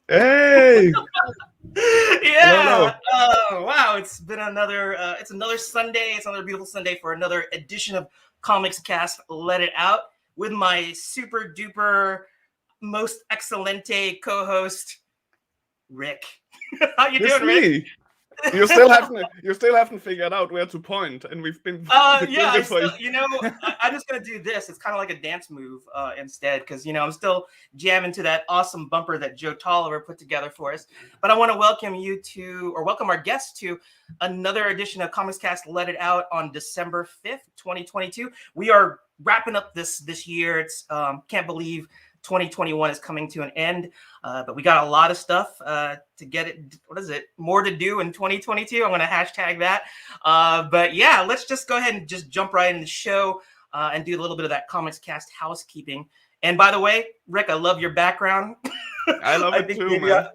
Hey! Hello, hello. Yeah. Wow. It's another Sunday. It's another beautiful Sunday for another edition of Comics Cast. Let it out with my super duper most excellente co-host Rick. How you It's doing, Rick? me. You still haven't figured out where to point, and we've been Yeah. doing I it for still, I'm just gonna do this. It's kind of like a dance move instead, because I'm still jamming to that awesome bumper that Joe Tolliver put together for us. But I want to welcome our guests to another edition of Comics Cast Let It Out on December 5th, 2022. We are wrapping up this year. It's can't believe 2021 is coming to an end, but we got a lot of stuff to get it. What is it? More to do in 2022. I'm going to hashtag that. But yeah, let's just go ahead and just jump right in the show and do a little bit of that Comics Cast housekeeping. And by the way, Rick, I love your background. I love I it think too, maybe man.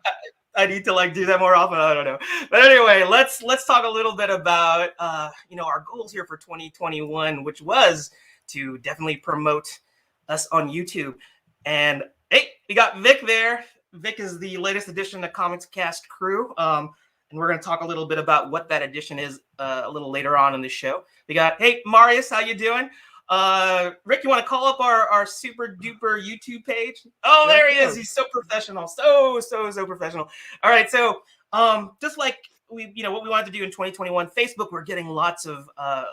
I need to do that more often. I don't know. But anyway, let's talk a little bit about our goals here for 2021, which was to definitely promote us on YouTube. And hey, we got Vic there. Vic is the latest edition of Comics Cast crew. And we're going to talk a little bit about what that edition is a little later on in the show. We got, hey, Marius, how you doing? Rick, you want to call up our super duper YouTube page? Oh, Yeah, of there he is. course. He's so professional. So professional. All right. So just like what we wanted to do in 2021, Facebook, we're getting lots of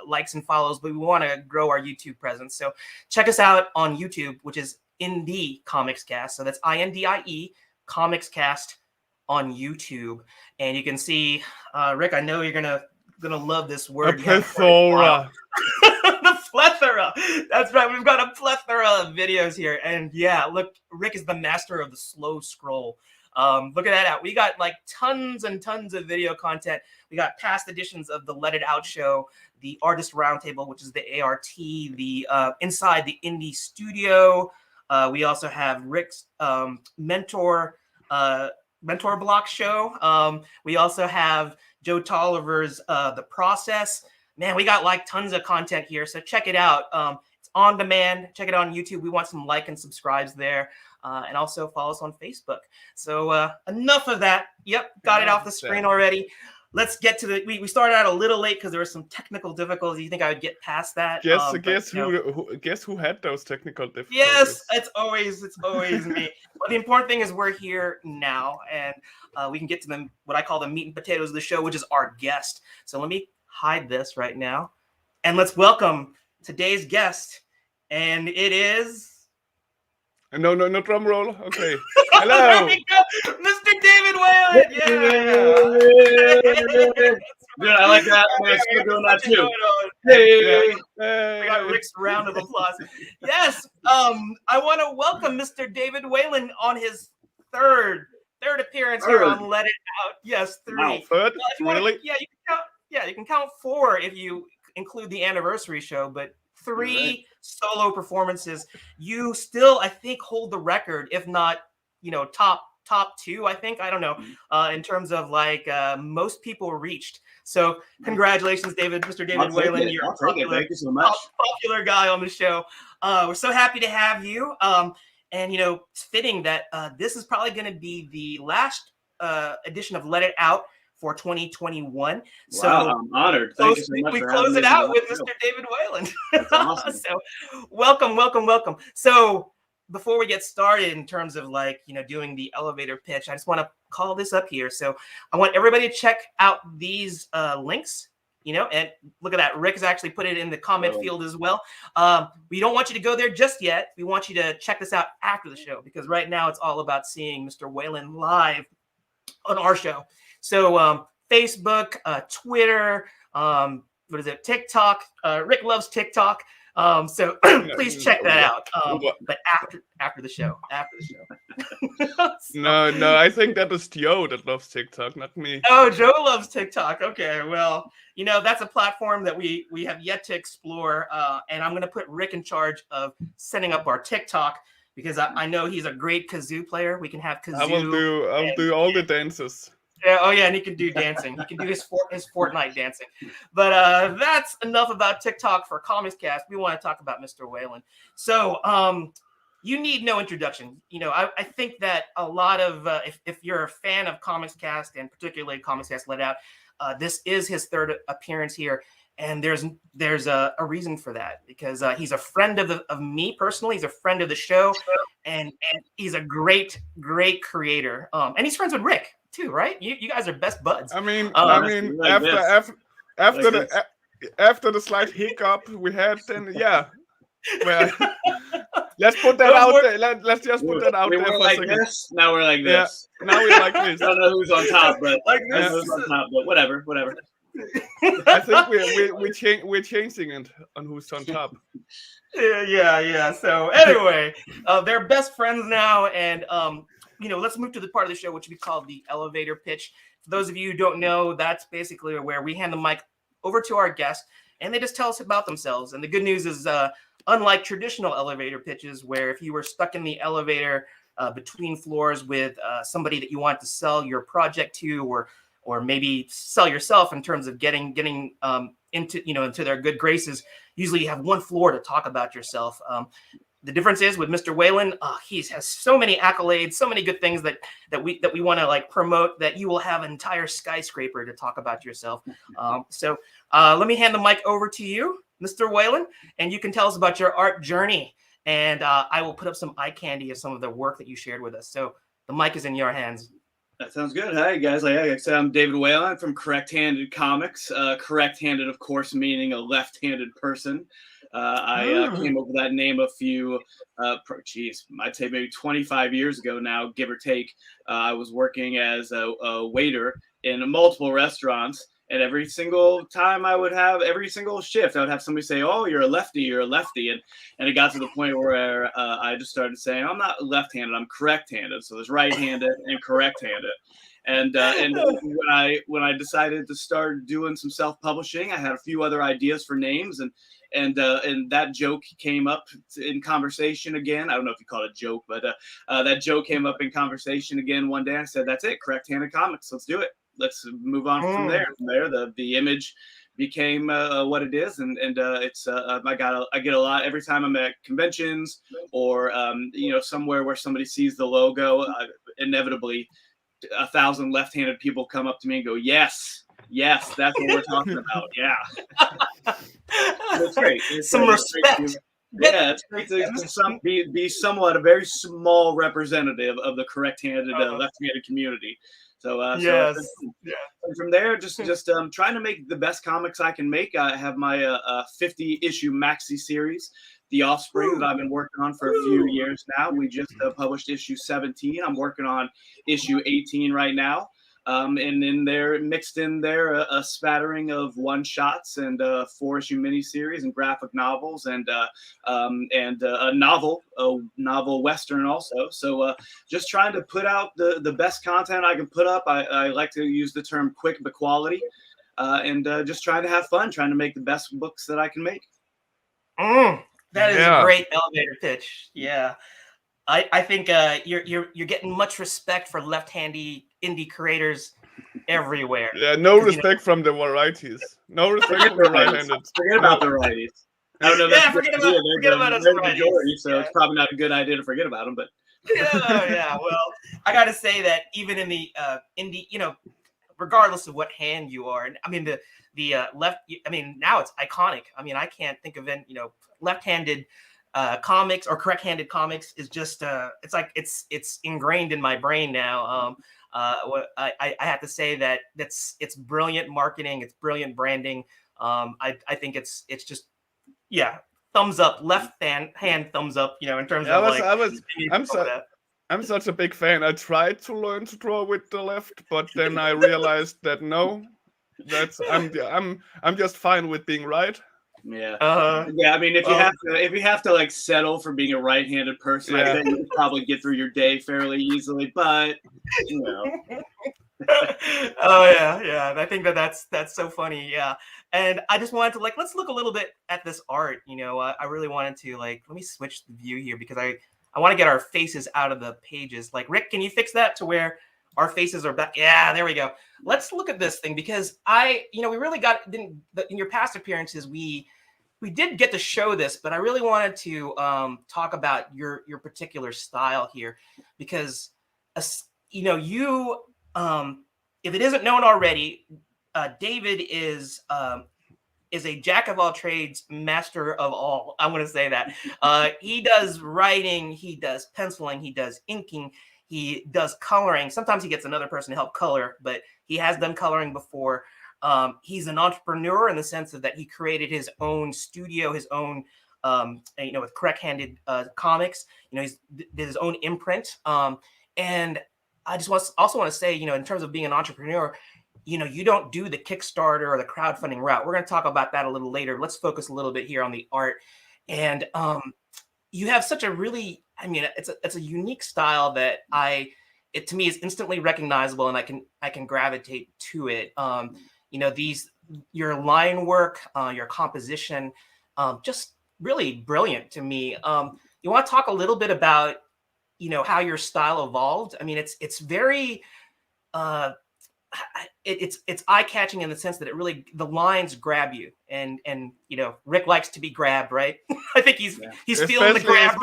likes and follows, but we want to grow our YouTube presence. So check us out on YouTube, which is Indie Comics Cast. So that's INDIE Comics Cast on YouTube. And you can see, Rick, I know you're gonna love this A word. You haven't heard it in a while. plethora. The plethora. That's right. We've got a plethora of videos here. And yeah, look, Rick is the master of the slow scroll. Look at that out. We got like tons and tons of video content. We got past editions of the Let It Out show, the Artist Roundtable, which is the ART, the Inside the Indie Studio. We also have Rick's mentor block show. We also have Joe Tolliver's The Process. Man, we got like tons of content here, so check it out. It's on demand. Check it out on YouTube. We want some like and subscribes there. And also follow us on Facebook. So enough of that. Yep, got it off the screen already. Let's get to the. We started out a little late because there were some technical difficulties. You think I would get past that? Guess who had those technical Yes, difficulties? it's always me. But the important thing is we're here now, and we can get to what I call the meat and potatoes of the show, which is our guest. So let me hide this right now, and let's welcome today's guest, and it is. No, drum roll. Okay. There Hello. we go, Mr. David Whalen. Yeah. Dude, I like that. I'm gonna Yeah, start doing that such a too. going on. Hey, We got Hey. Rick's round of applause. Yes, I want to welcome Mr. David Whalen on his third appearance here on Let It Out. Yes, three. Wow. Third? Well, if you want to, Really? yeah, you can count. Yeah, you can count four if you include the anniversary show, but three solo performances. You still, I think, hold the record, if not, top two. I think I don't know in terms of most people reached. So congratulations, Mr. David Whalen. You're I'll take it. Thank you so much. popular guy on the show. We're so happy to have you. And it's fitting that this is probably going to be the last edition of Let It Out for 2021. So Wow, I'm honored. Thank you so much we for close having me. it out with Mr. David Whalen. That's awesome. So welcome. So before we get started in terms of doing the elevator pitch, I just want to call this up here. So I want everybody to check out these links. And look at that. Rick has actually put it in the comment field as well. We don't want you to go there just yet. We want you to check this out after the show, because right now it's all about seeing Mr. Whalen live on our show. So Facebook, Twitter, what is it? TikTok. Rick loves TikTok. So please check that out. But after the show. No, I think that is Joe that loves TikTok, not me. Oh, Joe loves TikTok. Okay, well, that's a platform that we have yet to explore, and I'm going to put Rick in charge of setting up our TikTok, because I know he's a great kazoo player. We can have kazoo. I'll do all the dances. Yeah, oh yeah, and he can do dancing. He can do his Fortnite dancing. But that's enough about TikTok for Comics Cast. We want to talk about Mr. Whalen. So you need no introduction. I think that a lot of if you're a fan of Comics Cast and particularly Comics Cast Let Out, this is his third appearance here, and there's a reason for that, because he's a friend of me personally. He's a friend of the show, and he's a great creator. And he's friends with Rick too, right? You guys are best buds. I mean, like after the slight hiccup we had, then well, let's put that out there. Let's just put that out we there were for like a second. this. Now we're like this. Now we're like this. I don't know who's on top, but Like I this. know who's on top, but whatever. I think we're changing it on who's on top. Yeah. So anyway, they're best friends now, and let's move to the part of the show which we call the elevator pitch. For those of you who don't know, that's basically where we hand the mic over to our guest, and they just tell us about themselves. And the good news is, unlike traditional elevator pitches, where if you were stuck in the elevator between floors with somebody that you want to sell your project to, or maybe sell yourself in terms of getting into their good graces, usually you have one floor to talk about yourself. The difference is with Mr. Whalen, he has so many accolades, so many good things that we want to like promote, that you will have an entire skyscraper to talk about yourself. So let me hand the mic over to you, Mr. Whalen, and you can tell us about your art journey. And I will put up some eye candy of some of the work that you shared with us. So the mic is in your hands. That sounds good. Hi, guys. Like I said, I'm David Whalen from Correct Handed Comics. Correct Handed, of course, meaning a left-handed person. I came up with that name a few, I'd say maybe 25 years ago now, give or take. I was working as a waiter in multiple restaurants. And every single time every single shift, I would have somebody say, "Oh, you're a lefty," and it got to the point where I just started saying, "I'm not left-handed, I'm correct-handed." So there's right-handed and correct-handed. And when I decided to start doing some self-publishing, I had a few other ideas for names, and that joke came up in conversation again. I don't know if you call it a joke, but that joke came up in conversation again one day. I said, "That's it, Correct-Handed Comics. Let's do it. Let's move on from there." From there, the image became what it is, and it's I get a lot every time I'm at conventions or somewhere where somebody sees the logo. Inevitably, 1,000 left-handed people come up to me and go, "Yes, that's what we're talking about." Yeah, it's great. It's some great. respect. Yeah, it's great to be somewhat a very small representative of the correct-handed, left-handed community. So, yes. And from there, just trying to make the best comics I can make. I have my 50-issue maxi series, The Offspring, that I've been working on for a few years now. We just published issue 17. I'm working on issue 18 right now. And in there, mixed in there, a spattering of one-shots and 4-issue miniseries and graphic novels and a novel western also. So just trying to put out the best content I can put up. I like to use the term quick but quality, and just trying to have fun, trying to make the best books that I can make. That is a great elevator pitch. Yeah. I think you're getting much respect for left-handed indie creators everywhere. Yeah, no respect from the varieties. No respect from the right-handed. Forget about the righties. I don't know. Yeah, forget about us majority, righties. so it's probably not a good idea to forget about them. But yeah. Well, I got to say that even in the indie, regardless of what hand you are, I mean the left. I mean now it's iconic. I mean I can't think of any left-handed comics or correct-handed comics is just it's like it's ingrained in my brain now. I have to say that it's brilliant marketing, it's brilliant branding. I think it's just thumbs up, left hand thumbs up, in terms of I'm such a big fan. I tried to learn to draw with the left, but then I realized that no, I'm just fine with being right. Yeah. I mean, if you have to like settle for being a right-handed person, I think you can probably get through your day fairly easily. But Oh yeah. I think that's so funny. Yeah. And I just wanted to let's look a little bit at this art. I really wanted to let me switch the view here because I want to get our faces out of the pages. Rick, can you fix that to where our faces are back? Yeah, there we go. Let's look at this thing because we really in your past appearances, we we did get to show this, but I really wanted to talk about your particular style here, because you know, you if it isn't known already, David is a jack of all trades, master of all. I want to say that. He does writing, he does penciling, he does inking, he does coloring. Sometimes he gets another person to help color, but he has done coloring before. He's an entrepreneur in the sense of that he created his own studio, his own, you know, with Correct-Handed Comics. You know, he's did his own imprint. And I just also want to say, you know, in terms of being an entrepreneur, you know, you don't do the Kickstarter or the crowdfunding route. We're going to talk about that a little later. Let's focus a little bit here on the art. And you have such a really, I mean, it's a unique style that it to me is instantly recognizable, and I can gravitate to it. You know, your line work, your composition, just really brilliant to me. You want to talk a little bit about, you know, how your style evolved? I mean, it's very it's eye-catching in the sense that it really, the lines grab you, and you know, Rick likes to be grabbed, right? I think he's feeling the grab,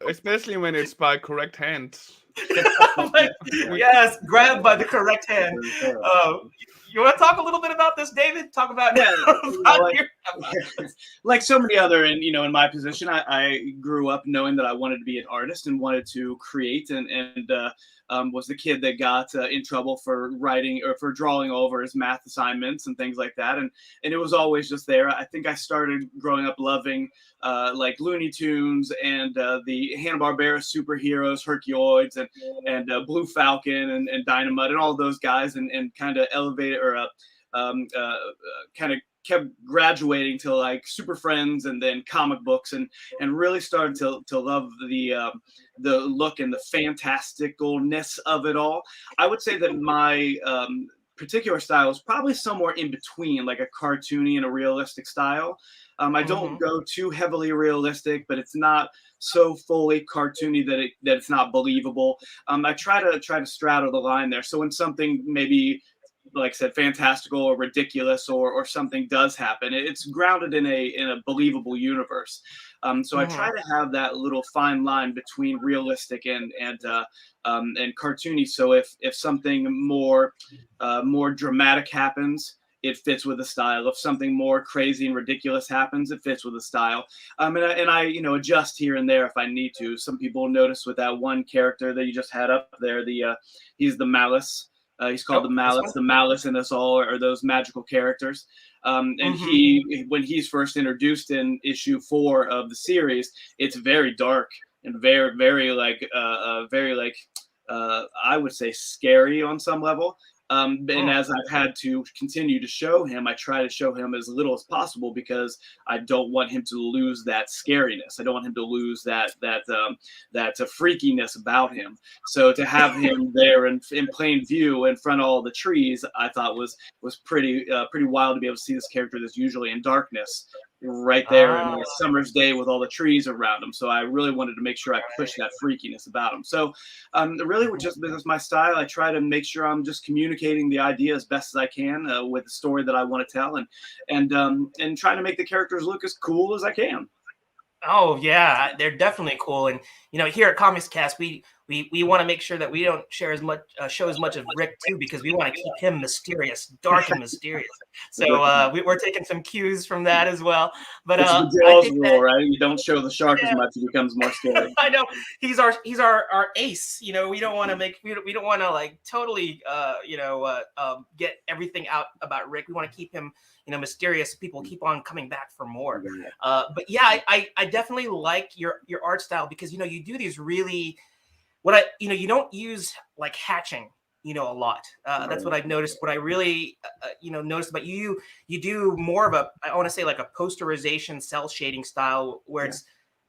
especially when it's by correct hands. Yes, grabbed by the correct hand. You want to talk a little bit about this, David? Talk about, like so many other, and you know, in my position, I grew up knowing that I wanted to be an artist and wanted to create, and was the kid that got in trouble for writing or for drawing over his math assignments and things like that, and it was always just there. I think I started growing up loving like Looney Tunes and the Hanna-Barbera superheroes, Herculoids and Blue Falcon and Dynamite and all those guys, and kind of elevated or kind of kept graduating to like Super Friends and then comic books, and really started to love the look and the fantasticalness of it all. I would say that my particular style is probably somewhere in between, like a cartoony and a realistic style. I don't go too heavily realistic, but it's not so fully cartoony that it's not believable. I try to straddle the line there. So when something maybe, like I said, fantastical or ridiculous or something does happen, it's grounded in a believable universe. So I try to have that little fine line between realistic and cartoony. So if something more dramatic happens, it fits with the style. If something more crazy and ridiculous happens, it fits with the style. And I you know, adjust here and there if I need to. Some people notice with that one character that you just had up there, he's the Malice. He's called the Malice in us all are those magical characters. And when he's first introduced in issue 4 of the series, it's very dark and very, very like I would say scary on some level. And as I've had to continue to show him, I try to show him as little as possible, because I don't want him to lose that scariness. I don't want him to lose that freakiness about him. So to have him there in plain view in front of all the trees, I thought was pretty wild to be able to see this character that's usually in darkness right there in a summer's day with all the trees around him. So I really wanted to make sure I pushed that freakiness about him. So really, just because my style, I try to make sure I'm just communicating the idea as best as I can with the story that I want to tell, and trying to make the characters look as cool as I can. Oh yeah, they're definitely cool. And you know, here at Comics Cast, we want to make sure that we don't share as much show as much of Rick too, because we want to keep him mysterious, dark and mysterious. So we're taking some cues from that as well. But it's the Jaws rule, right? You don't show the shark as much; it becomes more scary. I know he's our ace. You know, we don't want to like totally get everything out about Rick. We want to keep him, you know, mysterious. People keep on coming back for more. But yeah, I definitely like your art style, because you know, you do these really, you don't use like hatching, you know, a lot. That's what I've noticed. What I really, noticed about you, you do more of I want to say like a posterization, cell shading style, where it's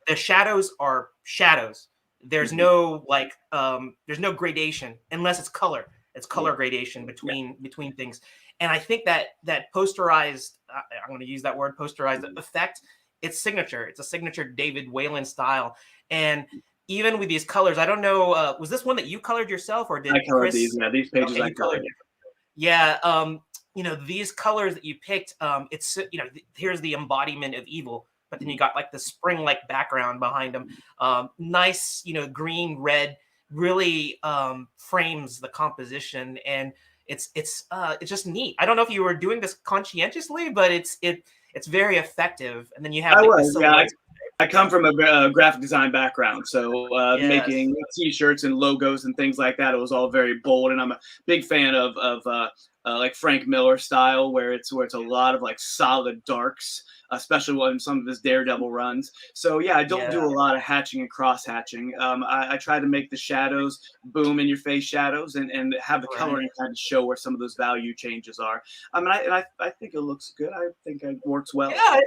the shadows are shadows. There's no there's no gradation unless it's color. It's color gradation between things. And I think that posterized, I'm going to use that word, posterized effect, it's signature. It's a signature David Whalen style. And even with these colors, I don't know, was this one that you colored yourself, or did I colored Chris? These? Yeah, these pages I colored. Yeah. these colors that you picked, it's here's the embodiment of evil, but then you got like the spring-like background behind them. Nice, green, red, really frames the composition, and it's just neat. I don't know if you were doing this conscientiously, but it's very effective. And then you have the silhouettes. I come from a graphic design background, so Yes. making T-shirts and logos and things like that, it was all very bold. And I'm a big fan of like Frank Miller style, where it's a lot of like solid darks, especially on some of his Daredevil runs. So yeah, I don't do a lot of hatching and cross hatching. I try to make the shadows boom in your face shadows, and have the coloring kind of show where some of those value changes are. I mean, I think it looks good. I think it works well. Yeah,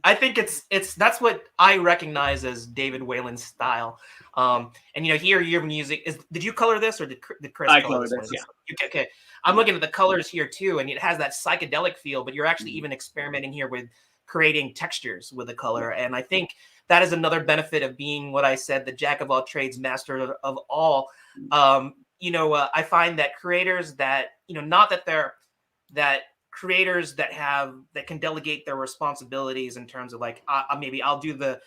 I think that's what I recognize as David Whalen's style. And here your music is. Did you color this, or did Chris color this? Yeah. Okay. I'm looking at the colors here too, and it has that psychedelic feel, but you're actually even experimenting here with creating textures with the color. And I think that is another benefit of being what I said, the jack of all trades, master of all. I find that creators that, not that they're that creators that can delegate their responsibilities in terms of like, maybe I'll do the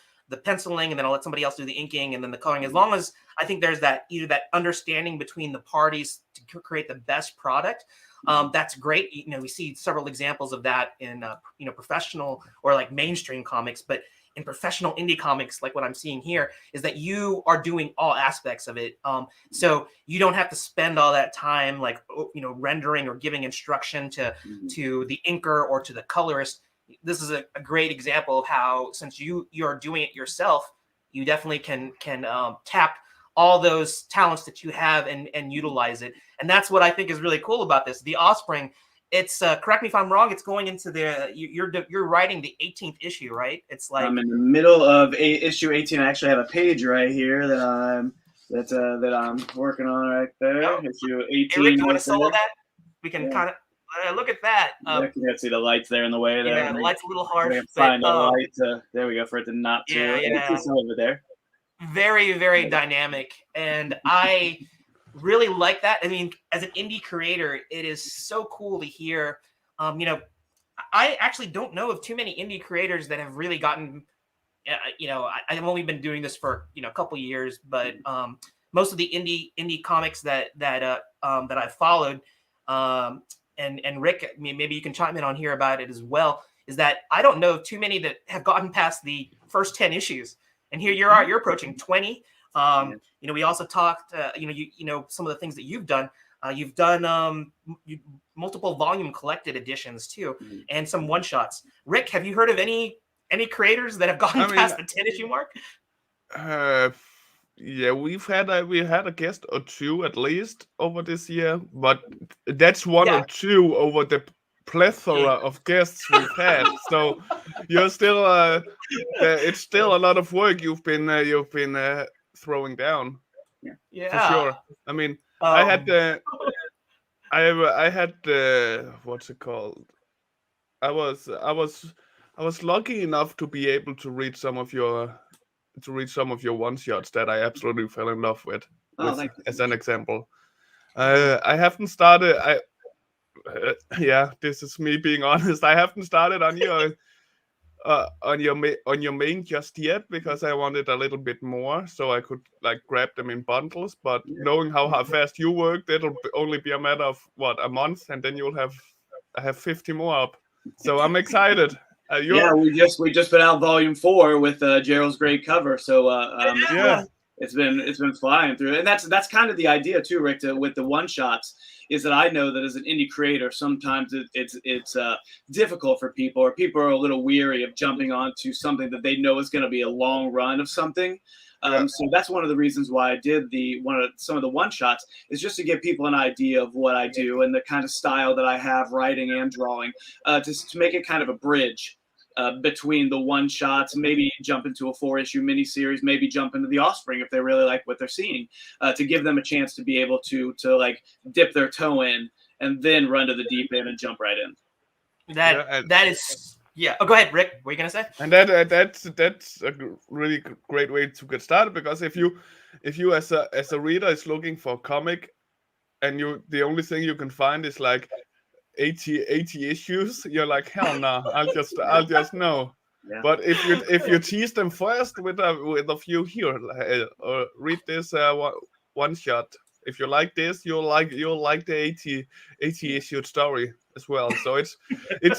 penciling and then I'll let somebody else do the inking and then the coloring, as long as I think there's that either that understanding between the parties to create the best product. That's great. We see several examples of that in professional or like mainstream comics, but in professional indie comics, like what I'm seeing here, is that you are doing all aspects of it. So you don't have to spend all that time like rendering or giving instruction to the inker or to the colorist. This is a great example of how, since you're doing it yourself, you definitely can tap all those talents that you have and utilize it. And that's what I think is really cool about this. The Offspring, it's correct me if I'm wrong, it's going into you're writing the 18th issue, right? It's like I'm in the middle of issue 18. I actually have a page right here that I'm working on right there. Yep. Issue 18. Hey, Rick, you want to solo that? We can kind of look at that. You can see the lights there in the way. Yeah, the light's a little harsh. Find the light. There we go, for it to not to. Yeah. It's over there. Very, very dynamic, and I really like that. I mean, as an indie creator, it is so cool to hear. I actually don't know of too many indie creators that have really gotten. I've only been doing this for a couple years, but most of the indie comics that I've followed, and Rick, maybe you can chime in on here about it as well, is that I don't know of too many that have gotten past the first 10 issues. And here you're approaching 20. We also talked, some of the things that you've done. You've done multiple volume collected editions too, and some one shots. Rick, have you heard of any creators that have gotten past the 10 issue mark? Yeah, we had a guest or two at least over this year, but that's one or two over the plethora of guests we've had. So you're still it's still a lot of work you've been throwing down. Yeah, for sure. I mean, I had what's it called? I was lucky enough to be able to read some of your one shots that I absolutely fell in love with as an example. I haven't started. This is me being honest. I haven't started on your main just yet, because I wanted a little bit more so I could like grab them in bundles. But knowing how fast you work, it'll only be a matter of a month, and then I have 50 more up. So I'm excited. We just put out volume 4 with Gerald's great cover. So it's been flying through, and that's kind of the idea too, Rick. With the one shots, is that I know that as an indie creator, sometimes it's difficult for people, or people are a little weary of jumping onto something that they know is going to be a long run of something. So that's one of the reasons why I did some of the one shots, is just to give people an idea of what I do and the kind of style that I have writing and drawing, to make it kind of a bridge between the one shots, maybe jump into a 4-issue miniseries, maybe jump into the Offspring if they really like what they're seeing, to give them a chance to be able to like dip their toe in and then run to the deep end and jump right in. That is. Yeah. Oh, go ahead, Rick. What are you gonna say? And that's a really great way to get started, because if you as a reader is looking for a comic, and the only thing you can find is like 80 issues, you're like, hell no, I'll just know. Yeah. But if you tease them first with a few here, read this one shot. If you like this, you'll like the 80 issue story as well. So it's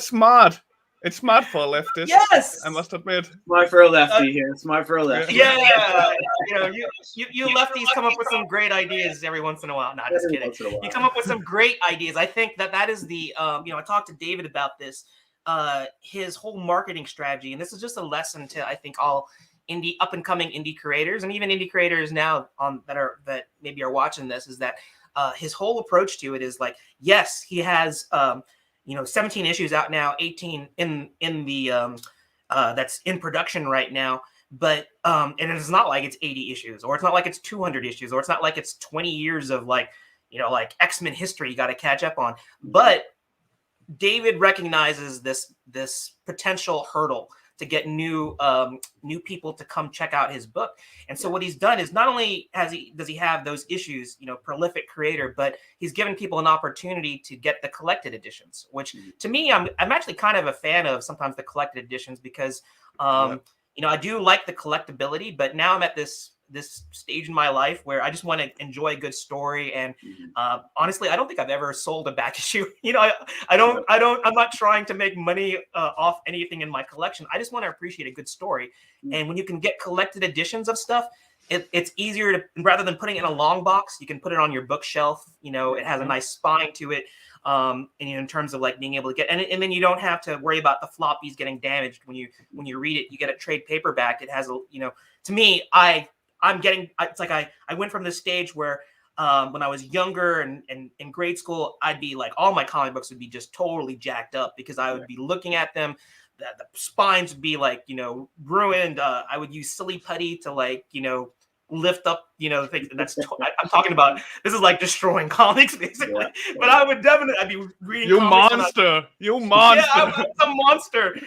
smart. It's smart for a leftist. Yes, I must admit. Smart for a lefty here. Smart for a lefty. Yeah, you lefties come up with some great ideas every once in a while. Not just Every kidding. once in a while. You come up with some great ideas. I think that is the I talked to David about this. His whole marketing strategy, and this is just a lesson to I think all up and coming indie creators and even indie creators now that maybe are watching this, is that his whole approach to it is like, yes, he has 17 issues out now, 18 in the that's in production right now. But and it's not like it's 80 issues, or it's not like it's 200 issues, or it's not like it's 20 years of like X-Men history you got to catch up on. But David recognizes this potential hurdle to get new people to come check out his book. And so what he's done is not only does he have those issues, prolific creator, but he's given people an opportunity to get the collected editions, which to me, I'm actually kind of a fan of sometimes the collected editions, because I do like the collectability, but now I'm at this stage in my life where I just want to enjoy a good story. And honestly, I don't think I've ever sold a back issue. I'm not trying to make money off anything in my collection. I just want to appreciate a good story. And when you can get collected editions of stuff, it's easier to, rather than putting it in a long box, you can put it on your bookshelf. It has a nice spine to it. And in terms of like being able to get, and then you don't have to worry about the floppies getting damaged when you read it. You get a trade paperback. It has to me, it's like I went from this stage where when I was younger and in grade school, I'd be like, all my comic books would be just totally jacked up because I would be looking at them. The spines would be like, ruined. I would use silly putty to lift up, things. And I'm talking about, this is like destroying comics basically. Yeah. But I'd be reading. You monster! You monster! Yeah, I'm a monster.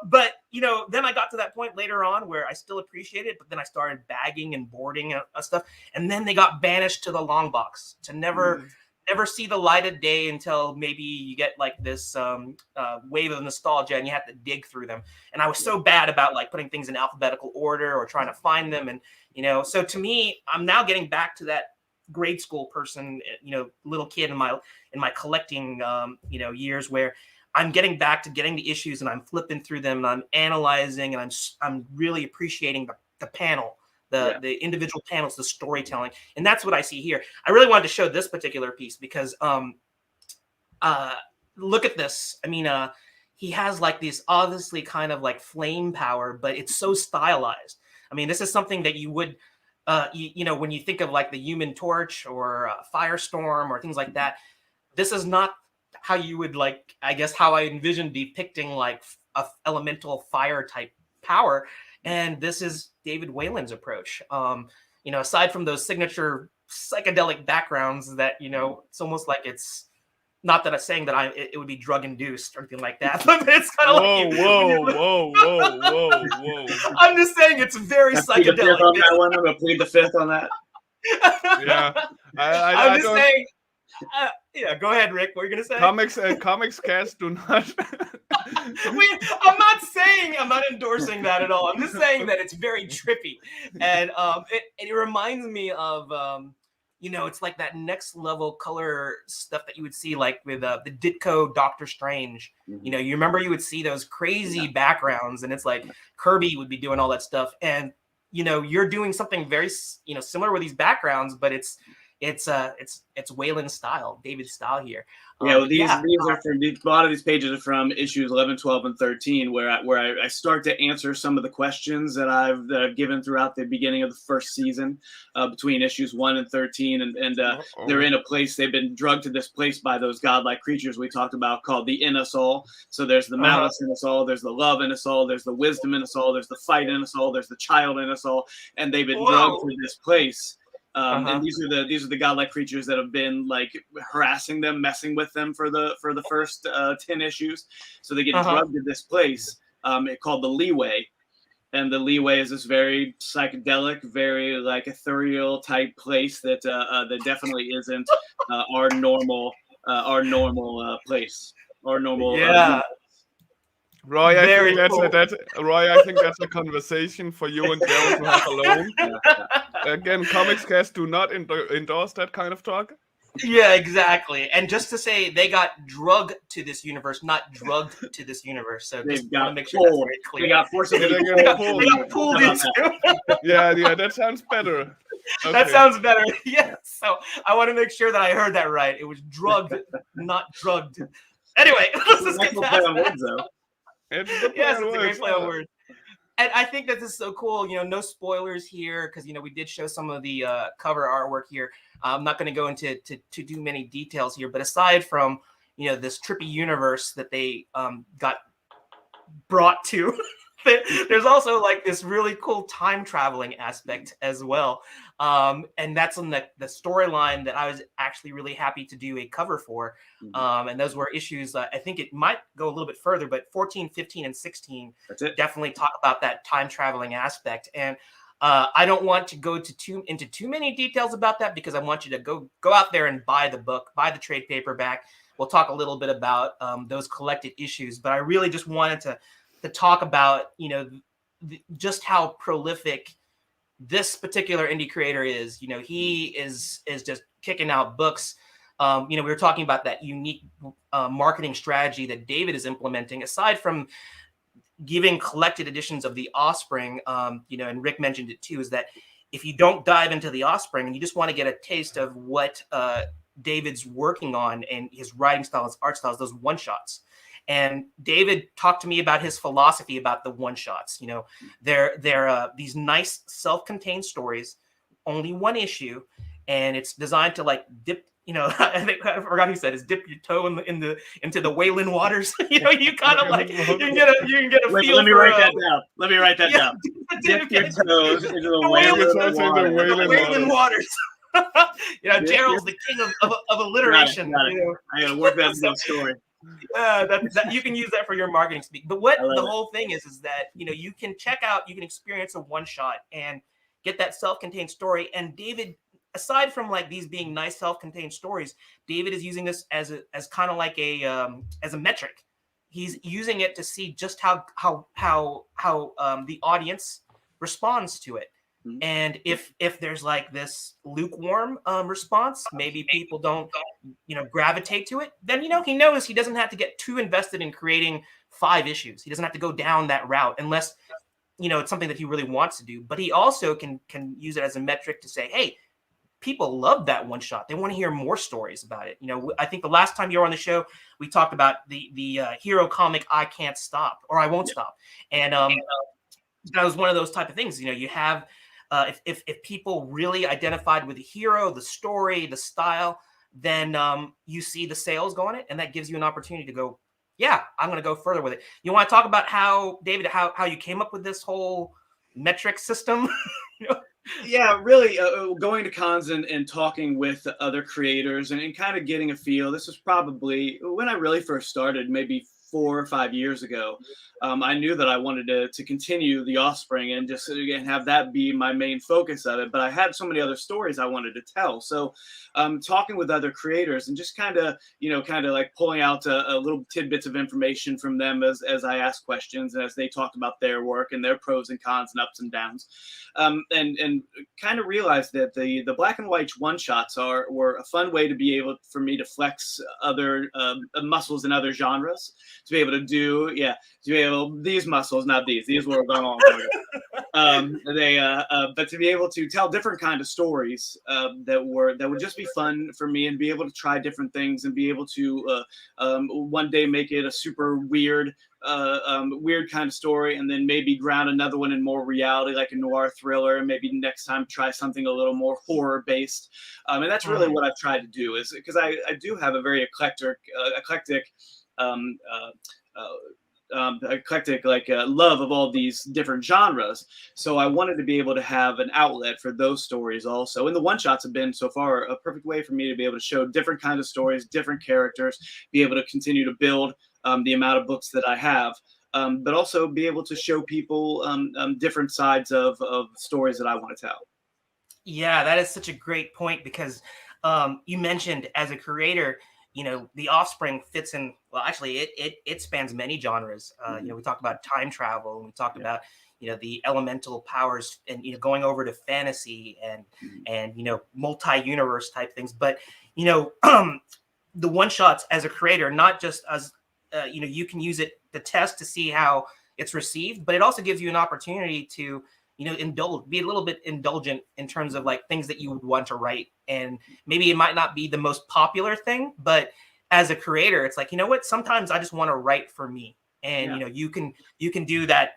But then I got to that point later on where I still appreciate it, but then I started bagging and boarding stuff, and then they got banished to the long box to never see the light of day until maybe you get like this wave of nostalgia and you have to dig through them. And I was so bad about like putting things in alphabetical order or trying to find them. And, so to me, I'm now getting back to that grade school person, little kid in my collecting, years, where I'm getting back to getting the issues and I'm flipping through them and I'm analyzing and I'm really appreciating the panel. The individual panels, the storytelling. And that's what I see here. I really wanted to show this particular piece because look at this. I mean, he has like this obviously kind of like flame power, but it's so stylized. I mean, this is something that you would, when you think of like the Human Torch or Firestorm or things like that, this is not how you would like, I guess, how I envision depicting like a elemental fire type power. And this is David Whalen's approach. Aside from those signature psychedelic backgrounds that, it's almost like it's not that I'm saying that it would be drug induced or anything like that, but it's kind of whoa. I'm just saying it's very psychedelic. On that one. I'm going to plead the fifth on that. Yeah. I'm just saying. Go ahead, Rick. What are you gonna say? Comics cast do not. I'm not endorsing that at all. I'm just saying that it's very trippy, and it reminds me of it's like that next level color stuff that you would see like with the Ditko Doctor Strange. You remember you would see those crazy backgrounds, and it's like Kirby would be doing all that stuff, and you're doing something very similar with these backgrounds, but it's Whalen's style, David's style here. These are from a lot of these pages are from issues 11, 12, and 13, where I start to answer some of the questions that I've given throughout the beginning of the first season, between issues 1 and 13, and they're in a place, they've been drugged to this place by those godlike creatures we talked about called the in us all. So there's the malice in us all, there's the love in us all, there's the wisdom in us all, there's the fight in us all, there's the child in us all, and they've been drugged to this place. And these are the godlike creatures that have been like harassing them, messing with them for the first 10 issues. So they get drugged to this place called the Leeway, and the Leeway is this very psychedelic, very like ethereal type place that that definitely isn't our normal our normal place, our normal. Yeah. Roy, I Very think cool. Roy, I think that's a conversation for you and Gerald to have alone. Yeah. Again, Comics Cast do not endorse that kind of talk. Yeah, exactly. And just to say, they got drugged to this universe, not drugged to this universe. So just want to make sure that's very clear. They got forcibly Yeah, They got pulled. pulled How about into. Yeah, that sounds better. That Okay. sounds better. Yeah. So I want to make sure that I heard that right. It was drugged, not drugged. Anyway, let's just get past that. though. It's a good Yes, play on it's a great words. play on words. And I think that this is so cool. No spoilers here because we did show some of the cover artwork here. I'm not going to go into too many details here, but aside from this trippy universe that they got brought to, there's also like this really cool time traveling aspect as well. And that's on the storyline that I was actually really happy to do a cover for. And those were issues, I think it might go a little bit further, but 14, 15, and 16 definitely talk about that time traveling aspect. And I don't want to go into too many details about that because I want you to go out there and buy the book, buy the trade paperback. We'll talk a little bit about those collected issues, but I really just wanted to talk about just how prolific this particular indie creator is. He is just kicking out books. We were talking about that unique marketing strategy that David is implementing, aside from giving collected editions of the Offspring, and Rick mentioned it too, is that if you don't dive into the Offspring and you just want to get a taste of what David's working on and his writing style, his art styles, those one-shots. And David talked to me about his philosophy about the one-shots. They're these nice self-contained stories, only one issue, and it's designed to like dip. I think I forgot who said is dip your toe into the Whalen waters. You kind of like you can get a feel. Let me write that down. Let me write that down. Dip your toes into the Whalen waters. Gerald's the king of alliteration. Got it. I gotta work that into the story. That you can use that for your marketing speak. But what the whole thing is that you can experience a one shot and get that self-contained story. And David, aside from like these being nice self-contained stories, David is using this as kind of like as a metric. He's using it to see just how the audience responds to it. And if there's like this lukewarm response, maybe people don't gravitate to it, then he knows he doesn't have to get too invested in creating 5 issues. He doesn't have to go down that route unless it's something that he really wants to do. But he also can use it as a metric to say, hey, people love that one shot. They want to hear more stories about it. I think the last time you were on the show, we talked about the hero comic I Can't Stop, or I Won't Stop. And that was one of those type of things. You have if people really identified with the hero, the story, the style, then you see the sales go on it, and that gives you an opportunity to go, yeah, I'm going to go further with it. You want to talk about how, David, how you came up with this whole metric system? Yeah, really going to cons and talking with other creators and kind of getting a feel. This was probably when I really first started, maybe 4 or 5 years ago. I knew that I wanted to continue the Offspring and just again have that be my main focus of it. But I had so many other stories I wanted to tell. So talking with other creators and just kind of like pulling out a little tidbits of information from them as I asked questions and as they talked about their work and their pros and cons and ups and downs. And kind of realized that the black and white one shots were a fun way to be able for me to flex other muscles in other genres, to be able to do these muscles, not these were going on for you. But to be able to tell different kind of stories that would just be fun for me and be able to try different things and be able to one day make it a super weird kind of story, and then maybe ground another one in more reality, like a noir thriller, and maybe next time try something a little more horror based. And that's really what I've tried to do, is because I do have a very eclectic love of all these different genres. So I wanted to be able to have an outlet for those stories also. And the one shots have been so far a perfect way for me to be able to show different kinds of stories, different characters, be able to continue to build the amount of books that I have, but also be able to show people different sides of stories that I want to tell. Yeah, that is such a great point, because you mentioned as a creator, the Offspring fits in. Well, actually, it spans many genres. We talked about time travel, and we talked about the elemental powers, and going over to fantasy and multi-universe type things. But the one shots as a creator, not just as you can use it to test to see how it's received, but it also gives you an opportunity to be a little bit indulgent in terms of like things that you would want to write. And maybe it might not be the most popular thing, but as a creator, it's like, what, sometimes I just want to write for me. And you can do that,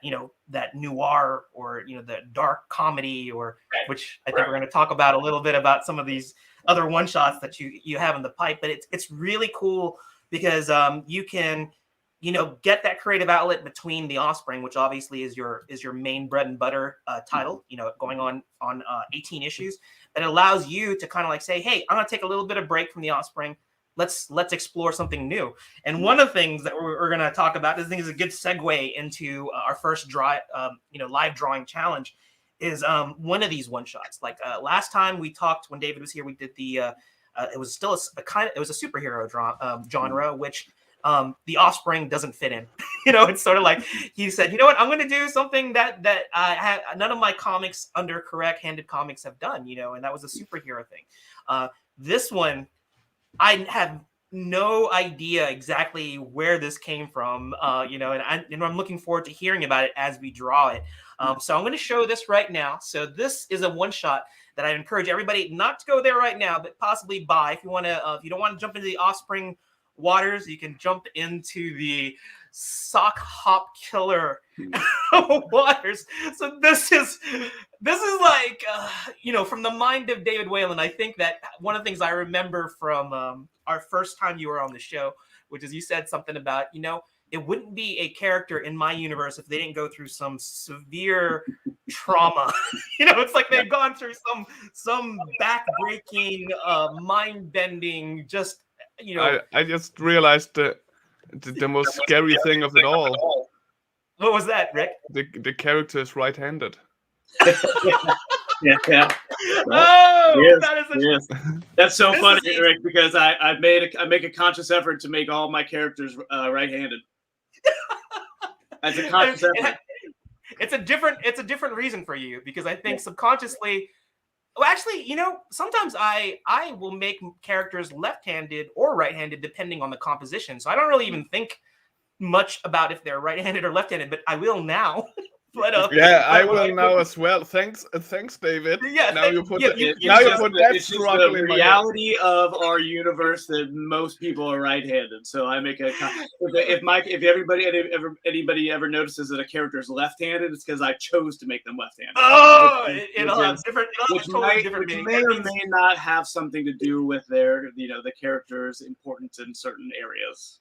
that noir or the dark comedy, or which I think we're going to talk about a little bit about some of these other one shots that you have in the pipe. But it's really cool because you can get that creative outlet between the Offspring, which obviously is your main bread and butter title, going on 18 issues, that allows you to kind of like say, hey, I'm going to take a little bit of break from the Offspring. Let's explore something new. And one of the things that we're going to talk about, this thing is a good segue into our first live drawing challenge, is one of these one shots. Like last time we talked, when David was here, we did the it was still it was a superhero genre, which the Offspring doesn't fit in. It's sort of like he said, what, I'm going to do something that I had none of my comics under Correct Handed Comics have done, and that was a superhero thing. This one, I have no idea exactly where this came from, and I'm looking forward to hearing about it as we draw it. So I'm going to show this right now. So this is a one shot that I encourage everybody not to go there right now, but possibly buy. If you want to, if you don't want to jump into the Offspring waters, you can jump into the Sock Hop Killer waters. So this is like from the mind of David Whalen. I think that one of the things I remember from our first time you were on the show, which is you said something about it wouldn't be a character in my universe if they didn't go through some severe trauma. It's like they've gone through some back-breaking, mind-bending, just I just realized the most scary thing of it all. What was that, Rick? The character is right-handed. Yeah. Oh, yes, that is yes. That's so funny, Rick, because I make a conscious effort to make all my characters right-handed. That's a conscious effort. It's a different reason for you, because I think subconsciously. Well, actually, sometimes I will make characters left-handed or right-handed depending on the composition. So I don't really even think much about if they're right-handed or left-handed, but I will now. But, I will now as well. Thanks, David. Yeah, now you put that it's struggle the in reality of our universe that most people are right-handed. So I make if anybody ever notices that a character is left-handed, it's because I chose to make them left-handed. Oh, it'll have different. Which may or may not have something to do with their the character's importance in certain areas.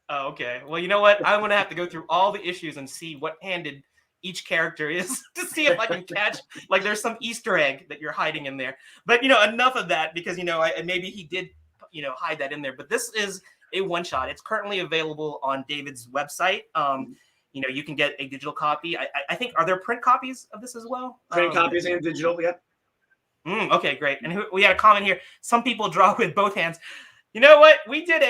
Oh, okay. Well, you know what? I'm gonna have to go through all the issues and see what handed each character is to see if I can catch like there's some Easter egg that you're hiding in there. But enough of that, because maybe he did hide that in there. But this is a one shot. It's currently available on David's website. You can get a digital copy. I think, are there print copies of this as well? Print copies and digital, yeah. Okay, great. And we had a comment here. Some people draw with both hands. You know what? We did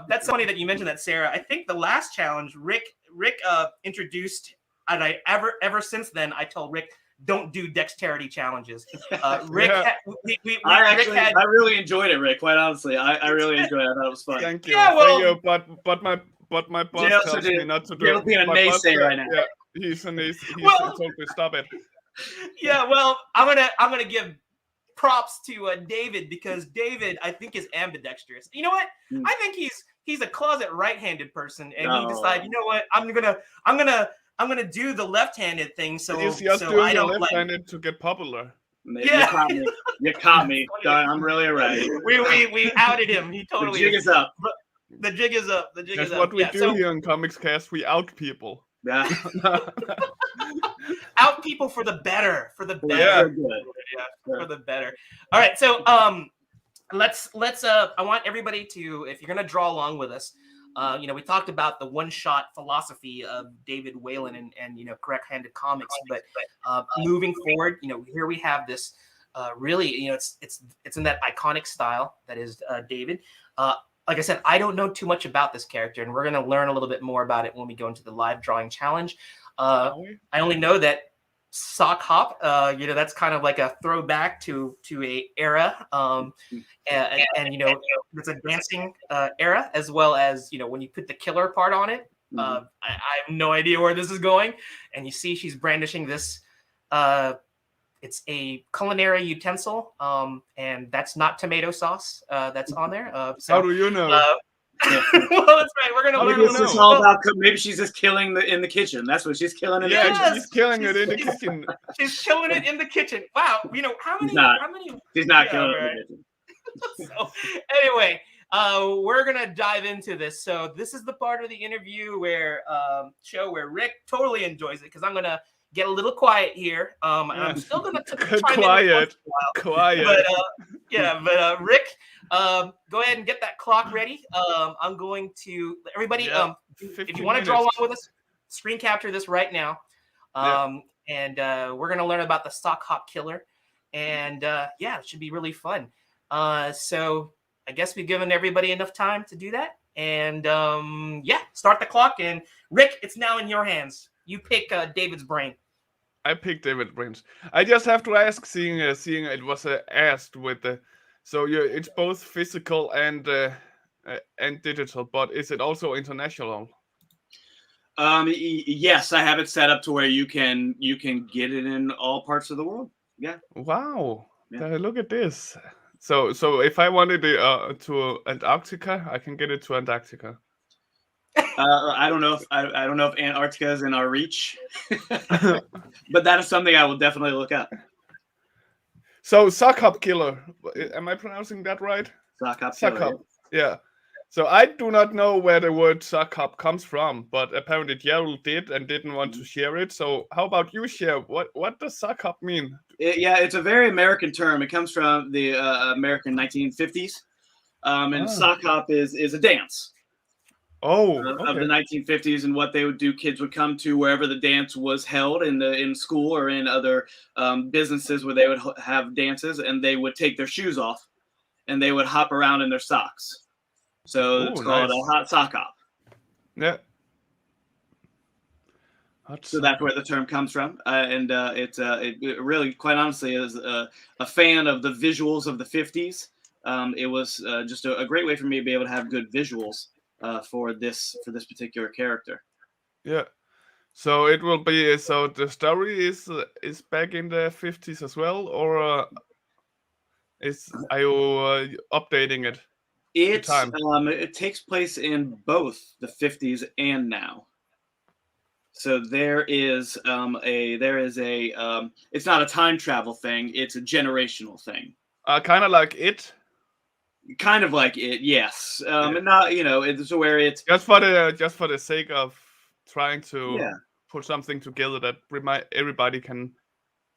that's funny that you mentioned that, Sarah. I think the last challenge, Rick introduced. And ever since then, I told Rick, don't do dexterity challenges. Rick, I really enjoyed it, Rick. Quite honestly, I really enjoyed it. I thought it was fun. Thank you. Yeah, well, thank you. But my boss tells me not to do it. He'll be a naysayer right now. Yeah, he's told me stop it. Yeah, well, I'm gonna give props to David, because David, I think, is ambidextrous. You know what? I think he's a closet right-handed person, and he decided, what, I'm gonna do the left-handed thing, so I don't left-handed to get popular. Yeah, you caught me. I'm really alright. We outed him. He totally. The jig is up. The jig is up. That's what we do here in Comics Cast. We out people. Yeah. Out people for the better. For the better. Yeah. For the better. All right. So let's I want everybody to, if you're gonna draw along with us. We talked about the one-shot philosophy of David Whalen and Correct Handed Comics, but moving forward, here we have this really, it's in that iconic style that is David. like I said, I don't know too much about this character, and we're going to learn a little bit more about it when we go into the live drawing challenge. I only know that Sock Hop, that's kind of like a throwback to a era, and it's a dancing era, as well as when you put the killer part on it. I have no idea where this is going, and you see she's brandishing this. It's a culinary utensil, and that's not tomato sauce that's on there. So, how do you know? Well, that's right. We're gonna learn. Maybe it's all about. Maybe she's just killing in the kitchen. That's what she's killing in the kitchen. She's killing it in the kitchen. She's killing it in the kitchen. Wow. How many? She's not killing it in the kitchen. So anyway, we're gonna dive into this. So this is the part of the interview where Rick totally enjoys it, because I'm gonna get a little quiet here. And I'm still gonna quiet. But Rick, go ahead and get that clock ready. I'm going to everybody. If you want to draw along with us, screen capture this right now. And we're gonna learn about the Sock Hop Killer, and it should be really fun. So I guess we've given everybody enough time to do that, and start the clock. And Rick, it's now in your hands. You pick David's brain. I picked David Brains. I just have to ask, seeing it was asked with the, so it's both physical and digital, but is it also international? Yes, I have it set up to where you can get it in all parts of the world. Yeah. Wow. Yeah. Look at this. So if I wanted it to Antarctica, I can get it to Antarctica. I don't know if Antarctica is in our reach, but that is something I will definitely look up. So Sock Hop Killer, am I pronouncing that right? Sock Hop Killer. Yeah. So I do not know where the word sock hop comes from, but apparently Gerald did and didn't want to share it. So how about you share? What does sock hop mean? It's a very American term. It comes from the American 1950s, and sock hop is a dance. Of the 1950s, and what they would do, kids would come to wherever the dance was held in school or in other businesses where they would have dances, and they would take their shoes off and they would hop around in their socks. So it's called a hot sock hop. Yeah. So that's where the term comes from, and it really, quite honestly, is a fan of the visuals of the 50s. It was just a great way for me to be able to have good visuals for this particular character. Yeah. So it will be, so the story is back in the 50s as well, or are you updating it? It takes place in both the 50s and now. So there is a it's not a time travel thing, it's a generational thing. Kind of like it. Kind of like it, yes. And not, it's where it's just for the sake of trying to put something together that everybody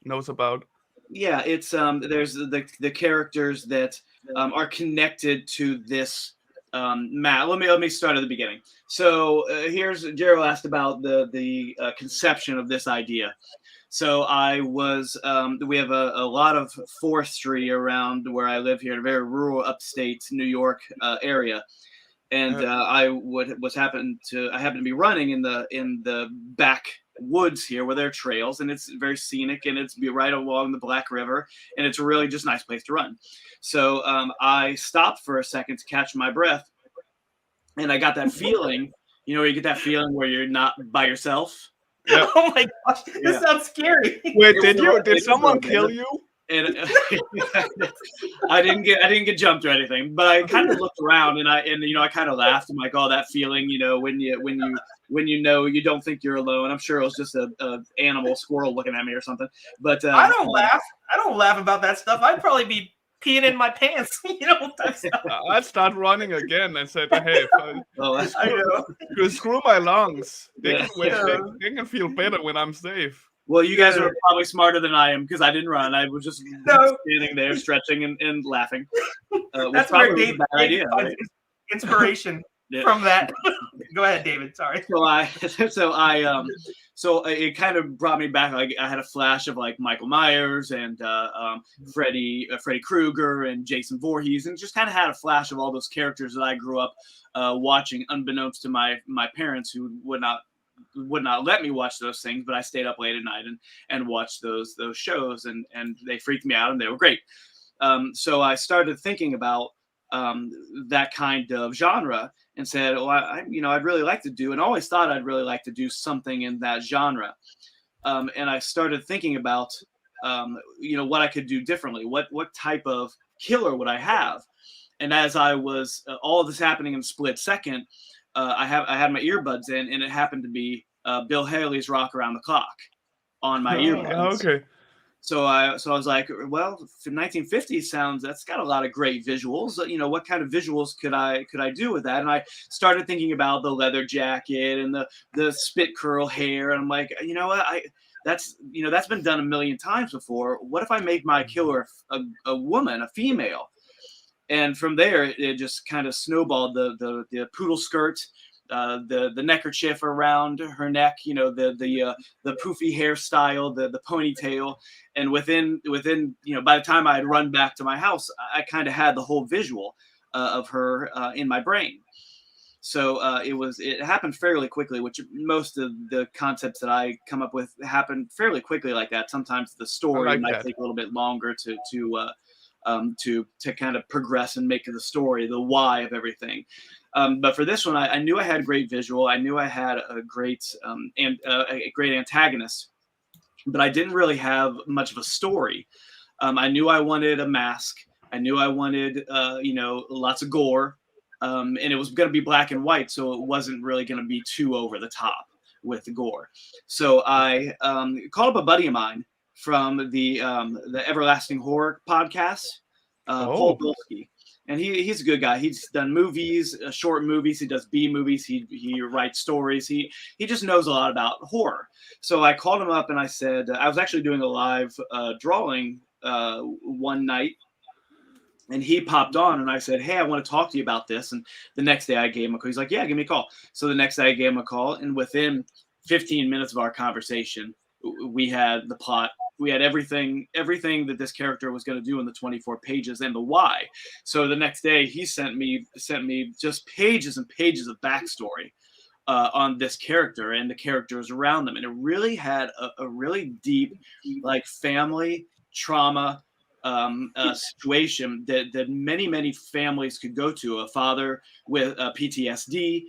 knows about. Yeah, it's there's the characters that are connected to this map. Let me start at the beginning. So here's Gerald asked about the conception of this idea. So I was we have a lot of forestry around where I live here, in a very rural upstate New York area, and I happened to be running in the back woods here where there are trails, and it's very scenic, and it's right along the Black River, and it's a really just nice place to run. So I stopped for a second to catch my breath, and I got that feeling, you get that feeling where you're not by yourself. Yeah. Oh my gosh, this sounds scary. Wait, did someone kill you? And I didn't get jumped or anything, but I kind of looked around and I kind of laughed. I'm like, oh, that feeling, when you don't think you're alone. I'm sure it was just a animal, squirrel looking at me or something. But I don't laugh. I don't laugh about that stuff. I'd probably be peeing in my pants. I'd start running again and say, hey, screw my lungs. They can feel better when I'm safe. Well, you guys are probably smarter than I am, because I didn't run. I was just standing there stretching and laughing. That's where Dave right? Inspiration from that. Go ahead, David. Sorry. So it kind of brought me back. Like I had a flash of like Michael Myers and Freddy Krueger and Jason Voorhees, and just kind of had a flash of all those characters that I grew up watching, unbeknownst to my parents, who would not let me watch those things, but I stayed up late at night and watched those shows, and they freaked me out, and they were great. So I started thinking about that kind of genre and said, well, I'd really like to do, and always thought I'd really like to do something in that genre. And I started thinking about, what I could do differently. What type of killer would I have? And as I was all of this happening in a split second, I had my earbuds in, and it happened to be Bill Haley's "Rock Around the Clock" on my earbuds. Okay. So I was like, well, 1950s that's got a lot of great visuals. What kind of visuals could I do with that? And I started thinking about the leather jacket and the spit curl hair. And I'm like, you know what? That's been done a million times before. What if I make my killer a woman, a female? And from there, it just kind of snowballed. The poodle skirt, the neckerchief around her neck, the poofy hairstyle, the ponytail, and within by the time I had run back to my house, I kind of had the whole visual of her in my brain. So it happened fairly quickly, which most of the concepts that I come up with happen fairly quickly like that. Sometimes the story might take a little bit longer to kind of progress and make the story, the why of everything. But for this one, I knew I had great visual. I knew I had a great antagonist, but I didn't really have much of a story. I knew I wanted a mask. I knew I wanted, lots of gore, and it was going to be black and white, so it wasn't really going to be too over the top with the gore. So I called up a buddy of mine from the Everlasting Horror podcast, Paul Bilski. And he's a good guy. He's done movies, short movies. He does B movies. He writes stories. He just knows a lot about horror. So I called him up and I said, I was actually doing a live drawing one night, and he popped on and I said, hey, I want to talk to you about this. And the next day I gave him a call. He's like, yeah, give me a call. So the next day I gave him a call, and within 15 minutes of our conversation, we had the plot. We had everything that this character was going to do in the 24 pages and the why. So the next day he sent me just pages and pages of backstory on this character and the characters around them. And it really had a really deep, like, family trauma situation that many families could go to. A father with PTSD,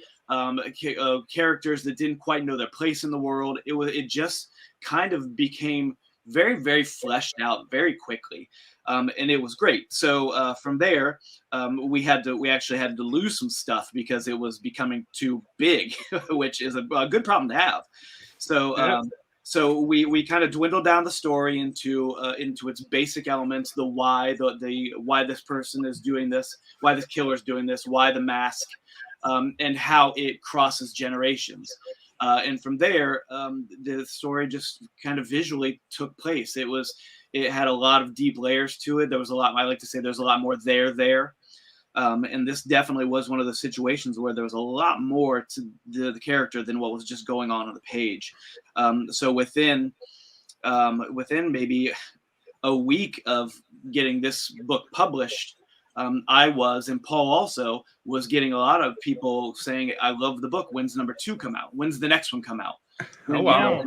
characters that didn't quite know their place in the world. It just kind of became very, very fleshed out very quickly. And it was great. So from there, we actually had to lose some stuff because it was becoming too big, which is a good problem to have. So so we kind of dwindled down the story into its basic elements: the why, the why this person is doing this, why this killer is doing this, why the mask, and how it crosses generations. And from there, the story just kind of visually took place. It had a lot of deep layers to it. There was a lot, I like to say there's a lot more there. And this definitely was one of the situations where there was a lot more to the character than what was just going on the page. So within maybe a week of getting this book published, I was, and Paul also was, getting a lot of people saying, I love the book. When's number 2 come out? When's the next one come out? Oh, wow.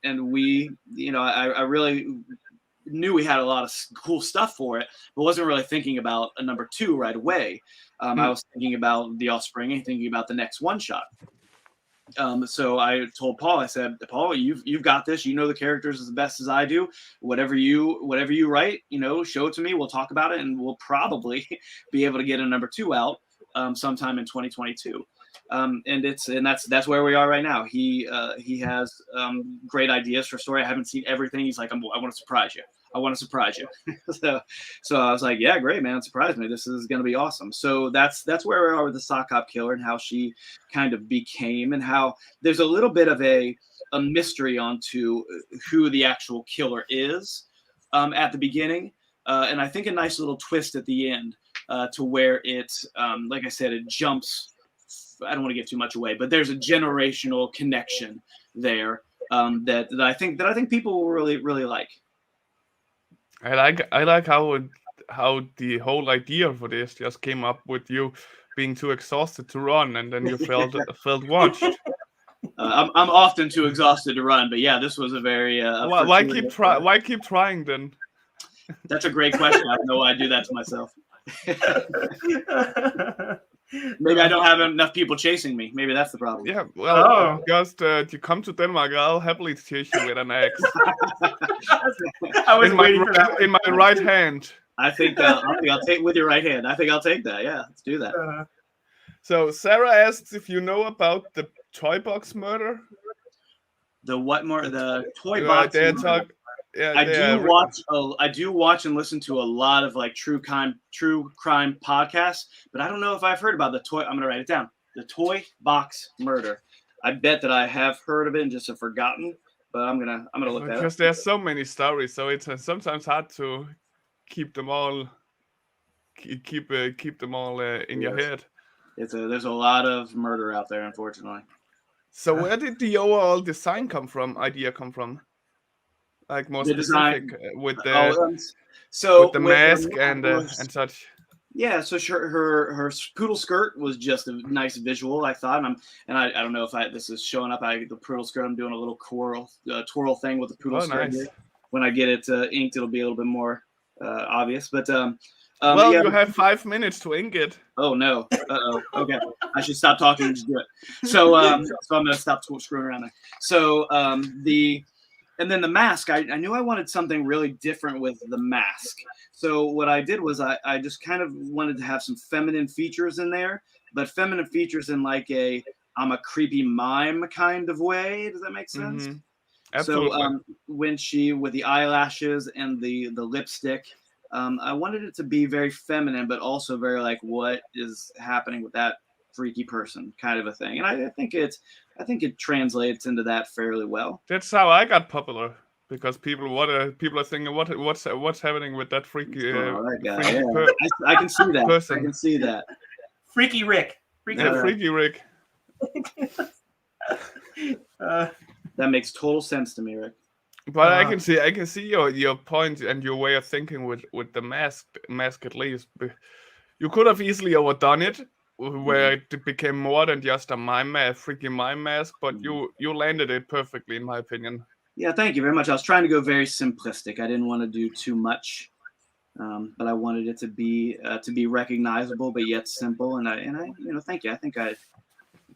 And we, I really knew we had a lot of cool stuff for it, but wasn't really thinking about a number 2 right away. I was thinking about the Offspring and thinking about the next one shot. So I told Paul, I said, Paul, you've got this. You know the characters as best as I do. Whatever you write, show it to me. We'll talk about it, and we'll probably be able to get a number 2 out sometime in 2022. And that's where we are right now. He has great ideas for story. I haven't seen everything. He's like, I want to surprise you. I want to surprise you. so I was like, yeah, great, man. Surprise me. This is going to be awesome. So that's where we are with the Sock Hop Killer and how she kind of became, and how there's a little bit of a mystery onto who the actual killer is at the beginning. And I think a nice little twist at the end to where it's, like I said, it jumps. I don't want to give too much away, but there's a generational connection there that I think people will really like. I like how the whole idea for this just came up with you being too exhausted to run, and then you felt watched. I'm often too exhausted to run, but yeah, this was a very Why keep trying then? That's a great question. I don't know why I do that to myself. Maybe I don't have enough people chasing me. Maybe that's the problem. Yeah, well, just you come to Denmark, I'll happily chase you with an axe. I was waiting for that. In my right hand. I think I'll take with your right hand. I think I'll take that. Yeah, let's do that. So Sarah asks if you know about the toy box murder. The what more? The toy box murder. I do watch and listen to a lot of like true crime podcasts, but I don't know if I've heard about the toy. I'm gonna write it down. The toy box murder. I bet that I have heard of it and just have forgotten, but I'm gonna look that up. Because there's so many stories, so it's sometimes hard to keep them all in your head. There's a lot of murder out there, unfortunately. So where did the overall design idea come from? Like more specific with the mask and such. Yeah, so sure, her poodle skirt was just a nice visual, I thought. I don't know if this is showing up. The poodle skirt, I'm doing a little twirl thing with the poodle skirt. Nice. When I get it inked, it'll be a little bit more obvious. But you have 5 minutes to ink it. Oh no! Okay, I should stop talking and just do it. So I'm gonna stop screwing around there. So and then the mask, I knew I wanted something really different with the mask. So what I did was I just kind of wanted to have some feminine features in there, but feminine features in like I'm a creepy mime kind of way. Does that make sense? Mm-hmm. Absolutely. So when with the eyelashes and the lipstick, I wanted it to be very feminine, but also very like what is happening with that freaky person kind of a thing. And I think it translates into that fairly well. That's how I got popular, because people are thinking what's happening with that freaky, that guy. I can see that. Person. I can see that. Freaky Rick. Freaky Rick. That makes total sense to me, Rick. But I can see your point and your way of thinking with the mask at least. You could have easily overdone it, where it became more than just a freaky mime mask, but you landed it perfectly, in my opinion. Yeah, thank you very much. I was trying to go very simplistic. I didn't want to do too much, but I wanted it to be recognizable, but yet simple. And I thank you. I think I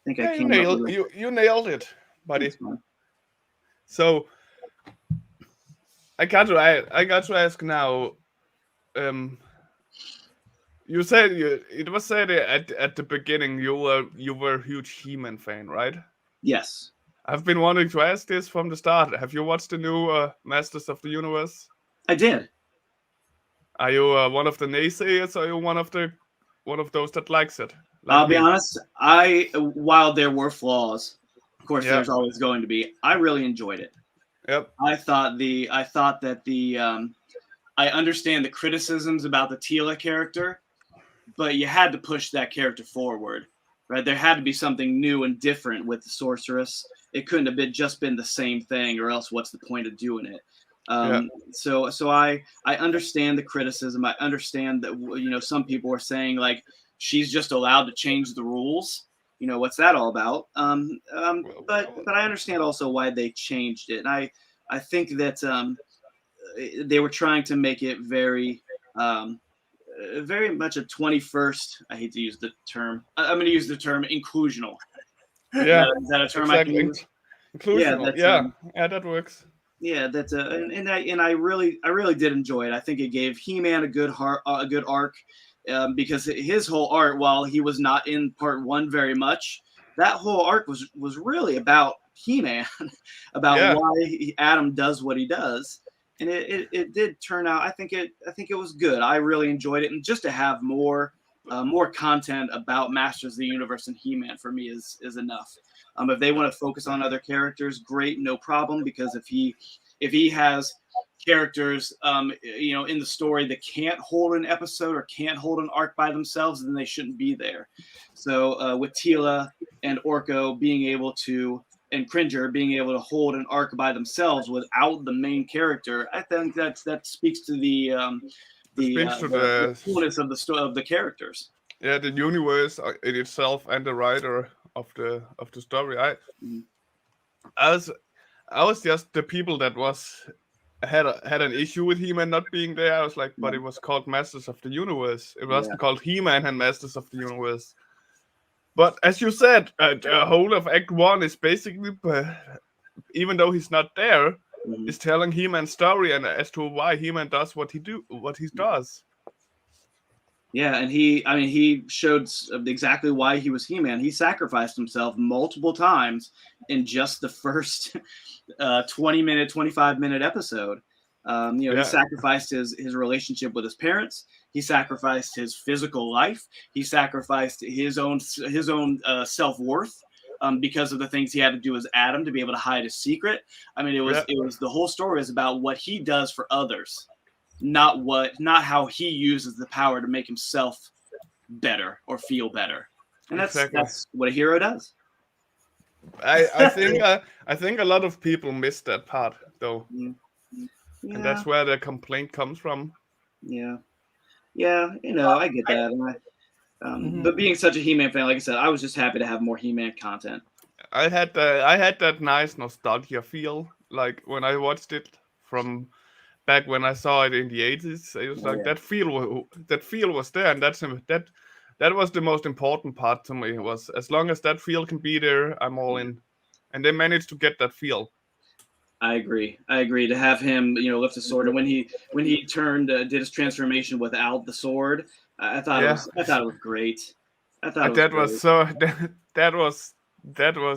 came up with it. You nailed it, buddy. So I got to ask now. You said it was said at the beginning you were a huge He-Man fan, right? Yes. I've been wanting to ask this from the start. Have you watched the new Masters of the Universe? I did. Are you one of the naysayers, or are you one of those that likes it? I'll be honest. While there were flaws, of course, there's always going to be. I really enjoyed it. Yep. I thought that I understand the criticisms about the Teela character, but you had to push that character forward, right? There had to be something new and different with the sorceress. It couldn't have just been the same thing, or else what's the point of doing it? So I understand the criticism. I understand that some people are saying like she's just allowed to change the rules. What's that all about? But I understand also why they changed it. And I think that they were trying to make it very much a 21st. I hate to use the term. I'm going to use the term inclusional. Yeah, is that a term exactly. I can use? Inclusional. Yeah, that works. Yeah, that's and I really did enjoy it. I think it gave He-Man a good arc, because his whole art, while he was not in part one very much, that whole arc was really about He-Man, about why Adam does what he does. And it did turn out. I think it was good. I really enjoyed it, and just to have more content about Masters of the Universe and He-Man for me is enough. If they want to focus on other characters, great, no problem. Because if he has characters, in the story that can't hold an episode or can't hold an arc by themselves, then they shouldn't be there. So with Teela and Orko being able to and Cringer being able to hold an arc by themselves without the main character, I think that speaks to the coolness of the characters. Yeah, the universe in itself and the writer of the story. I was just the people that had an issue with He-Man not being there. I was like, but it was called Masters of the Universe. It wasn't called He-Man and Masters of the Universe. But as you said, the whole of Act 1 is basically, even though he's not there, is telling He-Man's story and as to why He-Man does what he does. Yeah, and he showed exactly why he was He-Man. He sacrificed himself multiple times in just the first 20-minute, 25-minute episode. He sacrificed his relationship with his parents. He sacrificed his physical life. He sacrificed his own self-worth because of the things he had to do as Adam to be able to hide his secret. I mean, it was the whole story is about what he does for others, not how he uses the power to make himself better or feel better. And that's what a hero does. I think a lot of people miss that part though. Yeah. And that's where the complaint comes from. Yeah, I get that. And but being such a He-Man fan, like I said, I was just happy to have more He-Man content. I had that nice nostalgia feel, like when I watched it from back when I saw it in the 80s. It was like that feel was there, and that was the most important part to me. Was as long as that feel can be there, I'm all in. And they managed to get that feel. I agree to have him, lift the sword, and when he turned, did his transformation without the sword, I thought it was great. I thought that was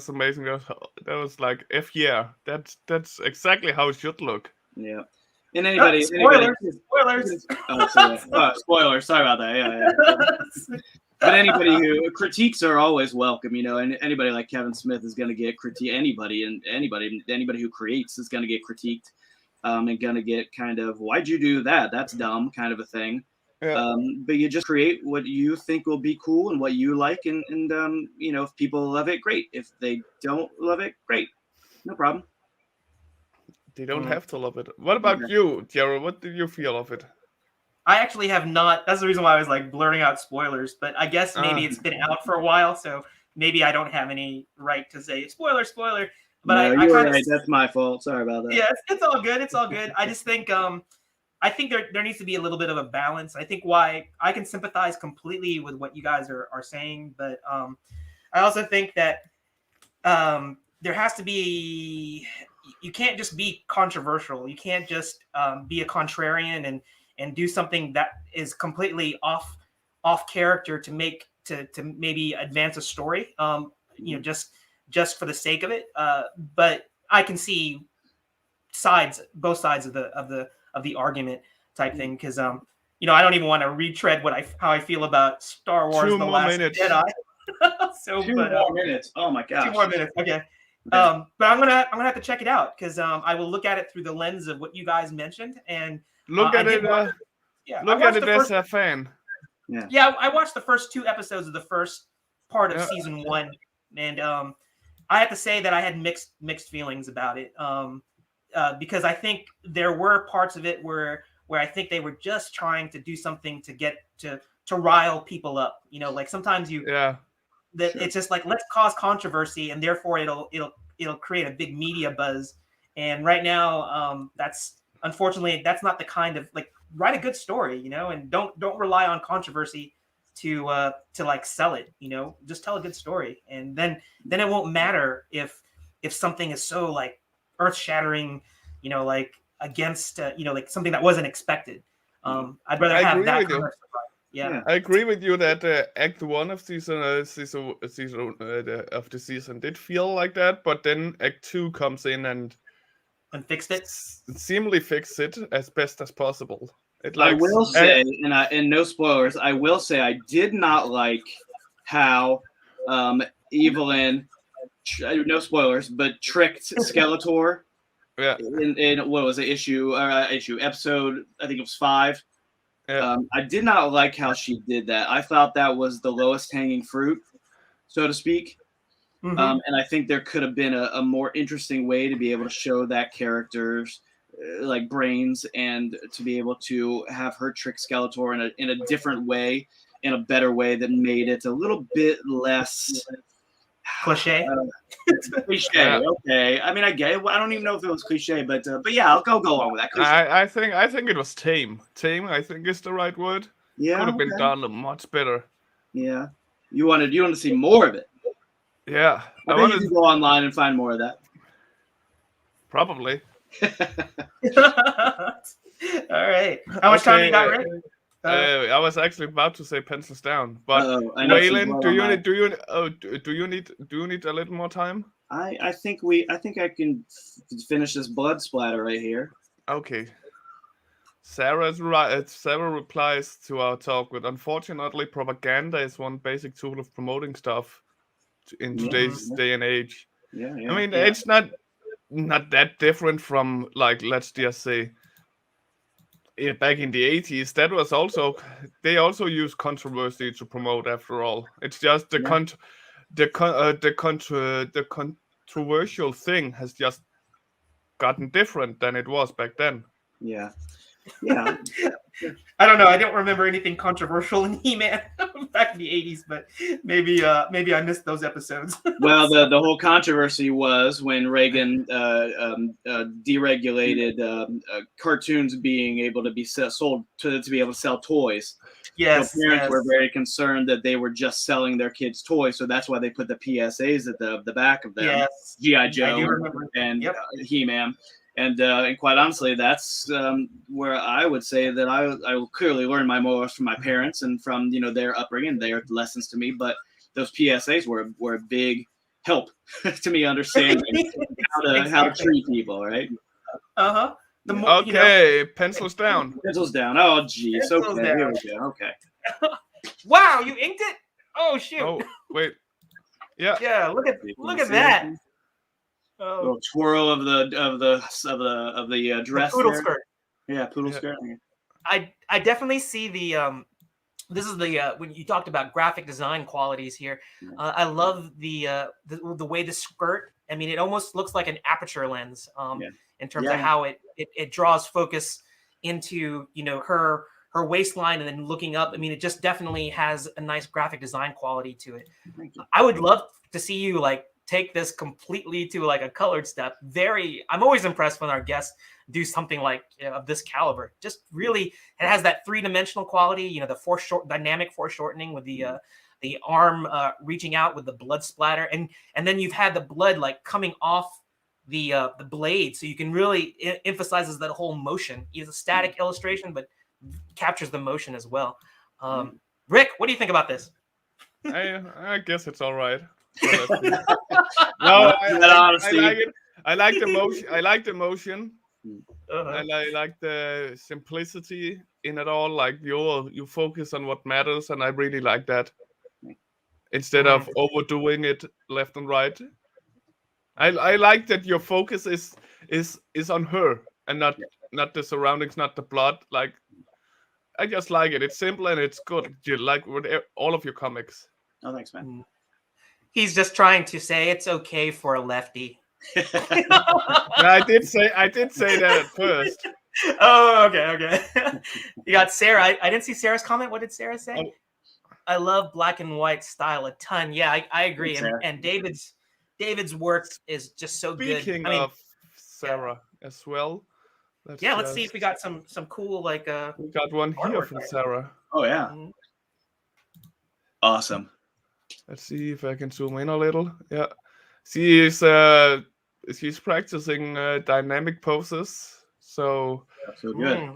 amazing. That was like that's exactly how it should look. Yeah. And anybody, spoilers. Spoilers. Sorry about that. Yeah. But anybody who critiques are always welcome, and anybody like Kevin Smith is going to get critique. Anybody who creates is going to get critiqued, and going to get kind of, why'd you do that? That's dumb, kind of a thing. Yeah. But you just create what you think will be cool and what you like, and if people love it, great. If they don't love it, great, no problem. They don't have to love it. What about you, Gerald? What did you feel of it? I actually have not. That's the reason why I was like blurting out spoilers. But I guess maybe it's been out for a while, so maybe I don't have any right to say spoiler. But no, you're right. That's my fault. Sorry about that. Yeah, it's all good. It's all good. I just think I think there needs to be a little bit of a balance. I think why I can sympathize completely with what you guys are saying, but I also think that there has to be. You can't just be controversial. You can't just be a contrarian and do something that is completely off character to maybe advance a story. Just for the sake of it. But I can see both sides of the argument type thing, because I don't even want to retread how I feel about Star Wars: The Last Jedi. Two more minutes. Oh my gosh. 2 more minutes. Okay. But I'm gonna have to check it out, because I will look at it through the lens of what you guys mentioned, and look at it as a fan. Yeah, I watched the first 2 episodes of the first part of season 1, and I have to say that I had mixed feelings about it, because I think there were parts of it where I think they were just trying to do something to get to rile people up. Like sometimes it's just like, let's cause controversy, and therefore it'll create a big media buzz. And right now, unfortunately that's not the kind of, like, write a good story, and don't rely on controversy to like sell it. Just tell a good story, and then it won't matter if something is so like earth-shattering, like against like something that wasn't expected. I'd rather have that kind of surprise. Yeah, I agree with you that Act 1 of the season did feel like that, but then Act 2 comes in and fixed it. Seemingly fixed it as best as possible. I will say, and no spoilers, I will say I did not like how Evelyn, no spoilers, but tricked Skeletor. In what was the episode? I think it was 5. Yeah. I did not like how she did that. I thought that was the lowest hanging fruit, so to speak. And I think there could have been a more interesting way to be able to show that character's like brains, and to be able to have her trick Skeletor in a different way, in a better way that made it a little bit less Cliche. cliche. Okay, I mean, I get it. I don't even know if it was cliche, but yeah, I'll go along with that. Cliche. I think it was tame. Tame, I think, is the right word. Yeah, Could have been done much better. Yeah, you wanted to see more of it. Yeah, I bet you can go online and find more of that. Probably. All right. How much time you got, Rick? I was actually about to say pencils down, but Whalen, do you need a little more time? I think I can finish this blood splatter right here. Okay. Sarah's right. Sarah replies to our talk with, unfortunately, propaganda is one basic tool of promoting stuff in today's day and age. Yeah. I mean, it's not that different from, like, let's just say, back in the 80s. That was they also used controversy to promote. After all, it's just the controversial thing has just gotten different than it was back then. Yeah. I don't know. I don't remember anything controversial in He-Man back in the 80s, but maybe I missed those episodes. Well, the whole controversy was when Reagan deregulated cartoons being able to be sold to be able to sell toys. Yes. So parents were very concerned that they were just selling their kids toys, so that's why they put the PSAs at the back of them. Yes. G.I. Joe and He-Man. And quite honestly, that's where I would say that I clearly learned my morals from my parents and from their upbringing, their lessons to me. But those PSAs were a big help to me understanding how to treat people, right? Pencils down. Pencils down. Oh, geez. Okay, here we go. Okay. Wow, you inked it? Oh shoot. Oh wait. Yeah. Yeah. Look at that. Oh. Little twirl of the dress. The poodle skirt. Yeah, poodle skirt. I definitely see the this is the when you talked about graphic design qualities here. I love the way the skirt. I mean, it almost looks like an aperture lens in terms of how it draws focus into her waistline and then looking up. I mean, it just definitely has a nice graphic design quality to it. I would love to see you take this completely to a colored step. I'm always impressed when our guests do something of this caliber. Just really, it has that 3-dimensional quality, the dynamic foreshortening with the arm reaching out with the blood splatter. And then you've had the blood coming off the blade. So you can really emphasizes that whole motion. It's a static illustration, but captures the motion as well. Rick, what do you think about this? I guess it's all right. No, I like it. I like the motion. I like the motion. I like the simplicity in it all. Like you focus on what matters, and I really like that. Instead of overdoing it left and right. I like that your focus is on her and not the surroundings, not the blood. Like, I just like it. It's simple and it's good. You like with all of your comics. Oh, thanks, man. He's just trying to say it's okay for a lefty. I did say that at first. Oh, okay. You got Sarah. I didn't see Sarah's comment. What did Sarah say? Oh. I love black and white style a ton. Yeah, I agree. And David's work is just so good. Speaking of Sarah as well. Let's see if we got some cool we got one here from Sarah. Oh yeah. Awesome. Let's see if I can zoom in a little. Yeah, she's practicing dynamic poses. So good.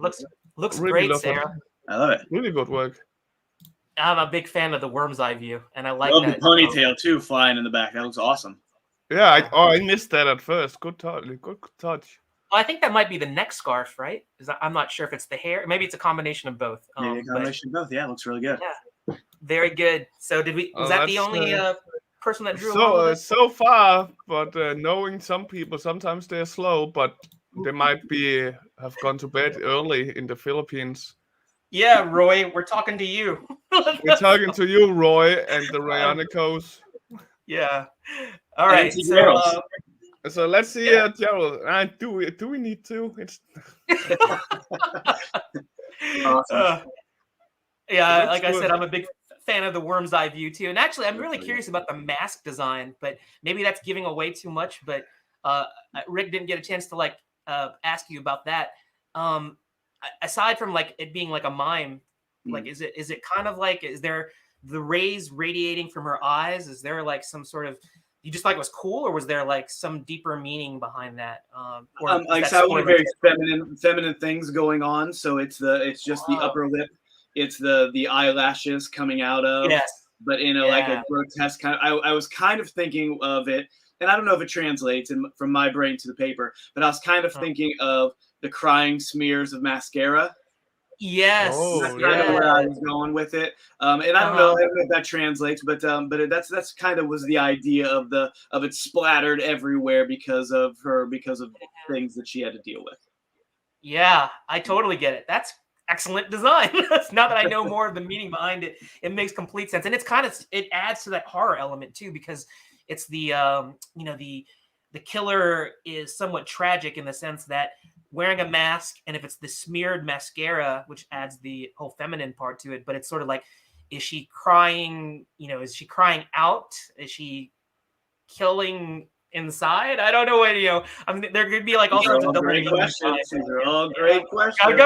Looks really great, Sarah. I love it. Really good work. I'm a big fan of the worm's eye view, and I like love the ponytail too, flying in the back. That looks awesome. Yeah, I missed that at first. Good touch. Good touch. Well, I think that might be the neck scarf, right? I'm not sure if it's the hair. Maybe it's a combination of both. Maybe a combination of both. Yeah, it looks really good. Yeah. Very good. So was that the only person that drew? So far, but knowing some people, sometimes they're slow, but they might have gone to bed early in the Philippines. Yeah, Roy, we're talking to you. We're talking to you, Roy, and the Ryanicos. Yeah. All right. see So girls. So let's see, Gerald. Do we need to? It's Awesome. yeah, It looks like I good. said, I'm a big fan of the worm's eye view too. And actually, I'm really curious about the mask design, but maybe that's giving away too much. But Rick didn't get a chance to like ask you about that. Aside from like it being like a mime, like is it kind of like, is there the rays radiating from her eyes? Is there like some sort of, you just thought it was cool, or was there like some deeper meaning behind that? Like so very feminine things going on. So it's just the upper lip. It's the eyelashes coming out of, but in a like a grotesque kind of. I was kind of thinking of it, and I don't know if it translates from my brain to the paper, but I was kind of thinking of the crying smears of mascara. Yes, that's kind of where I was going with it. And I don't know if that translates, but that's kind of was the idea of it splattered everywhere because of things that she had to deal with. Yeah, I totally get it. That's excellent design. Now that I know more of the meaning behind it, it makes complete sense, and it's kind of, it adds to that horror element too, because it's the the killer is somewhat tragic in the sense that wearing a mask, and if it's the smeared mascara, which adds the whole feminine part to it, but it's sort of like, is she crying? Is she crying out? Is she killing inside? I don't know what, I mean, there could be like all sorts of double great questions. These are all great questions.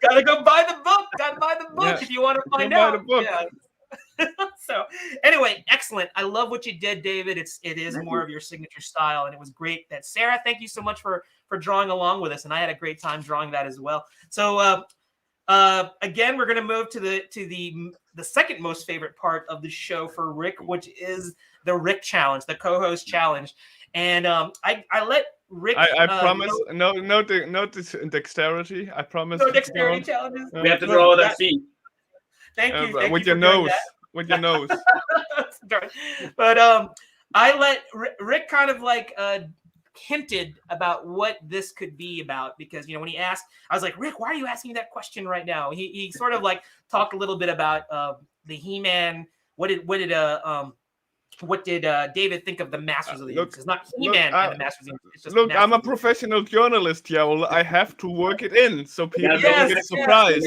Gotta go buy the book. Gotta buy the book if you want to find out. Buy the book. Yeah. So anyway, excellent. I love what you did, David. It is more of your signature style, and it was great. That Sarah, thank you so much for drawing along with us, and I had a great time drawing that as well. So again, we're going to move to the second most favorite part of the show for Rick, which is the Rick challenge, the co-host challenge. And I let Rick. I promise no dexterity. I promise. No dexterity challenges. We have to draw with our feet. Thank you. With your nose. With your nose. But I let Rick kind of like hinted about what this could be about, because when he asked, I was like, Rick, why are you asking that question right now? He sort of like talked a little bit about the He-Man. What did David think of the Masters of the Universe? It's not He-Man and the Masters of the Universe. It's just I'm a professional journalist, Joel. I have to work it in so people don't get surprised.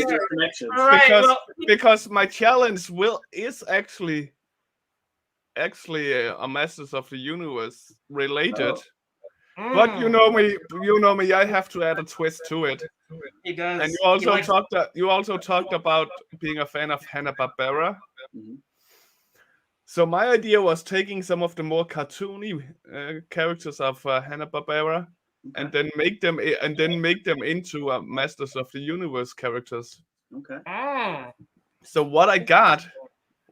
Because my challenge is actually a Masters of the Universe related. But you know me, I have to add a twist to it. He does. And you also talked about being a fan of Hanna-Barbera. Mm-hmm. So my idea was taking some of the more cartoony characters of Hanna-Barbera, and then make them into Masters of the Universe characters. Okay. So what I got,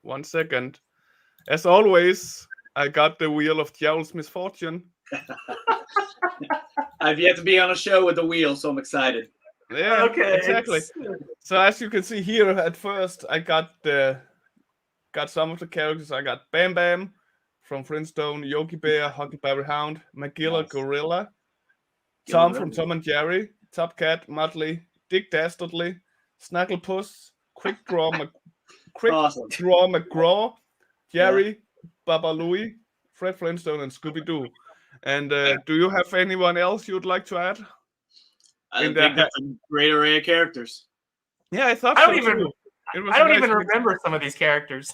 1 second, as always, I got the Wheel of Djävul's Misfortune. I've yet to be on a show with the wheel, so I'm excited. Yeah, okay, exactly. So as you can see here, at first I got some of the characters. I got Bam Bam from Flintstone, Yogi Bear, Huckleberry Hound, Magilla Gorilla, Tom from Tom and Jerry, Top Cat, Mudley, Dick Dastardly, Snagglepuss, Quick Draw McGraw, Jerry, Baba Louie, Fred Flintstone, and Scooby-Doo. And do you have anyone else you'd like to add? I think that's a great array of characters. Yeah, I thought I don't even remember some of these characters.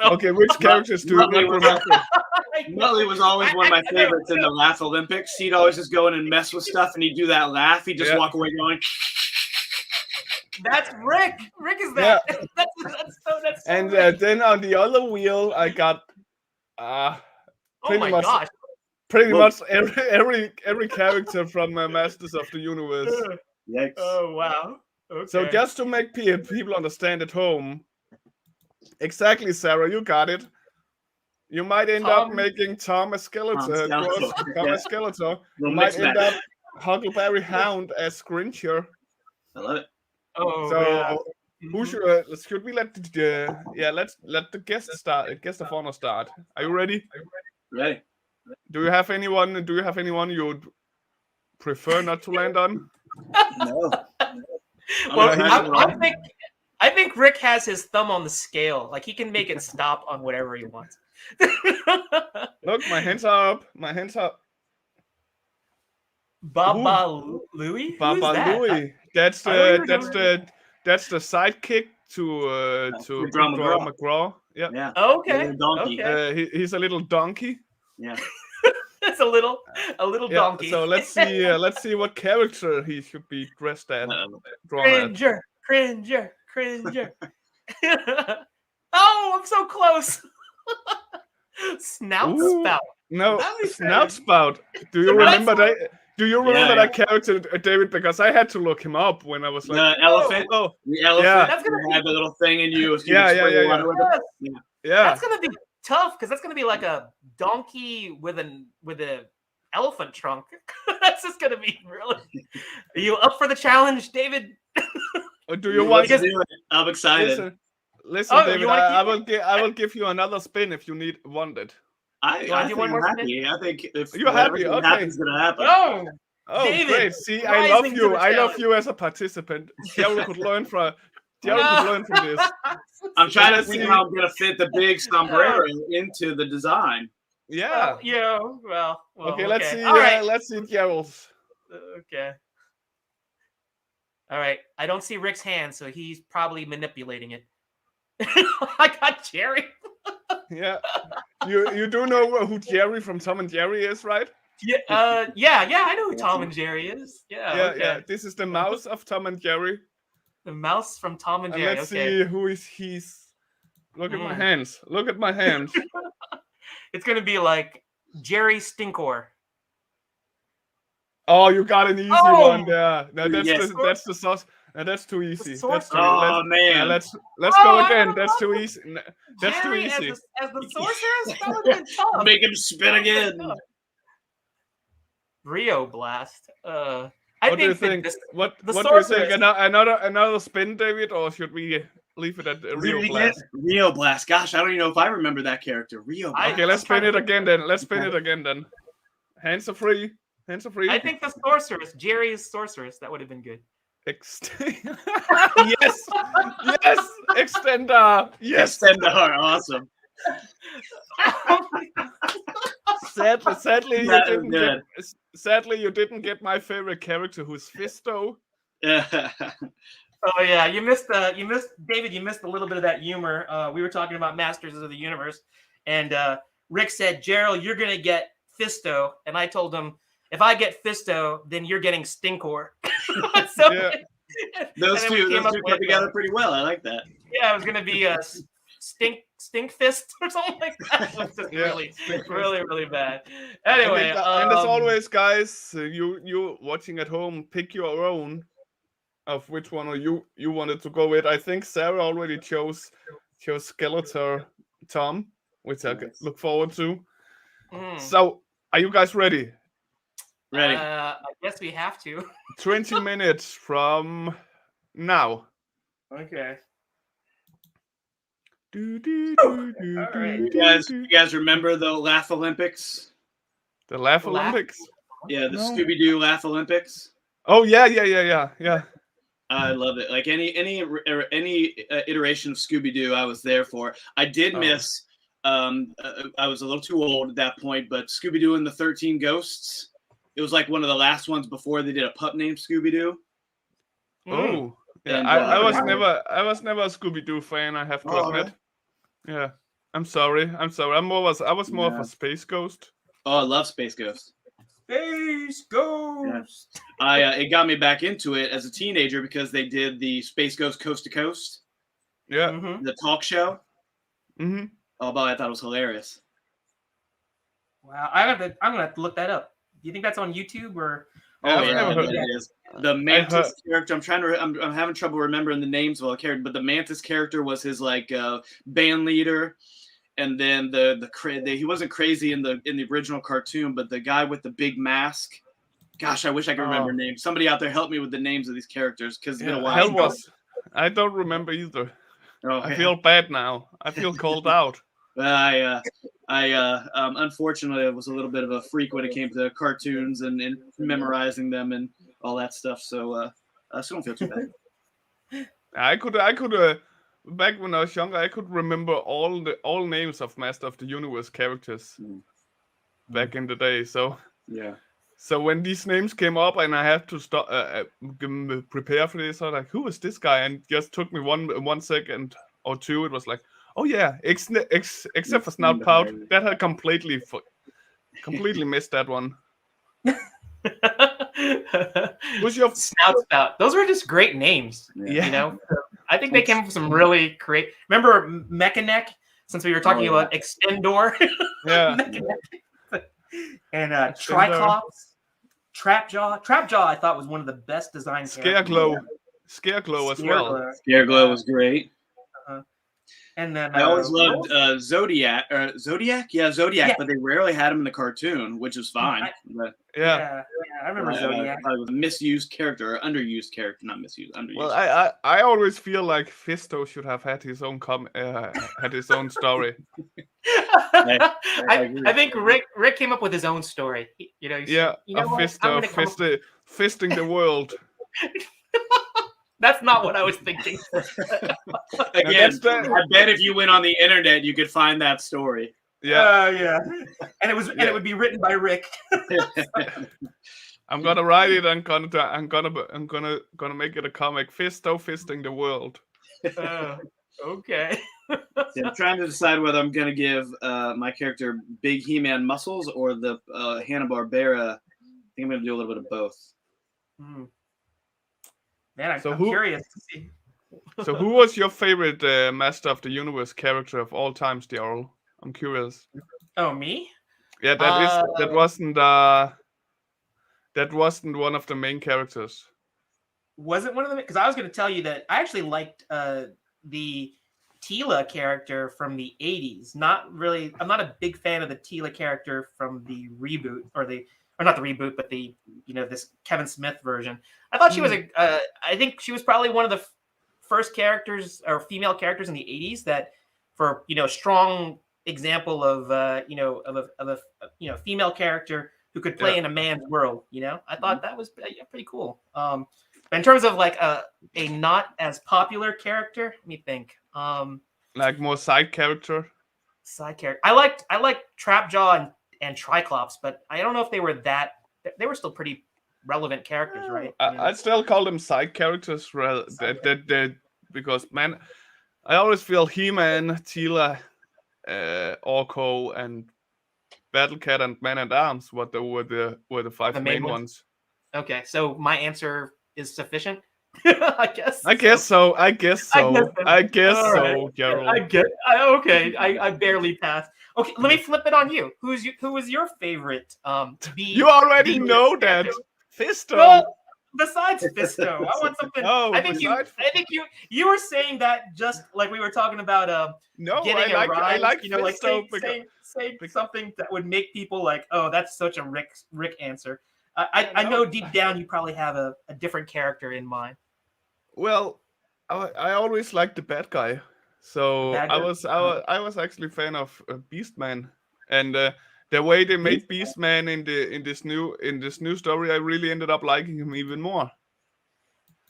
Okay, which characters do you remember? Muttley was always one of my favorites in the Laugh Olympics. He'd always just go in and mess with stuff, and he'd do that laugh. He'd just walk away going... That's Rick. Rick is that. Yeah. That's so and Rick. Then on the other wheel, I got pretty much every character from Masters of the Universe. Yikes. Oh, wow. Okay. So just to make people understand at home, exactly, Sarah, you got it. You might end up making Tom a Skeletor. Tom a Skeletor. You might end up Huckleberry Hound as Grincher. I love it. Oh, so who should we let the guest of honor start? Are you ready? Ready. Do you have anyone you'd prefer not to land on? No. Well, I think Rick has his thumb on the scale. Like he can make it stop on whatever he wants. Look, my hands are up. My hands are up. Baba Louie? Who is Baba that? Louie. That's I don't the even know that's the sidekick to Big Draw Draw McGraw. McGraw. Yeah. Yeah. Okay. Little donkey. Okay. He's a little donkey. Yeah. It's a little Yeah. donkey. So let's see what character he should be dressed as. Drawn as. Cringer. Oh, I'm so close. Snout Ooh. spout. No, That'd be Snout good. Spout. Do you Snout remember Spout. that? Do you remember Yeah. that character, David? Because I had to look him up when I was The like, elephant. oh, The elephant. Yeah. That's gonna you had the little thing in you. Yeah. Yes. Yeah. That's gonna be tough because that's gonna be like a donkey with a elephant trunk. That's just gonna be really. Are you up for the challenge, David? Or do you want Let's do it. I'm excited. Listen, Oh, David, you wanna I will give you another spin if you want it. I You wanna do think one I'm more happy. I think if You're whatever happy, thing okay. happens, gonna happen. Oh, Oh, David, great! See, I love rising to you. the I love challenge. you as a participant. Daryl could learn from. Daryl No. could learn from this. I'm trying to Let's think see. how I'm gonna fit the big sombrero into the design. Yeah. Well, Okay. Let's see. All right. Let's see Daryl's. Okay. All right. I don't see Rick's hand, so he's probably manipulating it. I got Jerry. Yeah. You do know who Jerry from Tom and Jerry is, right? Yeah. I know who Tom and Jerry is. Yeah. Yeah. Okay. Yeah. This is the mouse of Tom and Jerry. The mouse from Tom and And Jerry. let's Okay. see who is he's. Look at my Mm. hands. Look at my hands. It's gonna be like Jerry Stinkor. Oh, you got an easy Oh! one there. No, Yes. that's the sauce. No, that's too easy. That's too, sorcerer. Oh man. let's Oh, go I again. don't That's know. too easy. That's too Jerry easy. as the sorceress. That would have been tough. Make him spin again. Rio Blast. I What do you think that think? this- What the do you think? sorceress. Another spin, David, or should we leave it at Rio Blast? Rio Blast. Gosh, I don't even know if I remember that character. Rio Blast. Okay, let's I'm trying spin to it again then. Let's spin it again then. Hands are free. Hands are free. I think the sorceress, Jerry's sorceress, that would have been good. Yes, yes, extender. Yes. Extendar. Awesome. Sadly, That was good. Sadly, you didn't get my favorite character, who's Fisto. Oh yeah, you missed David. You missed a little bit of that humor. We were talking about Masters of the Universe, and Rick said, "Gerald, you're gonna get Fisto," and I told him, "If I get Fisto, then you're getting Stinkor." So, Yeah. Those and then we two came up come with, together pretty well. I like that. Yeah, it was gonna be a stink fist or something like that. It was just Yeah, really, Stink Fist. really bad. Anyway, and as always, guys, you watching at home, pick your own of which one you wanted to go with. I think Sarah already chose Skeletor Tom, which I Nice. look forward to. mm, So, are you guys ready? Ready. I guess we have to. 20 minutes from now. Okay. Alright. You guys remember the Laugh Olympics? The Laugh Laugh- Olympics? Yeah, the No. Scooby-Doo Laugh Olympics. Oh yeah. I love it. Like any iteration of Scooby-Doo, I was there for. I did Oh. miss. I was a little too old at that point, but Scooby-Doo and the 13 Ghosts. It was like one of the last ones before they did a pup named Scooby-Doo. Oh. Yeah, And, I was yeah. never a Scooby-Doo fan, I have to Oh, admit. Yeah. I'm sorry. I was more of a Space Ghost. Oh, I love Space Ghost. Space Ghost. It got me back into it as a teenager because they did the Space Ghost Coast to Coast, Yeah. Mhm. the talk show. Mm-hmm. Oh, boy, I thought it was hilarious. Wow, I'm gonna have to look that up. Do you think that's on YouTube or? Oh, I've yeah, never I heard bet of it is. The Mantis heard- character. I'm having trouble remembering the names of all the characters, but the Mantis character was his like band leader, and then he wasn't crazy in the original cartoon, but the guy with the big mask. Gosh, I wish I could remember Oh. names. Somebody out there help me with the names of these characters because it's been a while. Hell was. I don't remember either. Oh, I yeah. feel bad now. I feel called out. Unfortunately, I was a little bit of a freak when it came to cartoons and memorizing them and all that stuff. So I still don't feel too bad. I could back when I was younger, I could remember all names of Master of the Universe characters Mm. back in the day. So Yeah. when these names came up and I had to stop prepare for this, I was like, who is this guy? And just took me 1 second or two. It was like, oh yeah, except for Snoutpout, that had completely missed that one. Who's your Snoutspout? Those were just great names. Yeah. You know, I think they came up with some really great. Remember Mechaneck? Since we were talking about Extendor, Yeah. and Triclops, Trapjaw. Trapjaw, I thought was one of the best design Scareglow as well. Scareglow was great. And then I always loved Zodiac. Zodiac, yeah, Zodiac, but they rarely had him in the cartoon, which is fine. Yeah, I remember Zodiac. A misused character, or underused character, not misused, underused. Well, I always feel like Fisto should have had his own had his own story. I think Rick came up with his own story. You know, Fisto fisting the world. That's not what I was thinking. Again, I bet if you went on the internet, you could find that story. Yeah, and it would be written by Rick. I'm gonna write it. I'm gonna make it a comic. Fisto fisting the world. Okay. See, I'm trying to decide whether I'm gonna give my character big He-Man muscles or the Hanna-Barbera. I think I'm gonna do a little bit of both. Man, I'm curious to see. So who was your favorite Master of the Universe character of all times, Daryl? I'm curious. Oh, me? Yeah, that wasn't one of the main characters. Wasn't one of them? Because I was going to tell you that I actually liked the Teela character from the 80s. Not really. I'm not a big fan of the Teela character from the reboot or not the reboot, but the this Kevin Smith version. I thought she was I think she was probably one of the first characters or female characters in the 80s that, for strong example of a female character who could play in a man's world. I thought that was pretty cool. But in terms of like a not as popular character, let me think. Like more side character. I liked Trapjaw and Triclops, but I don't know if they were that. They were still pretty relevant characters, right? I'd still call them side characters, because man, I always feel He-Man, Teela, Orko, and Battlecat and Man at Arms were the five main ones. Okay, so my answer is sufficient. I guess so, Gerald. Okay, I barely passed. Okay, let me flip it on you. Who was your favorite? You already know that. Fisto. Well, besides Fisto, I want something. Oh, I think you were saying that just like we were talking about. No, getting I rise, like Fisto, like saying because something that would make people like, oh, that's such a Rick answer. I know deep down you probably have a different character in mind. Well, I always liked the bad guy, so I was actually a fan of Beastman, and the way they made Beastman in this new story, I really ended up liking him even more.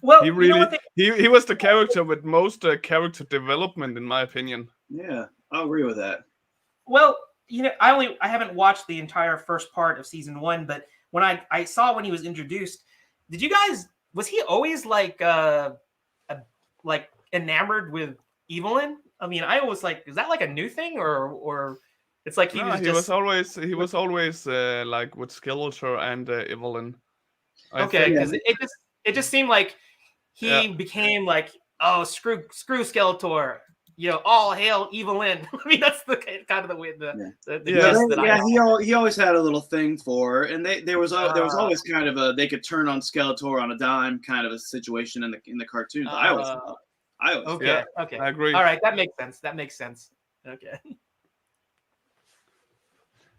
Well, he was the character with most character development, in my opinion. Yeah, I'll agree with that. Well, I haven't watched the entire first part of season 1, but when I saw when he was introduced, was he always like enamored with Evelyn? I mean, I was like, is that like a new thing or it's like he was always like with Skeletor and Evelyn. Okay, because it just seemed like he became like, oh, screw Skeletor. All hail Evelyn. I mean, that's the kind of the way he always had a little thing for her, and there was always kind of they could turn on Skeletor on a dime kind of a situation in the cartoons. I always okay. I agree. All right, that makes sense. Okay.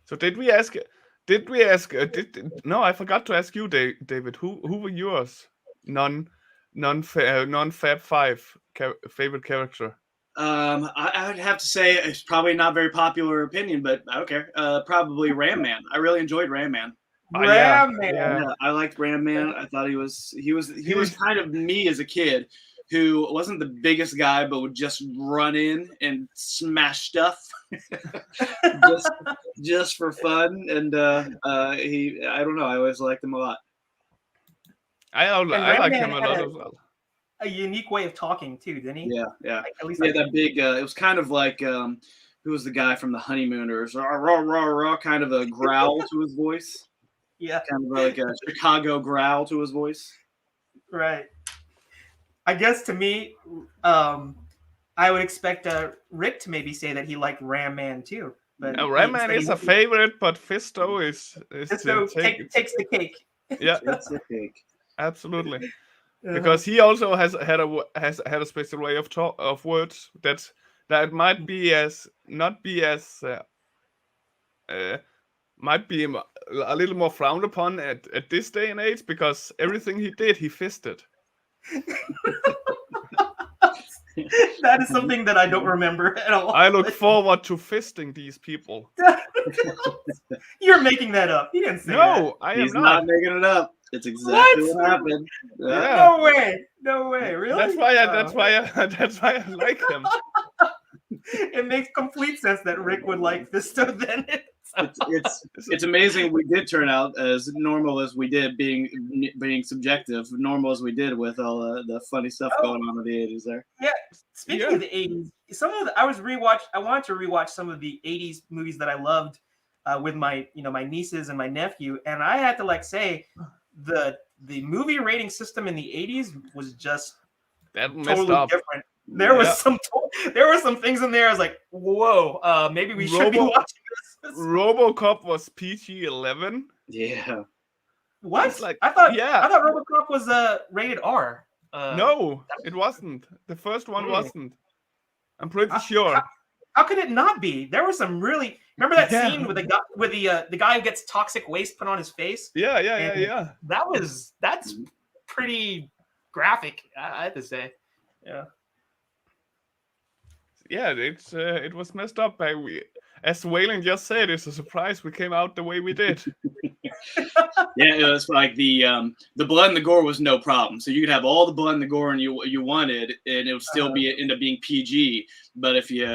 So did we ask? No, I forgot to ask you, David. Who were yours? Non-Fab Five favorite character. I would have to say it's probably not a very popular opinion, but I don't care. Probably Ram Man. I really enjoyed Ram Man. Ram Man. Yeah, I liked Ram Man. I thought he was kind of me as a kid. who wasn't the biggest guy, but would just run in and smash stuff just for fun. And I don't know, I always liked him a lot. I Ram like Man him a had lot a- as well. A unique way of talking too, didn't he? Yeah. Like, at least Yeah, I that big. It was kind of like who was the guy from the Honeymooners? Rah, rah, rah, rah, kind of a growl to his voice. Yeah, Kind of like a Chicago growl to his voice. right. I guess to me, I would expect Rick to maybe say that he liked Ram Man too. But Now, Ram Man instead is he- a favorite, but Fisto is So to take. takes the cake. Yeah, It's a cake. absolutely. Uh-huh. Because he also has had a special way of words that might be might be a little more frowned upon at this day and age, because everything he did, he fisted. That is something that I don't remember at all. I look forward to fisting these people. You're making that up. He didn't say that. No, I am He's not not. making it up. It's exactly what happened. Yeah. No way. No way. Really? That's why I like him. It makes complete sense that Rick would like Fisto then. It's amazing we did turn out as normal as we did, being subjective, normal as we did with all the funny stuff going on in the 80s there. Speaking of the 80s, I wanted to rewatch some of the 80s movies that I loved with my nieces and my nephew, and I had to say the movie rating system in the 80s was just That messed totally up. different. There were some things in there I was like, whoa, maybe we should be watching this. RoboCop was PG-11. Yeah. What? It's like- I thought yeah. RoboCop was rated R. No, it wasn't. The first one Hmm. wasn't. I'm pretty sure. How could it not be? There was some really. Remember that Yeah. scene with the guy who gets toxic waste put on his face? Yeah. That's pretty graphic. I have to say. Yeah. Yeah, it was messed up. As Whalen just said, it's a surprise we came out the way we did. Yeah, it was like the blood and the gore was no problem. So you could have all the blood and the gore and you wanted, and it would still end up being PG. But if you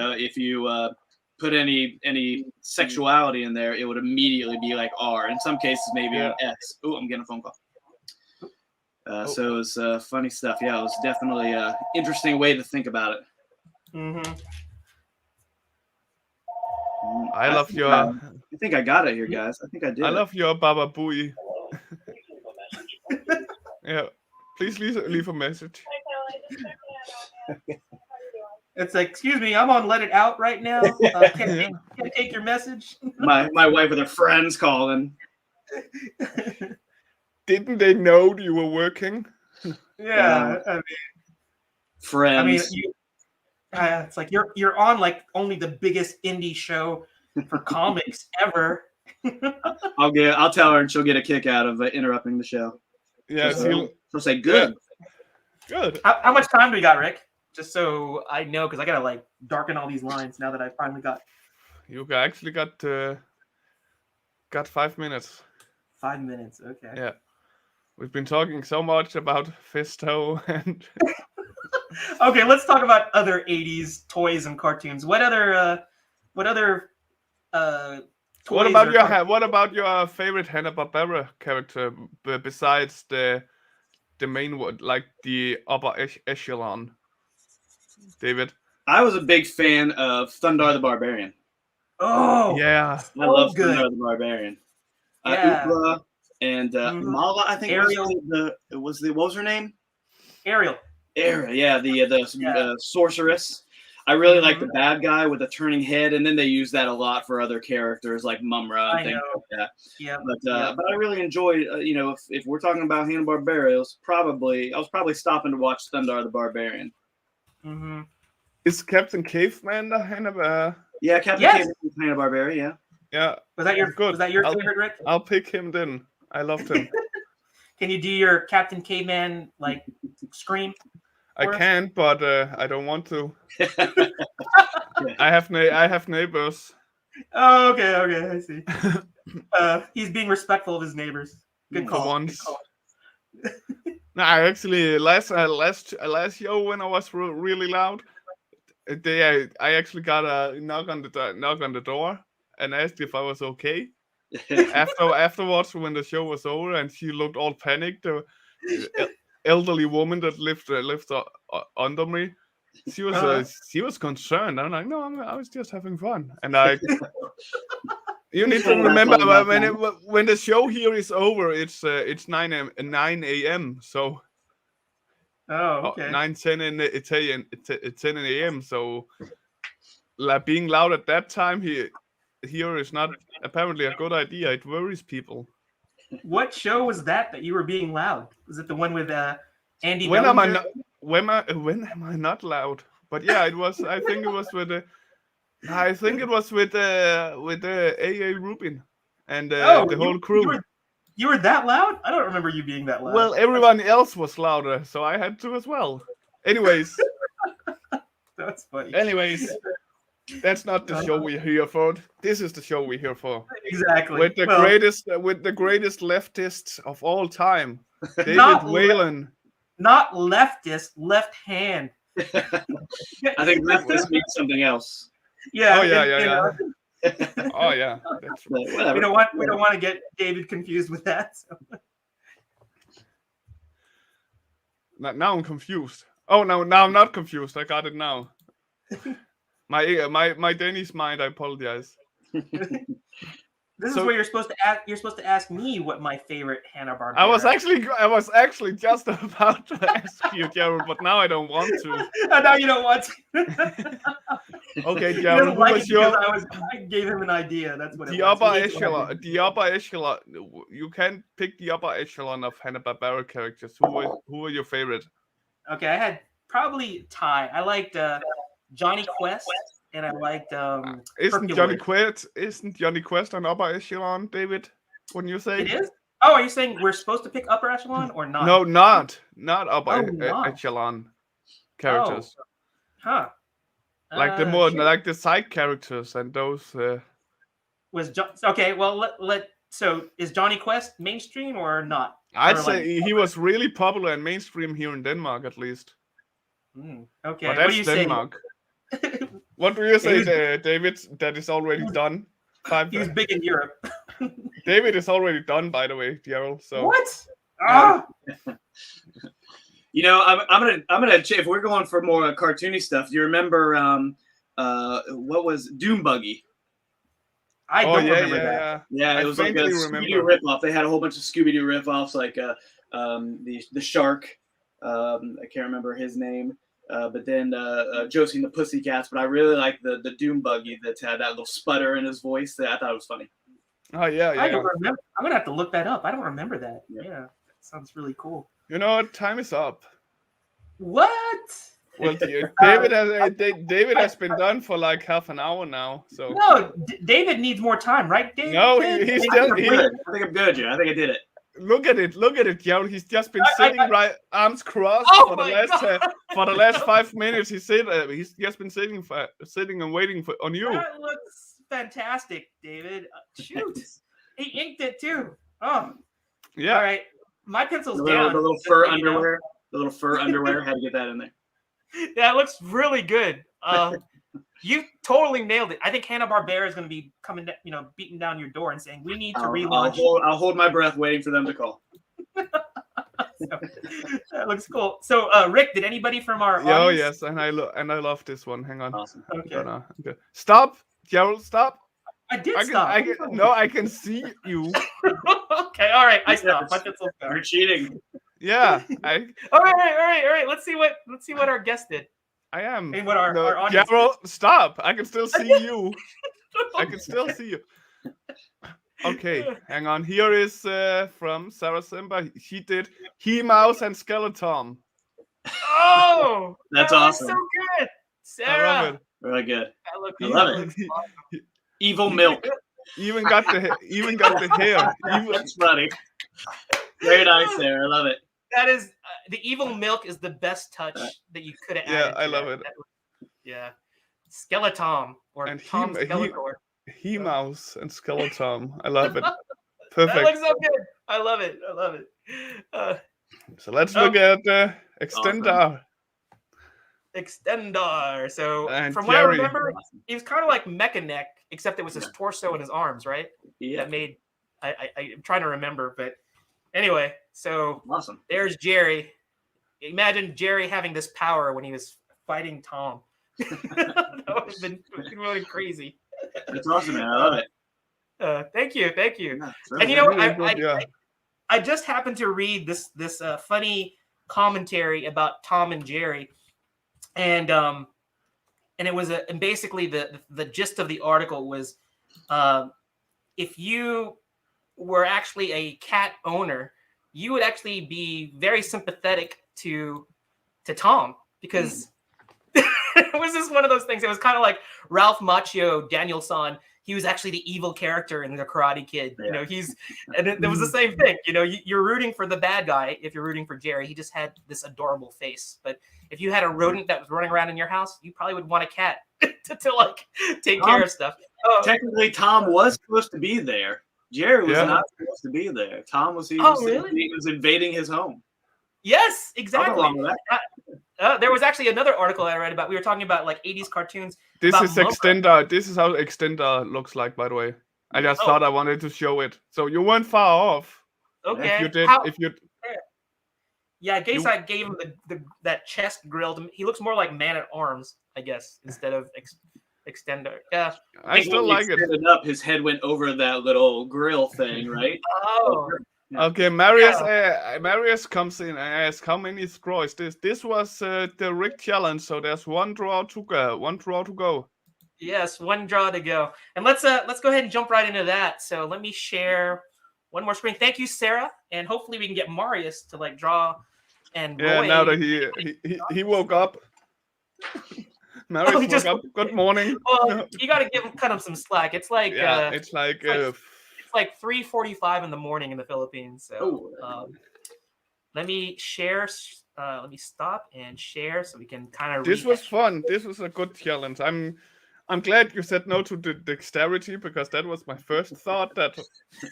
put any sexuality in there, it would immediately be like R. In some cases, maybe an S. Oh, I'm getting a phone call. So it was funny stuff. Yeah, it was definitely an interesting way to think about it. Mm-hmm. I love your. I think I got it here, guys. I think I did. I love your Baba Booey. Yeah, please leave a message. It's like, excuse me, I'm on Let It Out right now. Can I take your message? My wife with her friends calling. Didn't they know you were working? Yeah, Friends. It's like you're on only the biggest indie show for comics ever. I'll tell her, and she'll get a kick out of interrupting the show. Yeah, She'll say good. Good. How much time do we got, Rick? Just so I know, because I gotta darken all these lines now that I finally got You actually got 5 minutes. 5 minutes. Okay. Yeah, we've been talking so much about Fisto and. Okay, let's talk about other 80s toys and cartoons. What other toys What about your favorite Hanna-Barbera character besides the main one, like the upper echelon? David. I was a big fan of Thundar the Barbarian. Oh Yeah, I love good. Thundar the Barbarian. Yeah. Oopla and Mala, I think Ariel. what was her name? Ariel. Ariel, yeah, the sorceress. I really like the bad guy with the turning head, and then they use that a lot for other characters like Mumra and things like that. Yeah. But I really enjoyed, if we're talking about Hanna-Barbera, I was probably stopping to watch Thundar the Barbarian. Mm-hmm. is Captain Caveman the Hanna-Barbera? Yeah, Captain Yes. Caveman was Hanna-Barbera, yeah. Yeah, Was that your Good. favorite, Rick? I'll pick him then. I loved him. Can you do your Captain Caveman scream? I for us? can, but I don't want to. I have neighbors. Oh, okay, I see. He's being respectful of his neighbors. Good For call. once. Good call. No, I actually last show when I was really loud, I actually got a knock on the door and asked if I was okay. Afterwards, when the show was over, and she looked all panicked, the elderly woman that lived under me, she was concerned. I'm like, no, I was just having fun, and you need to remember when the show here is over, it's 9 a.m. So. Oh, okay. 9:10 in the Italian, 10 a.m. So, like being loud at that time here is not apparently a good idea. It worries people. What show was that you were being loud? Was it the one with Andy? When am I Bellinger? not? When am I not loud? But yeah, it was. I think it was with AA Rubin and the whole crew. You were that loud? I don't remember you being that loud. Well, everyone else was louder, so I had to as well. Anyways. That's funny. Anyways, that's not the show we're here for. This is the show we're here for. Exactly. With the greatest leftists of all time, David Whalen. Not leftist, left hand. I think leftist means something else. Yeah. Oh yeah. Oh yeah. That's right. We don't want to get David confused with that. So. Now I'm confused. Oh no, now I'm not confused. I got it now. My Danish mind. I apologize. This is where you're supposed to ask. You're supposed to ask me what my favorite Hanna-Barbera. I was actually just about to ask you, Gerald, but now I don't want to. Now you don't want to. Okay, Gerald. I gave him an idea. That's what the upper echelon. The upper echelon. You can pick the upper echelon of Hanna-Barbera characters. Who were your favorite? Okay, I had probably Ty. I liked Johnny Quest. And I liked Isn't Johnny Quest an upper echelon, David? Wouldn't you say? It is? Oh, are you saying we're supposed to pick upper echelon or not? No, not upper echelon characters. Oh. Huh. Like the more like the side characters and those. Okay? Well, so is Johnny Quest mainstream or not? I'd say he was really popular and mainstream here in Denmark, at least. Okay. But that's Denmark. What do you say, David? That is already done. He was big in Europe. David is already done, by the way, Gerald. So what? You know, I'm gonna if we're going for more cartoony stuff. Do you remember what was Doom Buggy? I don't remember that. Yeah, it was like a Scooby-Doo ripoff. They had a whole bunch of Scooby-Doo ripoffs, like the shark. I can't remember his name. But then Josie and the Pussycats. But I really like the Doom Buggy that had that little sputter in his voice. I thought it was funny. Oh yeah. I don't remember. I'm gonna have to look that up. I don't remember that. Yeah, that sounds really cool. You know what? Time is up. What? Well, David has been done for like half an hour now. So no, David needs more time, right? David? No, he's still. I think I'm good, Joe. I think I did it. Look at it, Gerald. He's just been sitting arms crossed for the last 5 minutes. He's just been sitting and waiting on you. That looks fantastic, David. Shoot, he inked it too. Oh, yeah. All right, my pencil's down. The little fur underwear. The little fur underwear. Had to get that in there. Yeah, it looks really good. You totally nailed it. I think Hanna-Barbera is going to be coming, beating down your door and saying, we need to relaunch. I'll hold my breath waiting for them to call. That looks cool. So, Rick, did anybody from our audience? Oh, yes, and I love this one. Hang on. Awesome. Okay. Stop, Gerald, stop. I did stop. I can see you. Okay, all right. I stopped. You're cheating. Yeah. All right. Let's see what our guest did. I am. Hey, what our audience. Gerald, stop. I can still see you. I can still see you. Okay, hang on. Here is from Sarah Simba. She did He-Mouse and Skeleton. Oh, that's awesome. So good, Sarah. I love it. Really good. I love it. Awesome. Evil Milk. Even got the hair. That's funny. Very nice, Sarah. I love it. That is the Evil Milk is the best touch that you could have added. Yeah, I love it. Yeah, Skeleton or and Tom Skeletor. He-Mouse and Skeleton. I love it. Perfect. That looks so good. I love it. So let's look at Extender. Extender. So And from what I Jerry. remember, he was kind of like Mechaneck, except it was his torso and his arms, right? Yeah. That made I'm trying to remember, but anyway, so Awesome. there's Jerry. Imagine Jerry having this power when he was fighting Tom. That would have been really crazy. That's awesome, man. I love it. Thank you. Yeah, And you know what? Really good, I just happened to read this funny commentary about Tom and Jerry, and it was and basically the gist of the article was, if you were actually a cat owner, you would actually be very sympathetic to Tom, because it was just one of those things. It was kind of like Ralph Macchio Danielson. He was actually the evil character in The Karate Kid. Yeah. You know, and it was the same thing. You know, you're rooting for the bad guy if you're rooting for Jerry. He just had this adorable face. But if you had a rodent that was running around in your house, you probably would want a cat to like take care of stuff. Technically, Tom was supposed to be there. Jerry was not supposed to be there. Tom was. He was invading his home. Yes, exactly. Along with that. There was actually another article I read about. We were talking about like 80s cartoons. This is Extender. This is how Extender looks like, by the way. I just thought I wanted to show it. So you weren't far off. Okay. If you did, Yeah, I guess I gave him that chest grilled. He looks more like Man at Arms, I guess, instead of Extender. Yeah. I still like it. Up, his head went over that little grill thing, right? Oh. Okay, Marius comes in and asks how many scrolls this was the Rick challenge, so there's one draw to go. Yes, one draw to go. And let's go ahead and jump right into that. So let me share one more screen. Thank you, Sarah, and hopefully we can get Marius to like draw and now that he woke up. Marius woke up. Good morning. Well, you got to give him kind of some slack. It's like it's like 3:45 in the morning in the Philippines. So let me share. Let me stop and share so we can kind of. This was fun. This was a good challenge. I'm glad you said no to the dexterity, because that was my first thought. That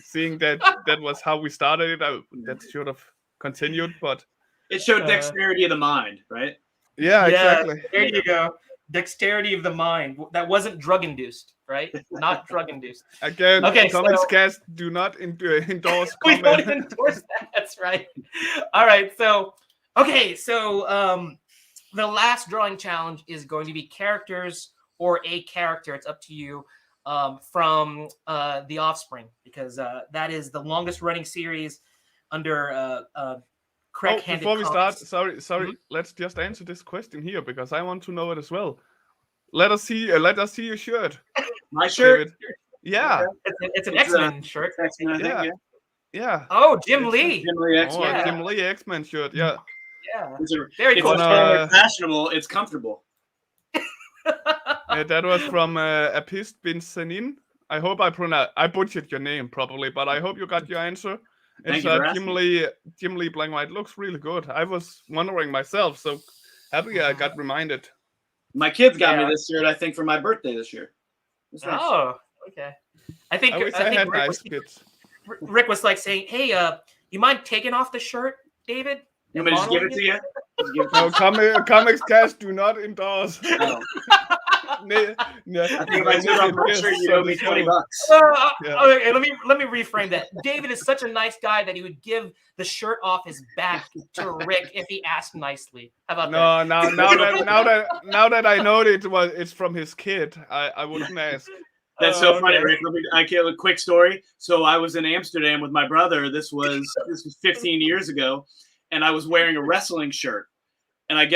seeing that was how we started it, that should have continued. But it showed dexterity of the mind, right? Yeah, exactly. There you go. Dexterity of the mind. That wasn't drug induced, right? Not drug induced. Again, Comics Cast do not endorse. We don't endorse that. That's right. All right. So, the last drawing challenge is going to be characters or a character. It's up to you, from The Offspring, because that is the longest running series under correct-handed. Before we comics. start, sorry. Let's just answer this question here, because I want to know it as well. Let us see your shirt. My shirt. David. Yeah. It's an X-Men shirt. X-Men, yeah. Oh, Jim Lee. Jim Lee X-Men. Yeah. Jim Lee X-Men shirt. Yeah. Yeah. Very cool. It's fashionable. It's comfortable. That was from Apist Bin Senin. I hope I butchered your name probably, but I hope you got your answer. It's Jim Lee Black and White. Looks really good. I was wondering myself, so happy I got reminded. My kids got me this shirt, I think, for my birthday this year. Nice. Oh, okay. I think I had nice kids. Rick was like saying, "Hey, you mind taking off the shirt, David? You want me to just give it to you?" No, Comics Cast do not endorse. No. I think if I took off my shirt, you owe me $20. Okay, let me reframe that. David is such a nice guy that he would give the shirt off his back to Rick if he asked nicely. How about that? Now that I know it's from his kid, I wouldn't ask. That's so funny, Rick. I tell a quick story. So I was in Amsterdam with my brother. This was 15 years ago, and I was wearing a wrestling shirt. And I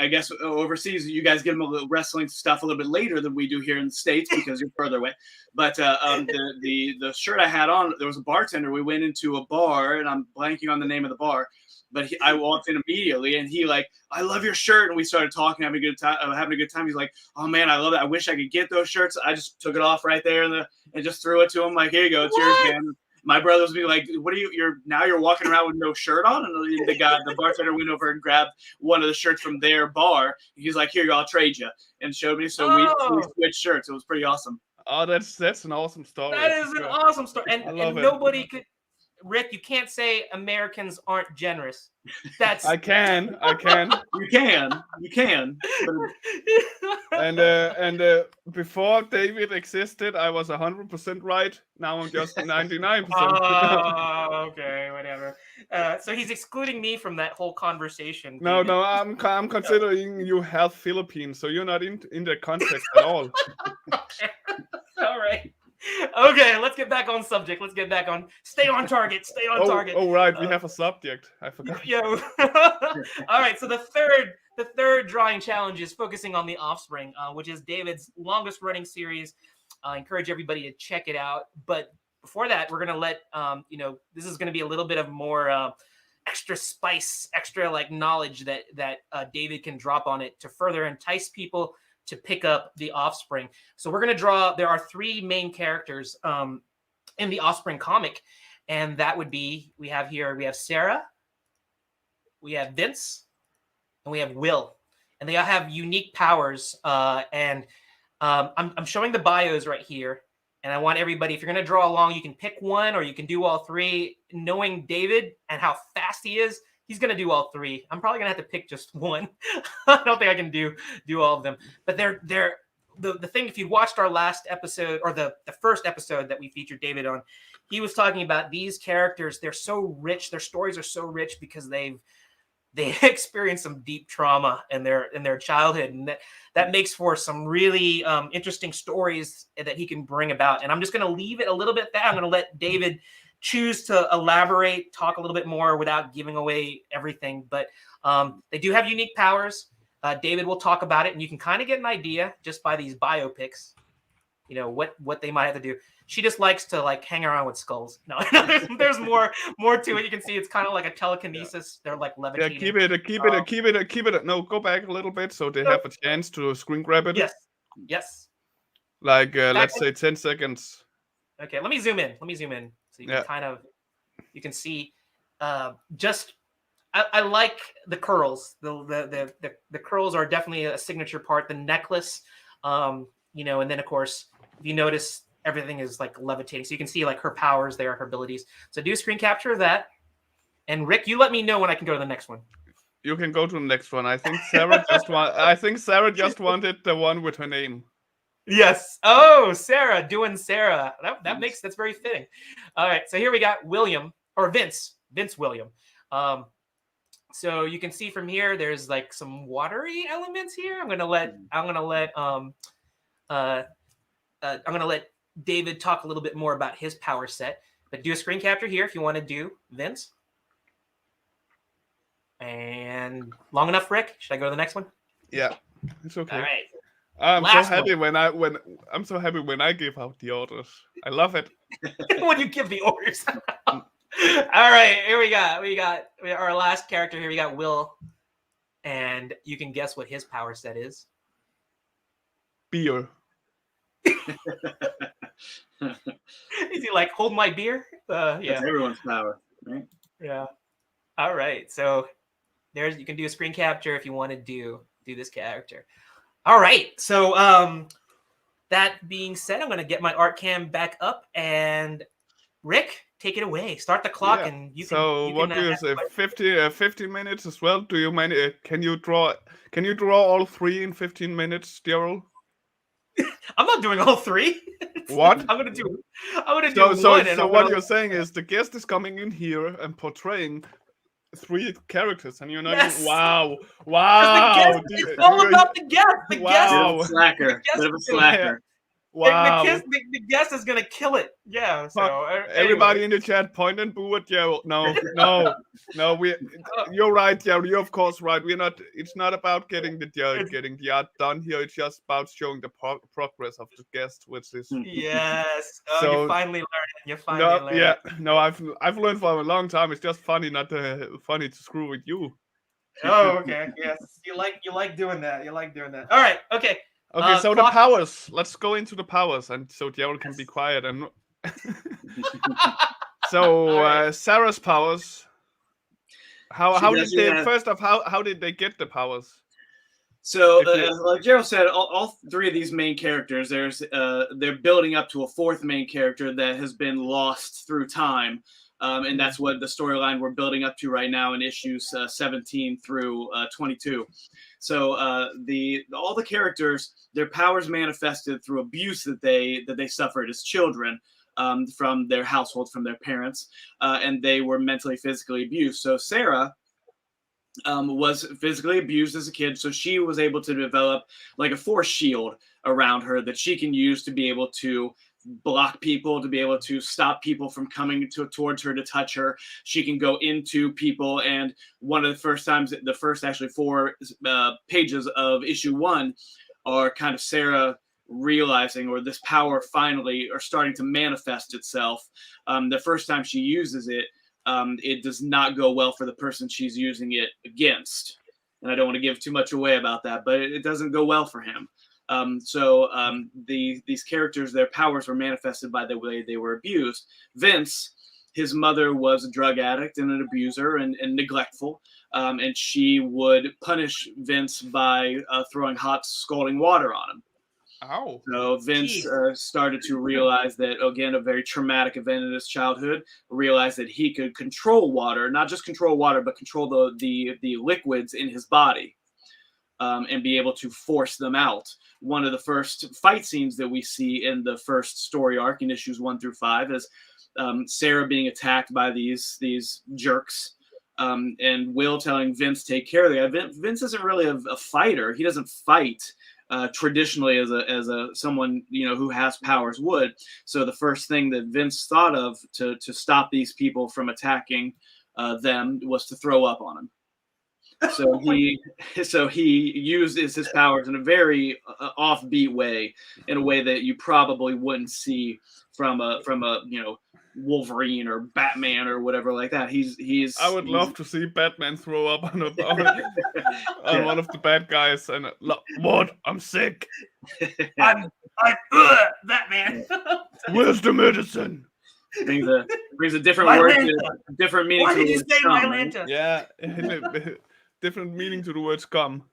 guess overseas, you guys get them a little wrestling stuff a little bit later than we do here in the States because you're further away. But the shirt I had on, there was a bartender. We went into a bar, and I'm blanking on the name of the bar. But I walked in immediately, and he like, "I love your shirt," and we started talking, having a good time. He's like, "Oh man, I love it. I wish I could get those shirts." I just took it off right there and just threw it to him. Like, "Here you go, it's yours, man." My brothers would be like, "What are you? You're walking around with no shirt on?" And the bartender went over and grabbed one of the shirts from their bar. He's like, "Here you go, I'll trade you," and showed me. So we switched shirts. It was pretty awesome. Oh, that's an awesome story. That is an awesome story, and nobody could. Rick, you can't say Americans aren't generous. That's I can. You can. But And before David existed, I was 100% right. Now I'm just 99%. Oh, okay, whatever. So he's excluding me from that whole conversation. No, David. I'm considering you half Philippine, so you're not in the context at all. Okay. All right. Okay, let's get back on subject. Let's get back on. Stay on target. Stay on target. Oh, right, we have a subject. I forgot. Yeah. All right. So the third drawing challenge is focusing on the Offspring, which is David's longest running series. I encourage everybody to check it out. But before that, we're gonna let this is gonna be a little bit of more extra spice, extra like knowledge that David can drop on it to further entice people to pick up the Offspring. So we're gonna draw. There are three main characters in the Offspring comic, and that would be we have Sarah, we have Vince, and we have Will, and they all have unique powers. I'm showing the bios right here, and I want everybody, if you're going to draw along, you can pick one or you can do all three. Knowing David and how fast he is, he's going to do all three. I'm probably going to have to pick just one. I don't think I can do all of them. But they're the thing. If you watched our last episode or the first episode that we featured David on, he was talking about these characters. They're so rich. Their stories are so rich because they experienced some deep trauma in their childhood, and that makes for some really interesting stories that he can bring about. And I'm just going to leave it a little bit there. I'm going to let David choose to elaborate, talk a little bit more without giving away everything. But they do have unique powers. David will talk about it, and you can kind of get an idea just by these biopics, what they might have to do. She just likes to like hang around with skulls. No, there's more to it. You can see it's kind of like a telekinesis. Yeah. They're like levitating. Yeah, keep it. No, go back a little bit so they have a chance to screen grab it. Yes. Like let's say 10 seconds. Okay, let me zoom in. So you can kind of can see. I like the curls. The curls are definitely a signature part. The necklace, and then of course, if you notice, everything is like levitating. So you can see like her powers there, her abilities. So do a screen capture of that. And Rick, you let me know when I can go to the next one. You can go to the next one. I think Sarah just wanted the one with her name. Yes. Oh, Sarah, doing Sarah. That's very fitting. All right. So here we got William or Vince William. So you can see from here, there's like some watery elements here. I'm gonna let David talk a little bit more about his power set, but do a screen capture here if you want to do Vince. And long enough, Rick? Should I go to the next one? Yeah, it's okay. All right. I'm so happy when I give out the orders. I love it. When you give the orders. All right, here we got our last character here. We got Will, and you can guess what his power set is. Beer. Is he like, hold my beer? Yeah. That's everyone's power, right? Yeah. All right. So you can do a screen capture if you want to do this character. All right. So that being said, I'm going to get my art cam back up, and Rick, take it away. Start the clock, and you can. So what do you say? 15 minutes as well? Do you mind? Can you draw all three in 15 minutes, Daryl? I'm not doing all three. What? I'm gonna do one. So what you're saying is the guest is coming in here and portraying three characters, and you're not. Yes. Wow. It's all about the guest. The guest. Bit of a slacker. Wow. The guest is gonna kill it. Yeah. So everybody in the chat, point and boo at Gerald. No. You're right, Gerald. You're of course right. It's not about getting the art done here. It's just about showing the progress of the guest, which is yes. So you finally learned. Yeah. No, I've learned for a long time. It's just funny, not funny to screw with you. Oh, okay. Yes. You like doing that. All right. Okay. Okay, so the powers. Let's go into the powers, and so Gerald can be quiet. And so right. Sarah's powers. How did they get the powers? So, like Gerald said, all three of these main characters, they're building up to a fourth main character that has been lost through time. And that's what the storyline we're building up to right now in issues 17 through 22. So all the characters, their powers manifested through abuse that they suffered as children from their household, from their parents, and they were mentally, physically abused. So Sarah was physically abused as a kid, so she was able to develop like a force shield around her that she can use to be able to block people, to be able to stop people from coming towards her to touch her. She can go into people, and one of the first times, the first actually 4 pages of issue 1 are kind of Sarah realizing, or this power finally are starting to manifest itself. The first time she uses it, it does not go well for the person she's using it against. And I don't want to give too much away about that, but it doesn't go well for him. These characters, their powers were manifested by the way they were abused. Vince, his mother was a drug addict and an abuser and neglectful. And she would punish Vince by throwing hot scalding water on him. Ow. So Vince started to realize that, again, a very traumatic event in his childhood, realized that he could control water, not just control water, but control the liquids in his body, and be able to force them out. One of the first fight scenes that we see in the first story arc in issues 1 through 5 is Sarah being attacked by these jerks, and Will telling Vince, take care of the guy. Vince isn't really a fighter. He doesn't fight traditionally as a someone who has powers would. So the first thing that Vince thought of to stop these people from attacking them was to throw up on him. So he uses his powers in a very offbeat way, in a way that you probably wouldn't see from a Wolverine or Batman or whatever like that. I would love to see Batman throw up on one of the bad guys and what? I'm sick. I'm Batman. Where's the medicine? Brings a different word, different meaning. Why to did you say my Lanta? Yeah, different meaning to the word scum.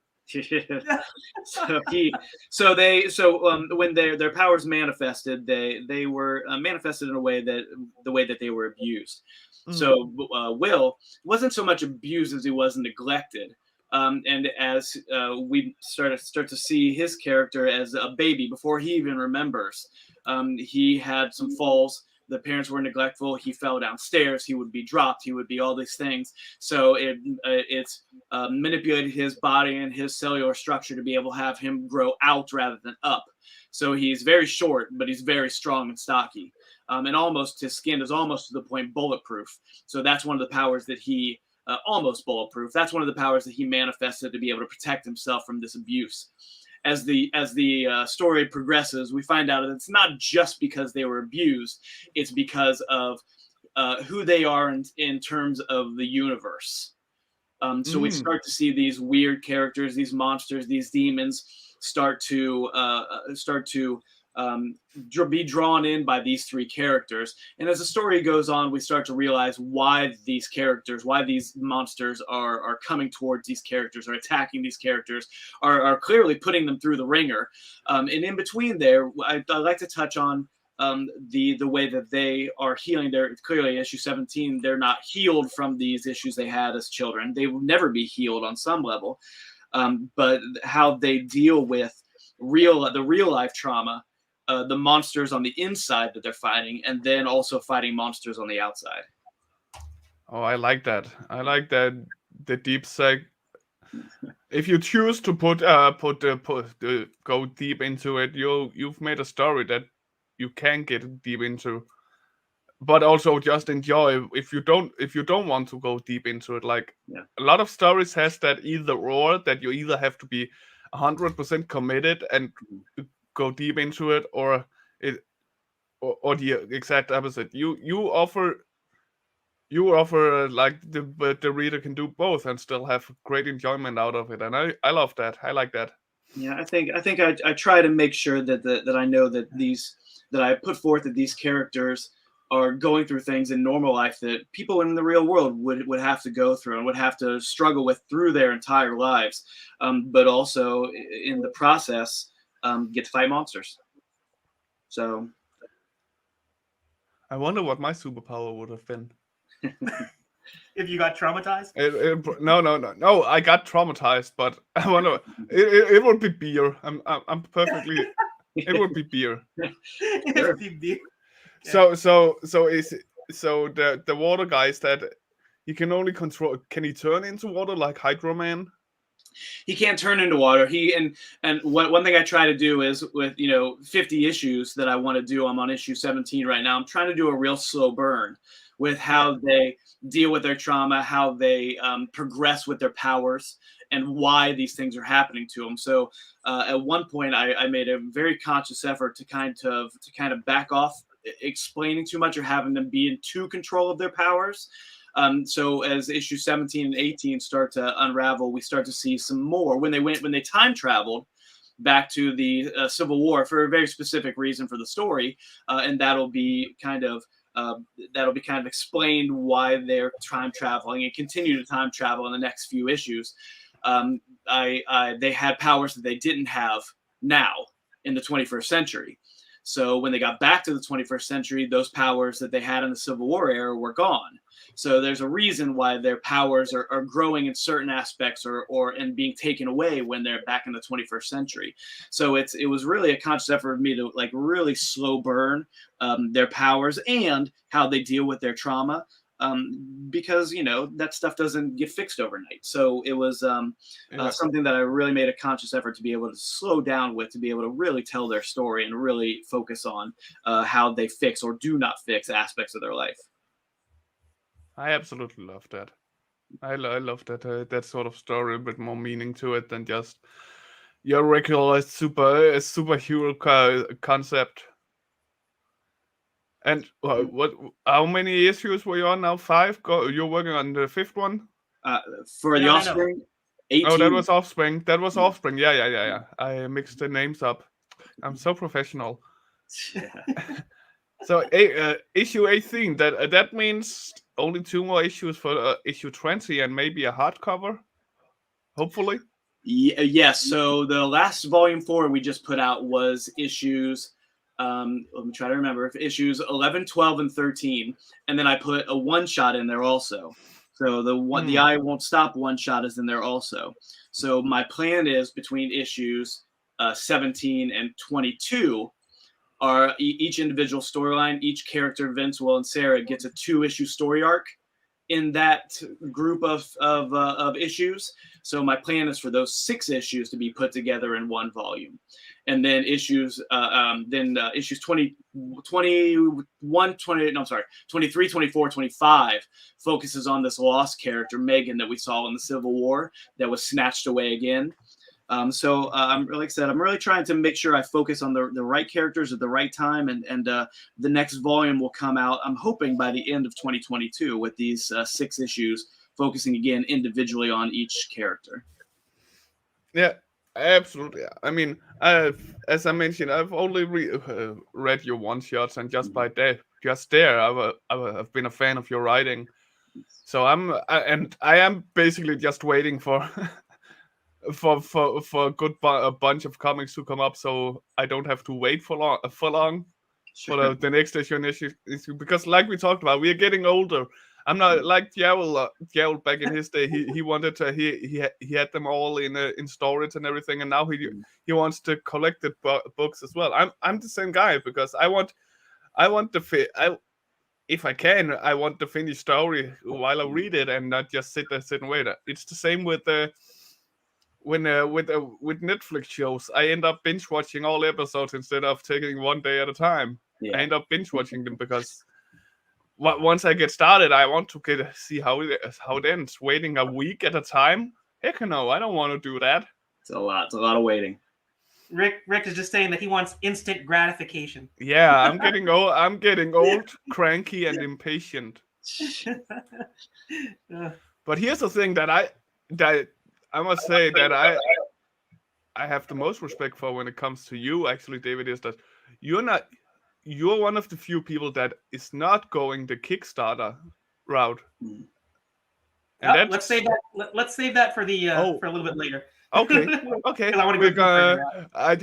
When their powers manifested, they were manifested in a way that they were abused. So Will wasn't so much abused as he was neglected. And as we start to see his character as a baby before he even remembers, he had some falls. The parents were neglectful. He fell downstairs. He would be dropped. He would be all these things. So it's manipulated his body and his cellular structure to be able to have him grow out rather than up. So he's very short, but he's very strong and stocky. And almost his skin is almost to the point bulletproof. So that's one of the powers that he almost bulletproof. That's one of the powers that he manifested to be able to protect himself from this abuse. As the story progresses, we find out that it's not just because they were abused; it's because of who they are in terms of the universe. So we start to see these weird characters, these monsters, these demons start to be drawn in by these 3 characters. And as the story goes on, we start to realize why these monsters are coming towards these characters, are attacking these characters, are clearly putting them through the ringer. And in between there, I'd like to touch on the way that they are healing. They're clearly, issue 17, they're not healed from these issues they had as children. They will never be healed on some level. But how they deal with the real life trauma, the monsters on the inside that they're fighting, and then also fighting monsters on the outside. Oh, I like that. I like that the deep psych. If you choose to go deep into it, you've made a story that you can get deep into, but also just enjoy. If you don't want to go deep into it, like a lot of stories has that either or, that you either have to be 100% committed and go deep into it, or the exact opposite. You offer like the reader can do both and still have great enjoyment out of it, and I love that. I like that. Yeah, I think I try to make sure that I know that I put forth that these characters are going through things in normal life that people in the real world would have to go through and would have to struggle with through their entire lives, but also in the process get to fight monsters. So I wonder what my superpower would have been. If you got traumatized? No. I got traumatized, but I wanna. It would be beer. I'm perfectly. It would be beer. Sure. So the water guys that he can only control. Can he turn into water like Hydro Man? He can't turn into water. And one thing I try to do is with 50 issues that I want to do. I'm on issue 17 right now. I'm trying to do a real slow burn with how they deal with their trauma, how they progress with their powers, and why these things are happening to them. So at one point, I made a very conscious effort to kind of back off explaining too much or having them be in too control of their powers. So as issue 17 and 18 start to unravel, we start to see some more when they time traveled back to the Civil War for a very specific reason for the story, and that'll be kind of explained why they're time traveling and continue to time travel in the next few issues. They had powers that they didn't have now in the 21st century. So when they got back to the 21st century, those powers that they had in the Civil War era were gone. So there's a reason why their powers are growing in certain aspects and being taken away when they're back in the 21st century. So it was really a conscious effort of me to like really slow burn their powers and how they deal with their trauma. Because that stuff doesn't get fixed overnight. So it was something that I really made a conscious effort to be able to slow down with, to be able to really tell their story and really focus on how they fix or do not fix aspects of their life. I absolutely love that. I love that that sort of story, a bit more meaning to it than just your regular superhero concept. And what? How many issues were you on now? 5? You're working on the 5th one? For the Offspring, 18. Oh, that was Offspring. That was Offspring. Yeah. I mixed the names up. I'm so professional. So issue 18. That means only 2 more issues for issue 20 and maybe a hardcover. Hopefully. Yes. So the last volume 4 we just put out was issues. Let me try to remember if issues 11, 12, and 13, and then I put a one shot in there also. So the I Won't Stop one shot is in there also. So my plan is between issues 17 and 22 are each individual storyline. Each character, Vince, Will, and Sarah, gets a 2-issue story arc in that group of issues. So my plan is for those 6 issues to be put together in one volume. And then issues 23, 24, 25 focuses on this lost character, Megan, that we saw in the Civil War that was snatched away again. So I'm like I said, I'm really trying to make sure I focus on the right characters at the right time, and the next volume will come out, I'm hoping, by the end of 2022 with these 6 issues focusing again individually on each character. Yeah, absolutely. I mean, as I mentioned, I've only read your one-shots, and just by that, I've been a fan of your writing. So I am basically just waiting for for a good bunch of comics to come up, so I don't have to wait for long Sure. for the next issue, because like we talked about, we are getting older. I'm not like Djævel back in his day. He wanted to he had them all in storage and everything, and now he wants to collect the books as well. I'm the same guy, because I want if I can, I want the finished story while I read it, and not just sit and wait. It's the same with with Netflix shows. I end up binge watching all episodes instead of taking one day at a time. Yeah. I end up binge watching them because once I get started, I want to see how it ends. Waiting a week at a time? Heck no, I don't want to do that. It's a lot of waiting. Rick is just saying that he wants instant gratification. Yeah, I'm getting old. I'm getting old, cranky, and impatient. But here's the thing that I must say that I have the most respect for when it comes to you, actually, David, is that you're one of the few people that is not going the Kickstarter route. And let's save that for a little bit later. Okay. I want to go. I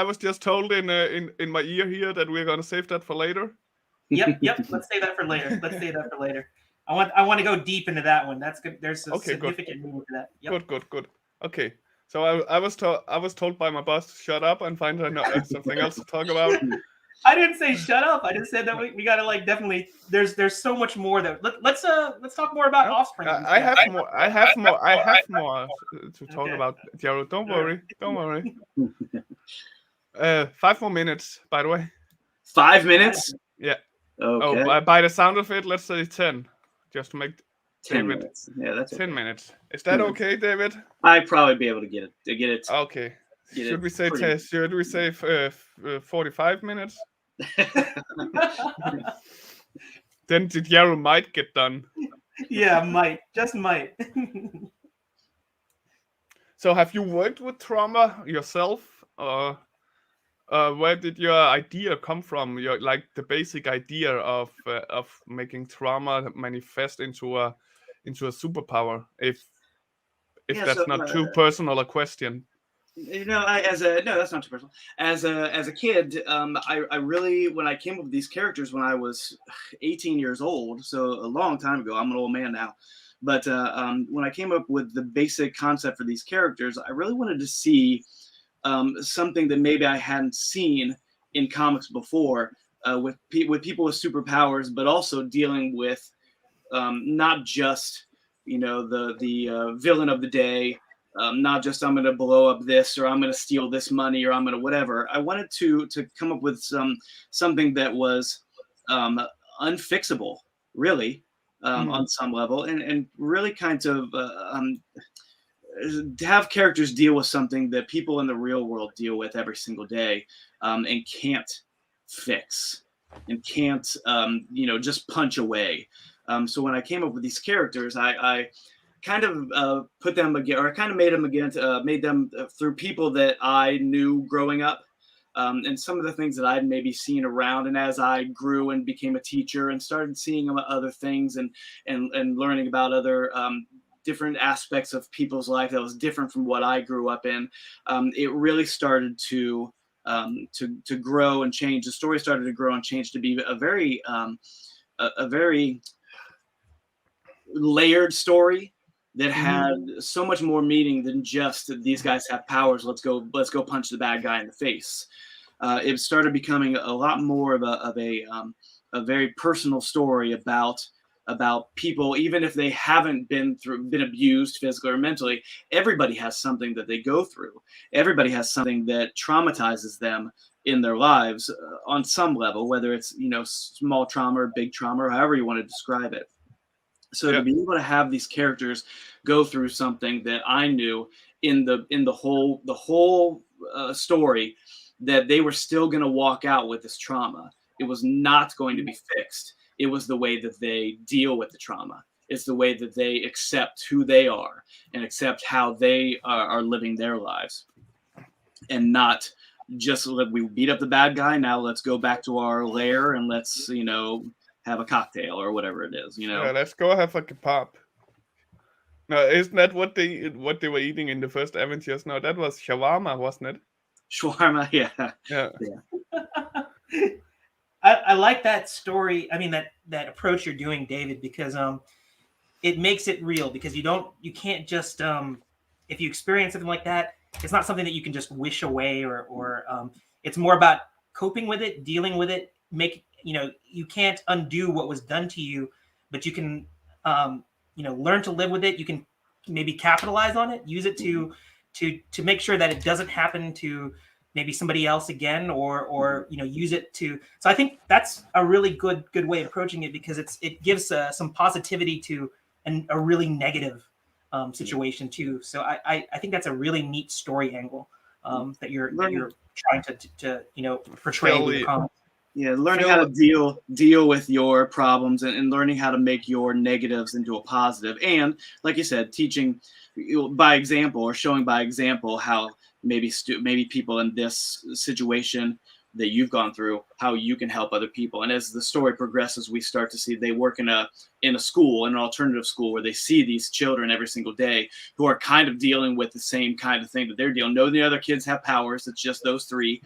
was just told in my ear here that we're gonna save that for later. Yep. Let's save that for later. I want to go deep into that one. That's good. There's a Okay, good. significant meaning to that. Yep. Good. Okay. So I was told by my boss to shut up and find something else to talk about. I didn't say shut up. I just said that we gotta like definitely. There's so much more that let's talk more about Offspring. I have more to talk about, Jared. Don't worry. 5 more minutes, by the way. 5 minutes? Yeah. Okay. Oh, by the sound of it, let's say 10, just to make 10 David. minutes. Yeah, that's 10 okay. minutes. Is that okay, David? I'd probably be able to get it. Okay. Should we say 45 minutes? Then the Yarrow might get done. Yeah, just might. So have you worked with trauma yourself, or where did your idea come from? Your the basic idea of making trauma manifest into a superpower. If that's not too personal a question. No, that's not too personal. As a kid, I really, when I came up with these characters when I was 18 years old, so a long time ago. I'm an old man now, but when I came up with the basic concept for these characters, I really wanted to see something that maybe I hadn't seen in comics before, with people with superpowers, but also dealing with not just the villain of the day. Not just I'm going to blow up this, or I'm going to steal this money, or I'm going to whatever. I wanted to come up with something that was unfixable, really, on some level, and really kind of have characters deal with something that people in the real world deal with every single day, and can't fix, and can't just punch away. So when I came up with these characters, I kind of put them again, or I kind of made them through people that I knew growing up, and some of the things that I'd maybe seen around. And as I grew and became a teacher and started seeing other things and learning about other different aspects of people's life that was different from what I grew up in, it really started to grow and change. The story started to grow and change to be a very layered story that had so much more meaning than just these guys have powers. Let's go punch the bad guy in the face. It started becoming a lot more of a very personal story about people, even if they haven't been abused physically or mentally. Everybody has something that they go through. Everybody has something that traumatizes them in their lives on some level, whether it's small trauma or big trauma, or however you want to describe it. So to be able to have these characters go through something that I knew in the whole story, that they were still going to walk out with this trauma. It was not going to be fixed. It was the way that they deal with the trauma. It's the way that they accept who they are and accept how they are living their lives, and not just we beat up the bad guy. Now let's go back to our lair and let's have a cocktail or whatever it is, Yeah, let's go have a kebab. No, isn't that what they were eating in the first Avengers? No, that was shawarma, wasn't it? Shawarma, yeah. I like that story. I mean that approach you're doing, David, because it makes it real. Because you can't just if you experience something like that, it's not something that you can just wish away, or it's more about coping with it, dealing with it. You can't undo what was done to you, but you can learn to live with it. You can maybe capitalize on it, use it to make sure that it doesn't happen to maybe somebody else again, or use it to. So I think that's a really good way of approaching it, because it gives some positivity to a really negative situation too. So I think that's a really neat story angle that you're trying to portray with the comics. Yeah, learning how to deal with your problems, and learning how to make your negatives into a positive. And like you said, teaching by example, or showing by example how maybe people in this situation that you've gone through, how you can help other people. And as the story progresses, we start to see they work in a school, an alternative school, where they see these children every single day who are kind of dealing with the same kind of thing that they're dealing. No, the other kids have powers. It's just those three.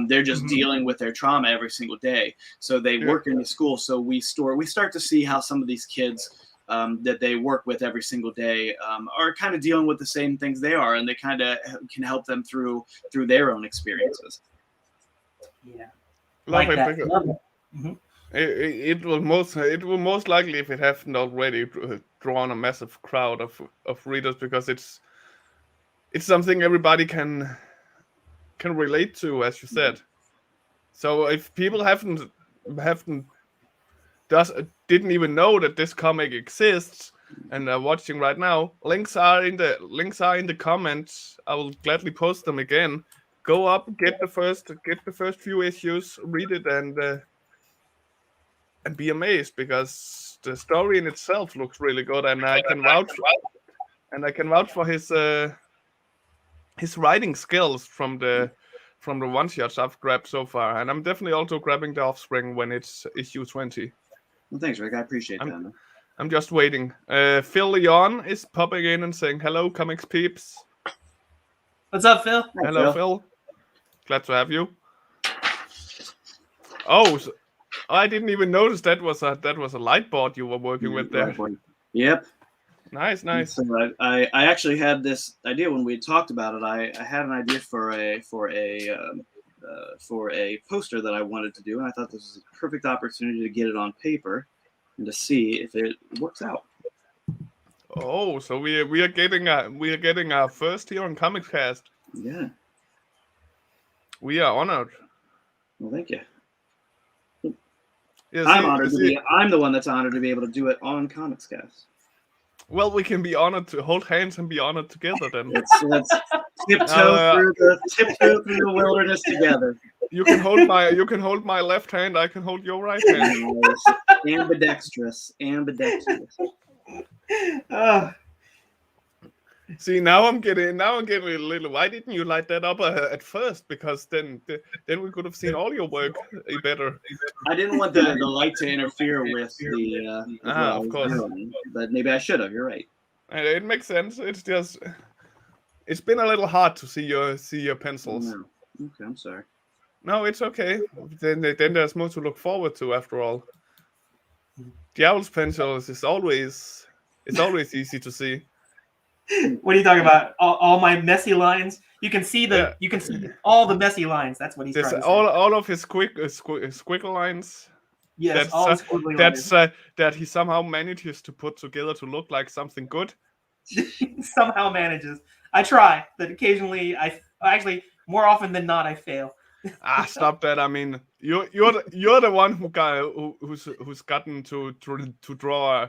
They're just dealing with their trauma every single day. So they work in the school. So we start to see how some of these kids that they work with every single day are kind of dealing with the same things they are, and they kind of can help them through their own experiences. Yeah, Love like it, that. because Love it. it will most likely, if it haven't already, drawn a massive crowd of readers, because it's something everybody can relate to, as you said. So if people didn't even know that this comic exists and are watching right now, links are in the comments. I will gladly post them again. Go up, get the first few issues, read it, and be amazed, because the story in itself looks really good, and I can vouch for his writing skills from the one shots I've grabbed so far, and I'm definitely also grabbing the Offspring when it's issue 20. Well, thanks, Rick. I appreciate that, man. I'm just waiting. Phil Leon is popping in and saying hello, comics peeps. What's up, Phil? Hello, Phil. Glad to have you. Oh, I didn't even notice that was a light board you were working with there. Yep. Nice. So I actually had this idea when we talked about it. I had an idea for a poster that I wanted to do, and I thought this was a perfect opportunity to get it on paper and to see if it works out. Oh, so we are getting our first here on Comics Cast. Yeah. We are honored. Well, thank you. Yeah, I'm the one that's honored to be able to do it on Comics Cast. Well, we can be honored to hold hands and be honored together then. Let's tiptoe through the wilderness together. You can hold my left hand. I can hold your right hand. Ambidextrous. See, now I'm getting a little. Why didn't you light that up at first? Because then we could have seen all your work better. I didn't want the light to interfere with the. Of course. But maybe I should have. You're right. It makes sense. It's just, it's been a little hard to see your pencils. No. Okay, I'm sorry. No, it's okay. Then there's more to look forward to after all. The Owl's pencils is always easy to see. What are you talking about? All my messy lines? You can see all the messy lines. That's what he's trying to say. All of his squiggle lines. Yes, all his squiggly lines. That he somehow manages to put together to look like something good. Somehow manages. I try, but occasionally actually more often than not I fail. Stop that! I mean, you're the one who's gotten to draw.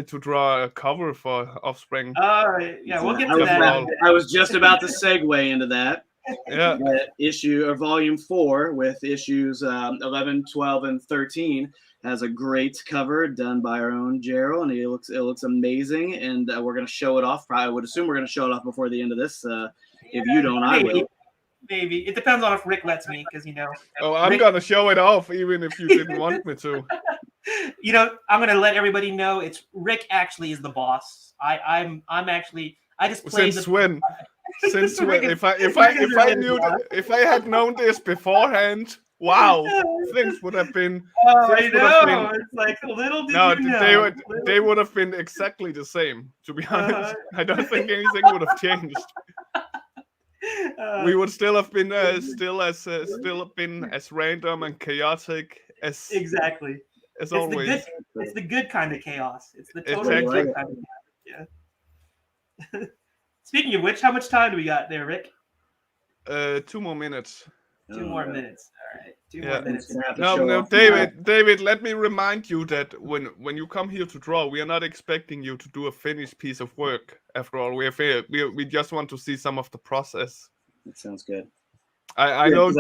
To draw a cover for Offspring. Yeah, we'll get to that. I was just about to segue into that. Yeah. Volume 4 with issues 11, 12, and 13 has a great cover done by our own Gerald, and it looks amazing. And we're going to show it off. I would assume we're going to show it off before the end of this. If you don't, I will. Maybe. It depends on if Rick lets me, because Oh, I'm going to show it off, even if you didn't want me to. I'm going to let everybody know it's Rick actually is the boss. I just played Since when? If I had known this beforehand, wow, things would have been. I know. It's like little did you know. They would have been exactly the same. To be honest, I don't think anything would have changed. We would still have been as random and chaotic as exactly. As always. It's the good kind of chaos. It's the totally good kind of chaos. Yeah. Speaking of which, how much time do we got there, Rick? 2 more minutes. 2 more minutes. All right. 2 more minutes. No, David, let me remind you that when you come here to draw, we are not expecting you to do a finished piece of work. After all, we just want to see some of the process. That sounds good. I know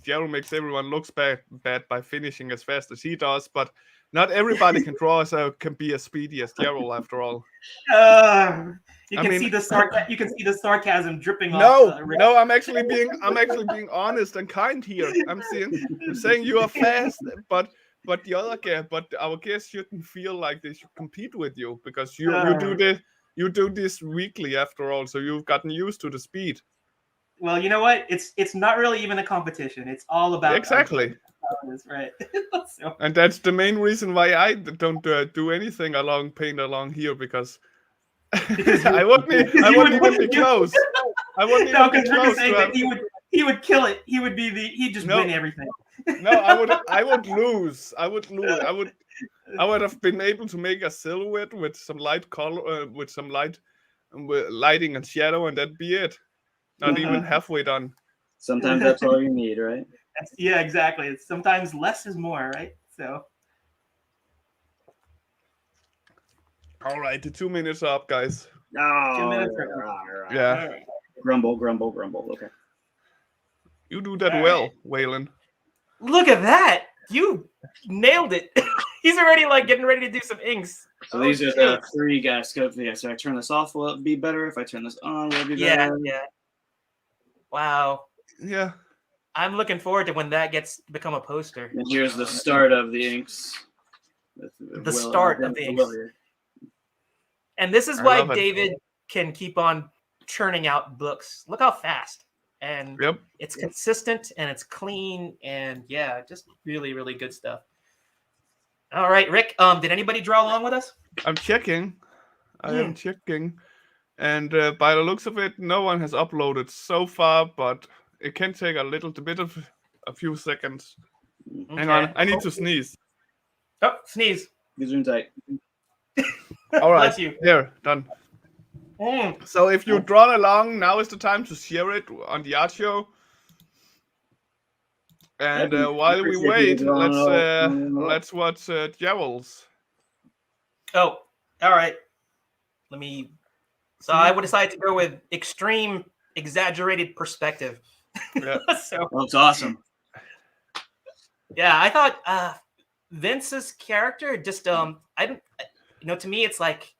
Gerald makes everyone looks bad by finishing as fast as he does, but not everybody can draw, so can be as speedy as Gerald after all. You I can mean- see the you can see the sarcasm dripping No, off. Rick. no, I'm actually being honest and kind here. I'm saying you are fast, but the other guy, but our guests shouldn't feel like they should compete with you because you do this weekly after all, so you've gotten used to the speed. Well, you know what? It's not really even a competition. It's all about Exactly. right? So, And that's the main reason why I don't do anything paint along here because Because I wouldn't even be close. I wouldn't no, even be because Rick close is saying to that he would kill it. He'd just win everything. No, I would lose. I would have been able to make a silhouette with some light color, with some lighting and shadow, and that'd be it. Not even halfway done. Sometimes that's all you need, right? Yeah, exactly. It's sometimes less is more, right? So. All right, the 2 minutes are up, guys. Oh, 2 minutes. Yeah, All right. Grumble, grumble, grumble. Okay. you do that All well, right. Whalen. Look at that! You nailed it. He's already like getting ready to do some inks. So these are the 3 guys. Yeah, so I turn this off. Will it be better? If I turn this on, will it be better? Yeah. Wow. Yeah. I'm looking forward to when that become a poster. And here's the start of the inks. The start of the inks. Here. And this is I why love it. David can keep on churning out books. Look how fast. And Yep. it's consistent and it's clean and yeah, just really, really good stuff. All right, Rick, did anybody draw along with us? I'm checking. I am checking. And by the looks of it, no one has uploaded so far, but it can take a few seconds. Hang on, I need to sneeze. Oh, sneeze. These are tight. All right, Bless you. there, done. So if you draw along, now is the time to share it on the art show. And while we wait, let's watch Jewels. Oh, all right. Let me. So I would decide to go with extreme, exaggerated perspective. Yeah. So That's awesome. yeah, I thought Vince's character just I don't, to me it's like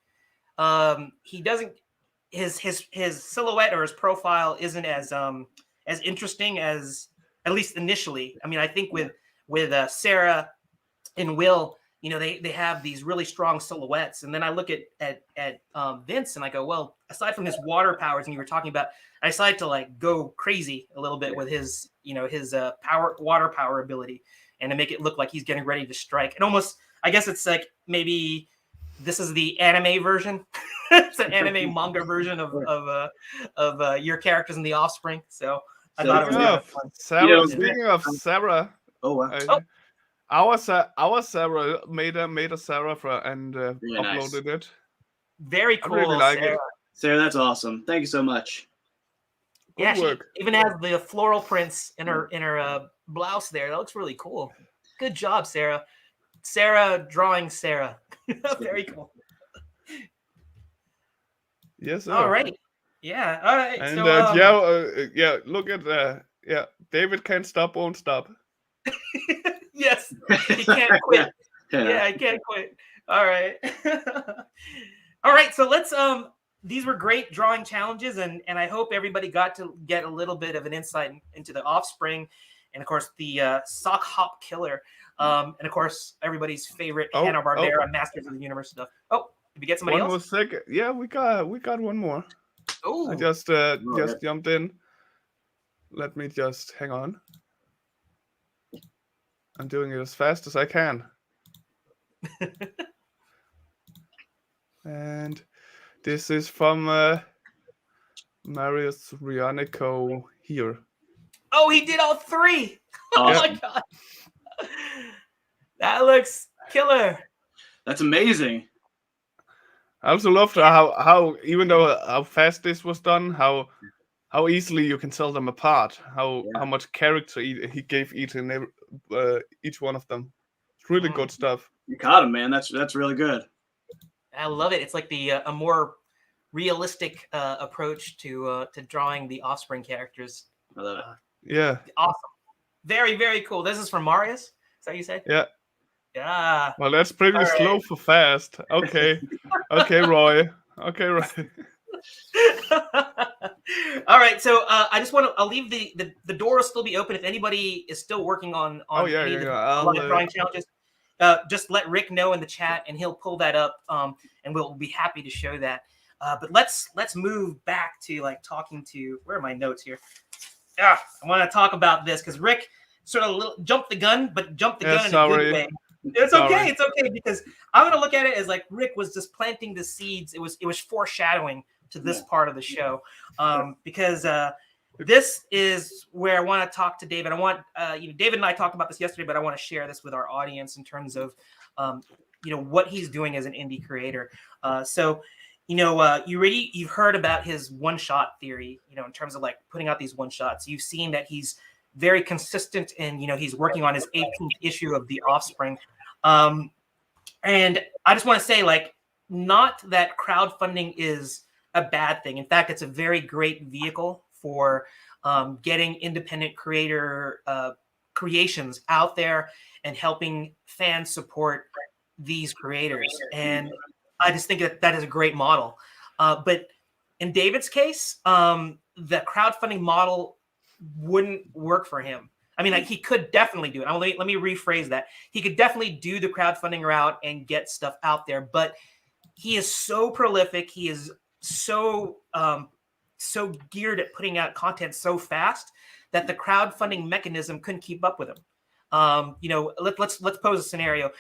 he doesn't his silhouette or his profile isn't as interesting as, at least initially. I mean, I think with Sarah and Will, they have these really strong silhouettes, and then I look at Vince and I go, well, aside from his water powers, and you were talking about, I decided to like go crazy a little bit with his water power ability, and to make it look like he's getting ready to strike. And almost, I guess it's like maybe this is the anime version. It's an anime manga version of your characters in the Offspring. So I thought it was kind of fun. Sarah. Speaking of Sarah, Oh wow. our Sarah made a Sarah and uploaded it. Very cool. I really like Sarah. it. Sarah, that's awesome. Thank you so much. Yeah, she work. even has the floral prints in her blouse there. That looks really cool. Good job, Sarah. Sarah drawing Sarah. Very cool. Yes, sir. All right. Yeah. All right. And So look at David can't stop, won't stop. yes, he can't quit. Yeah, I can't quit. All right. All right. So let's these were great drawing challenges, and I hope everybody got to get a little bit of an insight into the Offspring, and of course the Sock Hop Killer, and of course everybody's favorite Hanna-Barbera Masters of the Universe stuff. Oh, did we get somebody One else? more second. Yeah, we got one more. Oh, I just jumped in. Let me just hang on. I'm doing it as fast as I can. And this is from Marius Rianico here. Oh, he did all 3. Oh Awesome. my god. That looks killer. That's amazing. I also loved how even though how fast this was done, how easily you can tell them apart. How much character he gave each one of them. It's really good stuff. You caught him, man. That's really good. I love it. It's like the a more realistic approach to drawing the Offspring characters. I love it. Yeah. Awesome. Very, very cool. This is from Marius. Is that what you said? Yeah. Yeah. Well, that's pretty slow for fast. Okay. Okay, Roy. Okay, Roy. All right, so I just want to. I'll leave the door will still be open if anybody is still working on any of the live drawing challenges. Just let Rick know in the chat, and he'll pull that up, and we'll be happy to show that. But let's move back to like talking to where are my notes here? I want to talk about this because Rick sort of jumped the gun, but jumped the gun in a good way. It's okay. It's okay because I'm gonna look at it as like Rick was just planting the seeds. It was foreshadowing to this part of the show, because this is where I want to talk to David. I want David and I talked about this yesterday, but I want to share this with our audience in terms of what he's doing as an indie creator. So you've heard about his one-shot theory. In terms of like putting out these one-shots. You've seen that he's very consistent, and he's working on his 18th issue of The Offspring. And I just want to say, like, not that crowdfunding is a bad thing. In fact, it's a very great vehicle for getting independent creator creations out there and helping fans support these creators. And I just think that is a great model. But in David's case, the crowdfunding model wouldn't work for him. I mean, like, he could definitely do it. Let me rephrase that. He could definitely do the crowdfunding route and get stuff out there, but he is so prolific. He is so geared at putting out content so fast that the crowdfunding mechanism couldn't keep up with him. Let's pose a scenario.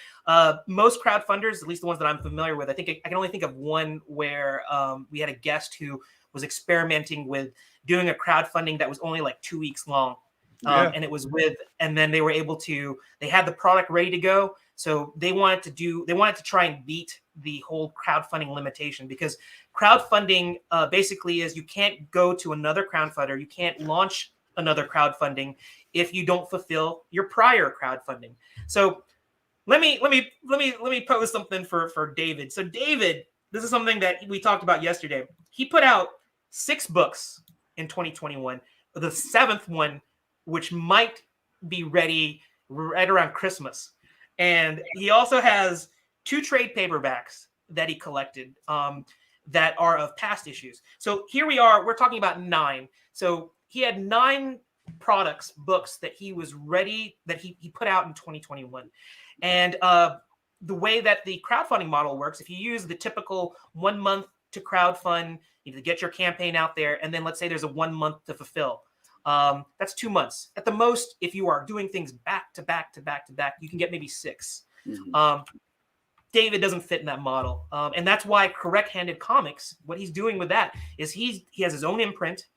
Most crowdfunders, at least the ones that I'm familiar with, I think I can only think of one where we had a guest who was experimenting with doing a crowdfunding that was only like 2 weeks long. And it was and then they were able to, they had the product ready to go. So they wanted to try and beat the whole crowdfunding limitation, because crowdfunding basically is you can't go to another crowdfunder. You can't launch another crowdfunding if you don't fulfill your prior crowdfunding. So let me pose something for David. So David, this is something that we talked about yesterday. He put out 6 books in 2021. The 7th one, which might be ready right around Christmas. And he also has 2 trade paperbacks that he collected that are of past issues. So here we are, we're talking about 9. So he had 9 books that he was ready, that he put out in 2021. And the way that the crowdfunding model works, if you use the typical 1 month to crowdfund, you to get your campaign out there, and then let's say there's a 1 month to fulfill. That's 2 months. At the most, if you are doing things back to back to back to back, you can get maybe 6. Mm-hmm. David doesn't fit in that model. And that's why Correct Handed Comics, what he's doing with that is he has his own imprint.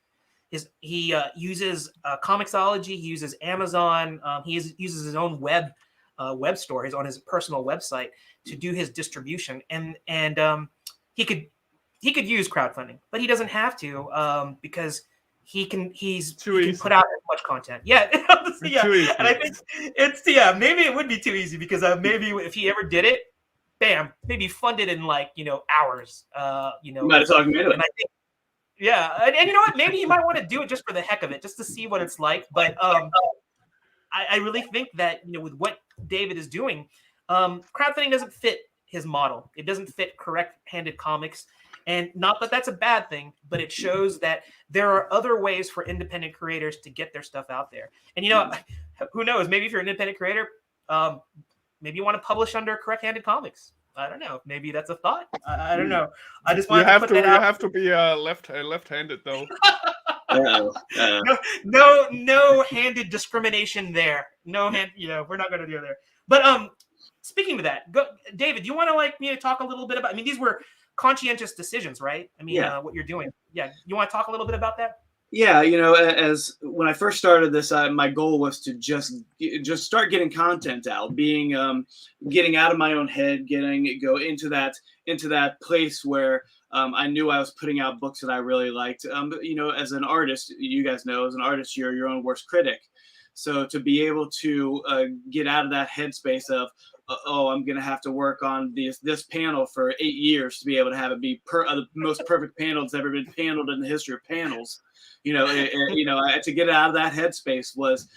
He uses Comixology. He uses Amazon. He uses his own web store. He's on his personal website to do his distribution. And he could use crowdfunding, but he doesn't have to because he can put out as much content. Yeah. Yeah. And I think maybe it would be too easy because maybe if he ever did it, bam, maybe fund it in like, hours. You might have talked me into it. And I think, yeah. And you know what? Maybe you might want to do it just for the heck of it, just to see what it's like. But I really think that, with what David is doing, crowdfunding doesn't fit his model. It doesn't fit Correct Handed Comics. And not that that's a bad thing, but it shows that there are other ways for independent creators to get their stuff out there. And, who knows? Maybe if you're an independent creator, maybe you want to publish under Correct Handed Comics. I don't know. Maybe that's a thought. I don't know. I just wanted to put that out. You have to be left-handed, though. No handed discrimination there. No hand. We're not going to do it there. But speaking of that, David, do you want to talk a little bit about? I mean, these were conscientious decisions, right? I mean, what you're doing. Yeah, you want to talk a little bit about that? Yeah, as when I first started this, my goal was to just start getting content out, getting out of my own head, go into that place where I knew I was putting out books that I really liked. As an artist, you guys know, as an artist, you're your own worst critic. So to be able to get out of that headspace of, I'm going to have to work on this panel for 8 years to be able to have it be the most perfect panel that's ever been paneled in the history of panels. To get out of that headspace was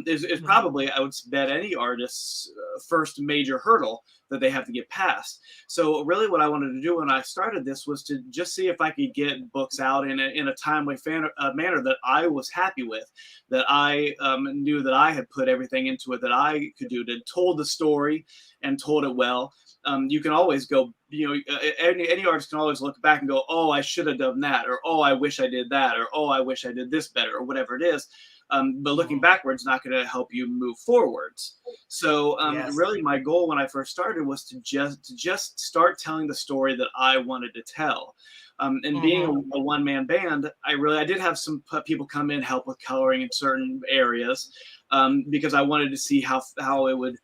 is probably, I would bet any artist's first major hurdle that they have to get past. So really what I wanted to do when I started this was to just see if I could get books out in a timely manner that I was happy with, that I knew that I had put everything into it that I could do, that told the story and told it well. You can always go, any artist can always look back and go, oh, I should have done that, or oh, I wish I did that, or oh, I wish I did this better, or whatever it is. But looking backwards is not going to help you move forwards. So really my goal when I first started was to just start telling the story that I wanted to tell. And being a one-man band, I did have some people come in, help with coloring in certain areas, because I wanted to see how it would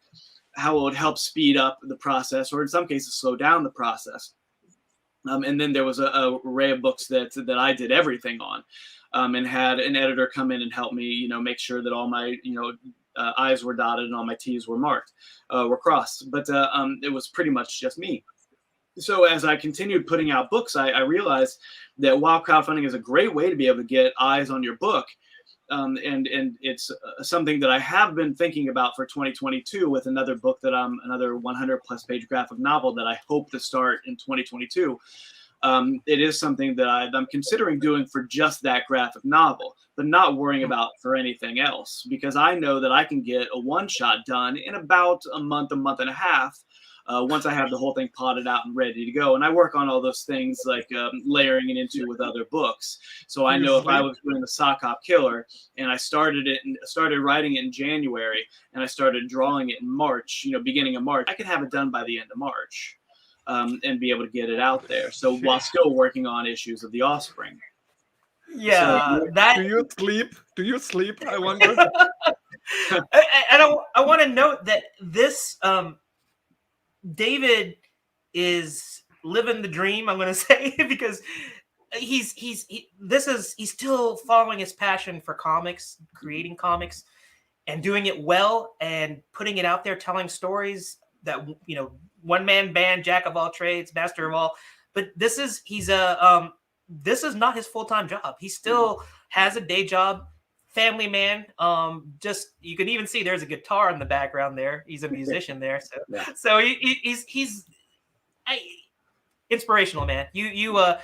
help speed up the process, or in some cases slow down the process. And then there was a array of books that I did everything on, and had an editor come in and help me, make sure that all my, I's were dotted and all my T's were were crossed. But it was pretty much just me. So as I continued putting out books, I realized that while crowdfunding is a great way to be able to get eyes on your book, and it's something that I have been thinking about for 2022 with another book another 100+ page graphic novel that I hope to start in 2022. It is something that I'm considering doing for just that graphic novel, but not worrying about for anything else, because I know that I can get a one-shot done in about a month and a half. Once I have the whole thing plotted out and ready to go. And I work on all those things like layering it into with other books. So I know if I was doing the Sock Hop Killer and I started writing it in January and I started drawing it in March, beginning of March, I could have it done by the end of March, and be able to get it out there. So while still working on issues of The Offspring. Yeah. Do you sleep? Do you sleep? I wonder. And I want to note that this, David is living the dream, I'm going to say, because he's still following his passion for comics, creating comics, and doing it well and putting it out there, telling stories that, one man band, jack of all trades, master of all. But this is not his full-time job. He still has a day job. Family man. Just you can even see there's a guitar in the background there. He's a musician there, so he's inspirational, man. You're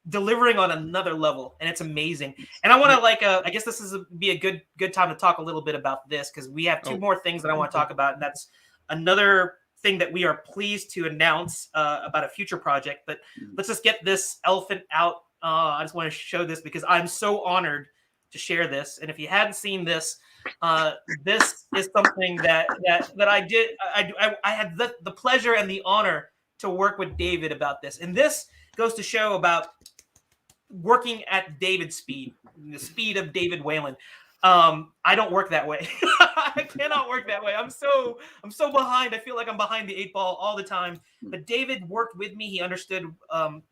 delivering on another level, and it's amazing. And I want to I guess this is be a good time to talk a little bit about this, because we have two more things that I want to talk about, and that's another thing that we are pleased to announce about a future project. But let's just get this elephant out. I just want to show this because I'm so honored to share this. And if you hadn't seen this, this is something that I did. I had the pleasure and the honor to work with David about this. And this goes to show about working at David's speed, the speed of David Whalen. I don't work that way. I cannot work that way. I'm so behind. I feel like I'm behind the 8 ball all the time. But David worked with me. He understood, that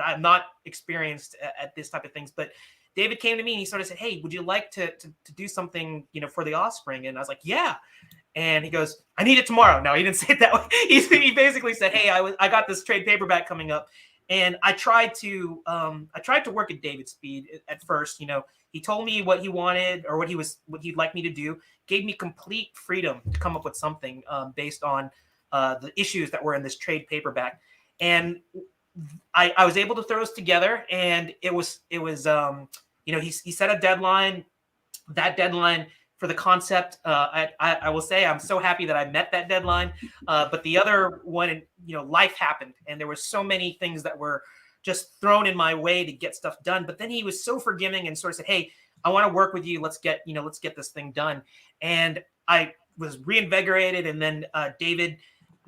I'm not experienced at this type of things. But David came to me and he sort of said, "Hey, would you like to do something, for the Offspring?" And I was like, "Yeah." And he goes, "I need it tomorrow." No, he didn't say it that way. He basically said, "Hey, I got this trade paperback coming up." And I tried to work at David's speed at first. He told me what he wanted or what he'd like me to do, gave me complete freedom to come up with something based on the issues that were in this trade paperback. And I was able to throw this together, and it was he set a deadline. That deadline for the concept, I will say I'm so happy that I met that deadline. But the other one, life happened, and there were so many things that were just thrown in my way to get stuff done. But then he was so forgiving and sort of said, "Hey, I want to work with you. Let's get this thing done." And I was reinvigorated. And then David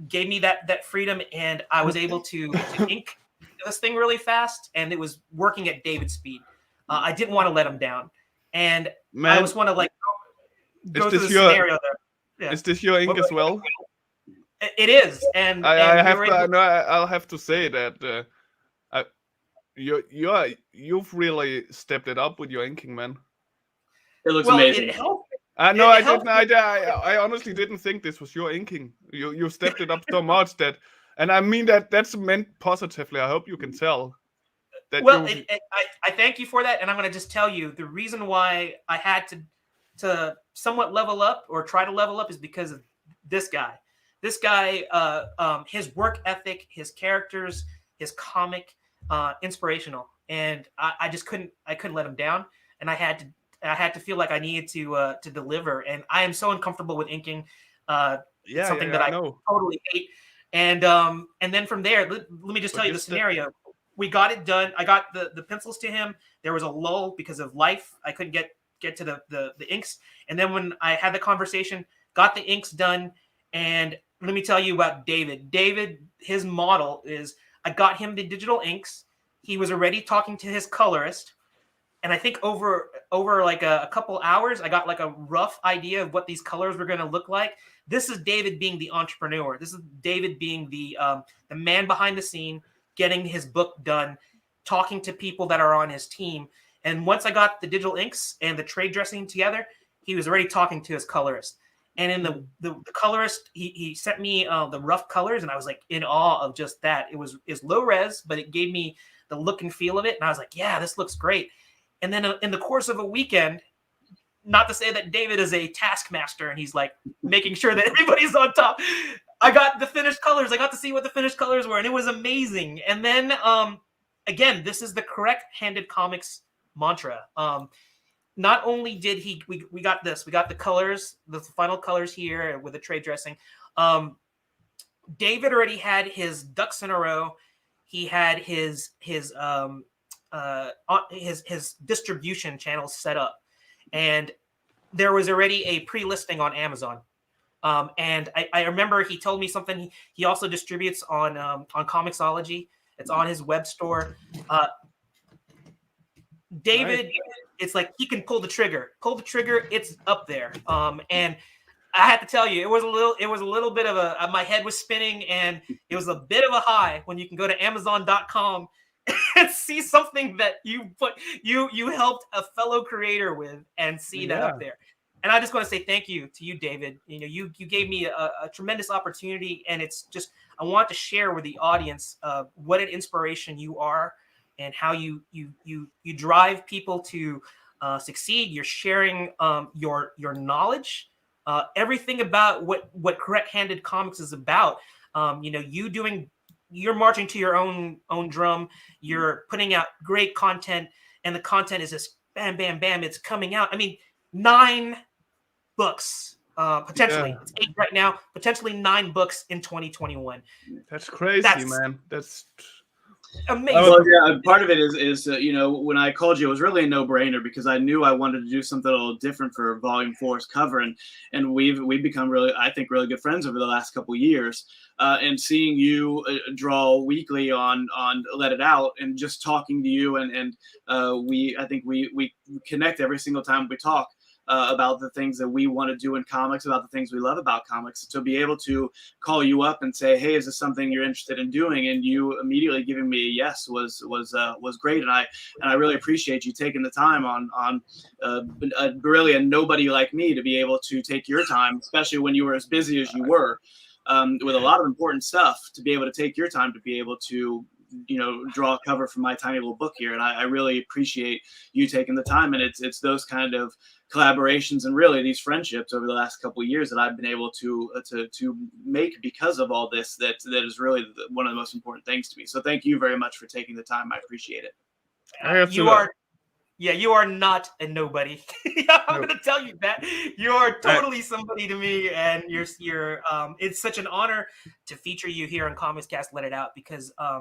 gave me that freedom, and I was able to ink this thing really fast, and it was working at David's speed. I didn't want to let him down, and I just want to go through the scenario there. Yeah. Is this your ink as well? It is, and I'll have to say that you've really stepped it up with your inking, man. It looks amazing. It helped. I know. I honestly didn't think this was your inking. You stepped it up so much that, and I mean that's meant positively. I hope you can tell. I thank you for that, and I'm going to just tell you the reason why I had to somewhat level up or try to level up is because of this guy. This guy, his work ethic, his characters, his comic, inspirational, and I just couldn't let him down, and I had to feel like I needed to deliver, and I am so uncomfortable with inking. It's something that I know. totally hate, and then from there, let me just tell you the scenario. We got it done. I got the pencils to him. There was a lull because of life. I couldn't get to the inks, and then when I had the conversation, got the inks done, and let me tell you about David. David, his model is, I got him the digital inks. He was already talking to his colorist. And I think over like a couple hours, I got like a rough idea of what these colors were going to look like. This is David being the entrepreneur. This is David being the man behind the scene, getting his book done, talking to people that are on his team. And once I got the digital inks and the trade dressing together, he was already talking to his colorist. And in the colorist, he sent me the rough colors, and I was like in awe of just that. It's low res, but it gave me the look and feel of it. And I was like, yeah, this looks great. And then in the course of a weekend, not to say that David is a taskmaster and he's like making sure that everybody's on top, I got the finished colors. I got to see what the finished colors were, and it was amazing. And then again, this is the correct-handed comics mantra. Not only did we got this, we got the colors, the final colors here with the trade dressing. David already had his ducks in a row. He had his distribution channels set up, and there was already a pre-listing on Amazon. And I remember he told me something. He also distributes on Comixology. It's on his web store. David, it's like he can pull the trigger. It's up there. And I had to tell you, it was a little bit of my head was spinning, and it was a bit of a high when you can go to Amazon.com and see something that you helped a fellow creator with and see that up there. And I just want to say thank you to you, David. You gave me a tremendous opportunity, and it's just, I want to share with the audience what an inspiration you are and how you drive people to succeed. You're sharing your knowledge, everything about what correct-handed comics is about. You're marching to your own drum. You're putting out great content, and the content is just bam, bam, bam. It's coming out. I mean, 9 books, potentially. Yeah. It's 8 right now, potentially 9 books in 2021. That's crazy, man. That's amazing. Well, yeah, part of it is when I called you, it was really a no-brainer because I knew I wanted to do something a little different for Volume 4's cover, and we've become really, I think, really good friends over the last couple of years. And seeing you draw weekly on Let It Out, and just talking to you, and I think we connect every single time we talk. About the things that we want to do in comics, about the things we love about comics. To be able to call you up and say, "Hey, is this something you're interested in doing?" and you immediately giving me a yes was great, and I really appreciate you taking the time on really a nobody like me to be able to take your time, especially when you were as busy as you were, with a lot of important stuff, to be able to take your time to be able to draw a cover for my tiny little book here. And I really appreciate you taking the time. And it's those kind of collaborations and really these friendships over the last couple of years that I've been able to make because of all this, that is really one of the most important things to me. So thank you very much for taking the time. I appreciate it. You are not a nobody. I'm going to tell you that. You are totally somebody to me, and you're it's such an honor to feature you here on Comics Cast Let It Out, because I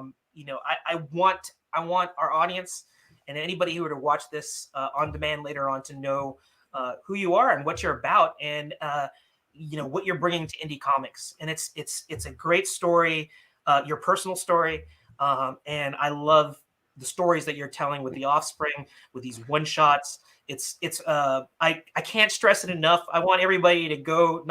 want our audience and anybody who were to watch this on demand later on to know who you are and what you're about, and what you're bringing to indie comics. And it's a great story, your personal story, and I love the stories that you're telling with the Offspring, with these one shots. I can't stress it enough. I want everybody to go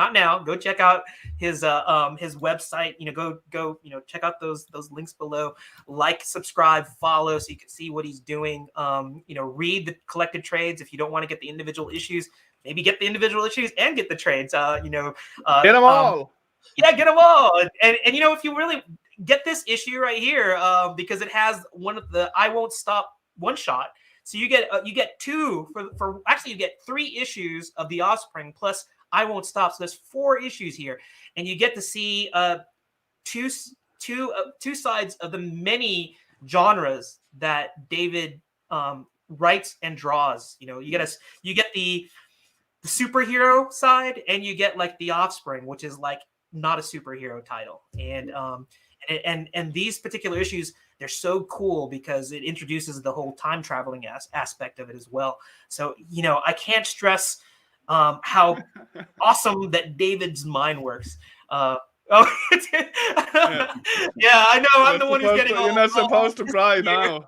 check out his website. Go check out those links below. Like, subscribe, follow, so you can see what he's doing. Read the collected trades. If you don't want to get the individual issues, maybe get the individual issues and get the trades. Get them all. Get them all. And if you really get this issue right here, because it has one of the I Won't Stop one shot So you get two for actually you get 3 issues of The Offspring plus I Won't Stop. So there's 4 issues here, and you get to see two sides of the many genres that David writes and draws. You know, you get the superhero side, and you get like The Offspring, which is like not a superhero title. And these particular issues, they're so cool because it introduces the whole time traveling aspect of it as well. So, you know, I can't stress how awesome that David's mind works. Yeah, I know. I'm the one who's getting. You're not supposed to cry now.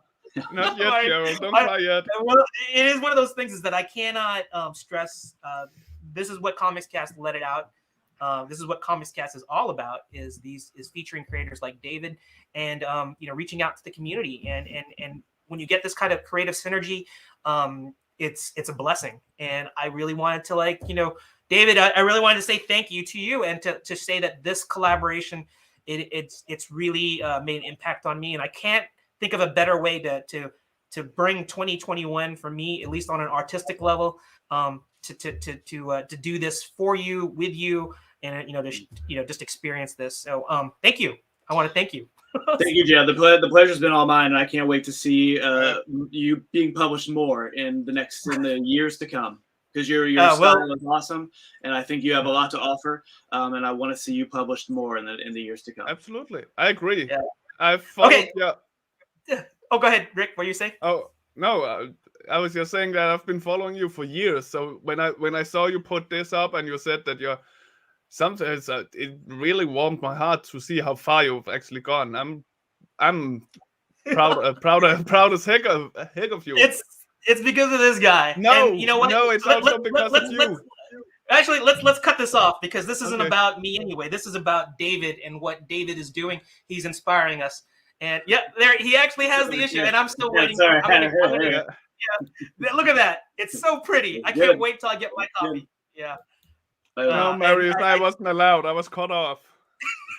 Not yet, Gerald. Don't cry yet. Well, it is one of those things is that I cannot stress. This is what Comics Cast let it out. This is what Comics Cast is all about. Is featuring creators like David and you know, reaching out to the community. And when you get this kind of creative synergy, it's a blessing. And I really wanted to, like, you know, David, I really wanted to say thank you to you and to say that this collaboration, it's really made an impact on me. And I can't think of a better way to bring 2021 for me, at least on an artistic level, to do this for you, with you, and just experience this. So thank you. I want to thank you. Thank you, Joe. The pleasure's been all mine, and I can't wait to see you being published more in the years to come. Because your style is awesome, and I think you have a lot to offer. And I want to see you published more in the years to come. Absolutely, I agree. Yeah. I've followed. Okay. Yeah. Oh, go ahead, Rick. What do you say? Oh no, I was just saying that I've been following you for years. So when I saw you put this up and you said that you're sometimes it really warmed my heart to see how far you've actually gone. I'm proud as heck of you. It's because of this guy. No, and you know what? No, it's also because of you. Actually, let's cut this off because this isn't about me anyway. This is about David and what David is doing. He's inspiring us. And yeah, there he actually has the issue, and I'm still waiting. Sorry. Yeah, look at that. It's so pretty. I can't wait till I get my copy. Yeah. No, Marius, I wasn't allowed. I was cut off.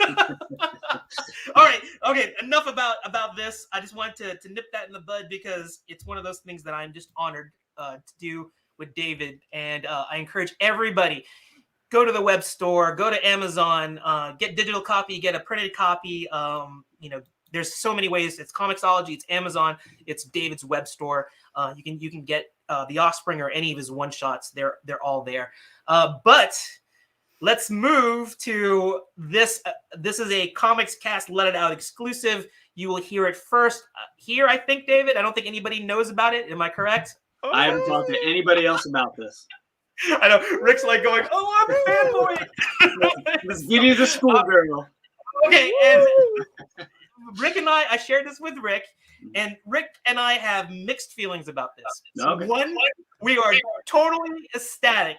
All right. Okay. Enough about this. I just wanted to nip that in the bud because it's one of those things that I'm just honored to do with David. And I encourage everybody, go to the web store, go to Amazon, get digital copy, get a printed copy. You know, there's so many ways. It's Comixology, it's Amazon, it's David's web store. You can get The Offspring or any of his one shots. They're all there. But let's move to this. This is a Comics Cast Let It Out exclusive. You will hear it first here, I think, David. I don't think anybody knows about it. Am I correct? I haven't talked to anybody else about this. I know. Rick's like going, "Oh, I'm a fanboy." Let's give you the schoolgirl. Okay, and Rick and I shared this with Rick, and Rick and I have mixed feelings about this. So Okay. one, we are totally ecstatic.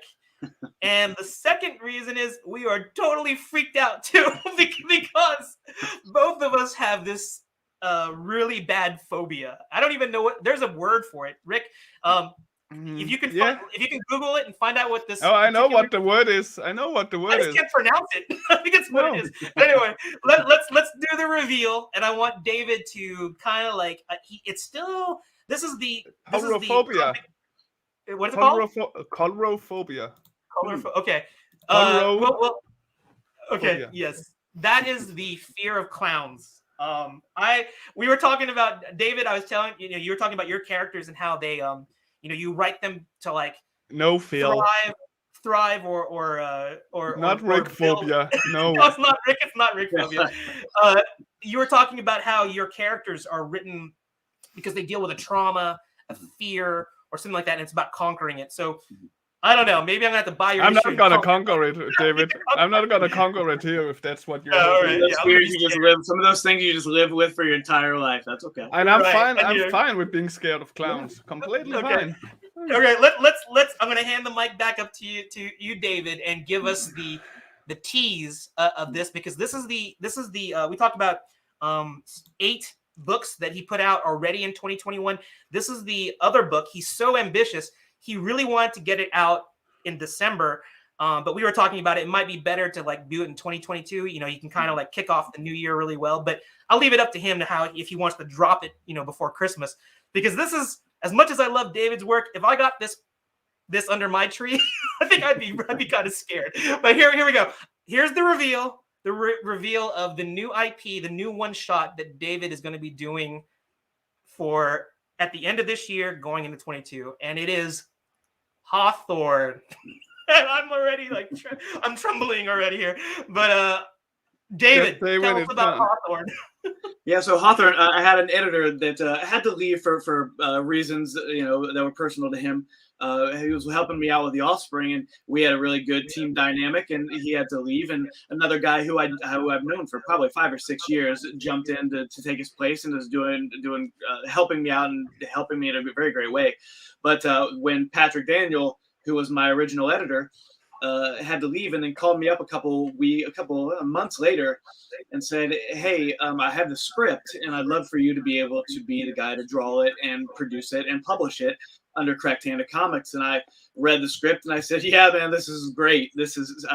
And the second reason is we are totally freaked out too, because both of us have this really bad phobia. I don't even know what there's a word for it. Rick, if you can Google it and find out what this. Oh, I know what the word is. I know what the word is. I just can't pronounce it. I think it's what it is. But anyway, let's do the reveal, and I want David to kind of like it's still this is the Colorophobia. What is it called? Colorophobia. Okay. Okay. Yes, that is the fear of clowns. We were talking about David. I was telling you were talking about your characters and how they you write them to like thrive or not Rick phobia. No, no, it's not Rick. It's not Rick phobia. You were talking about how your characters are written because they deal with a trauma, a fear, or something like that, and it's about conquering it. So I don't know. Maybe I'm gonna have to buy your. I'm not gonna conquer it, David. I'm not gonna conquer it here if that's what you're. Right, some of those things you just live with for your entire life. That's okay. And I'm fine. I'm fine with being scared of clowns. Completely fine. Okay, let's. I'm gonna hand the mic back up to you, David, and give us the tease of this because this is the we talked about 8 books that he put out already in 2021. This is the other book. He's so ambitious. He really wanted to get it out in December, but we were talking about it. It might be better to like do it in 2022. You can kind of like kick off the new year really well. But I'll leave it up to him to if he wants to drop it, before Christmas, because this is as much as I love David's work, if I got this under my tree, I think I'd be kind of scared. But here we go. Here's the reveal. The reveal of the new IP, the new one shot that David is going to be doing for at the end of this year, going into 22, and it is Hawthorne. And I'm already like, I'm trembling already here. But David, tell us about Hawthorne. Yeah, so Hawthorne, I had an editor that had to leave for reasons that were personal to him. He was helping me out with the Offspring, and we had a really good team dynamic. And he had to leave, and another guy who I've known for probably 5 or 6 years jumped in to take his place and is doing helping me out and helping me in a very great way. But when Patrick Daniel, who was my original editor, had to leave, and then called me up a couple months later and said, hey, I have the script and I'd love for you to be able to be the guy to draw it and produce it and publish it under Correct Handed Comics. And I read the script and I said, yeah, man, this is great. This is,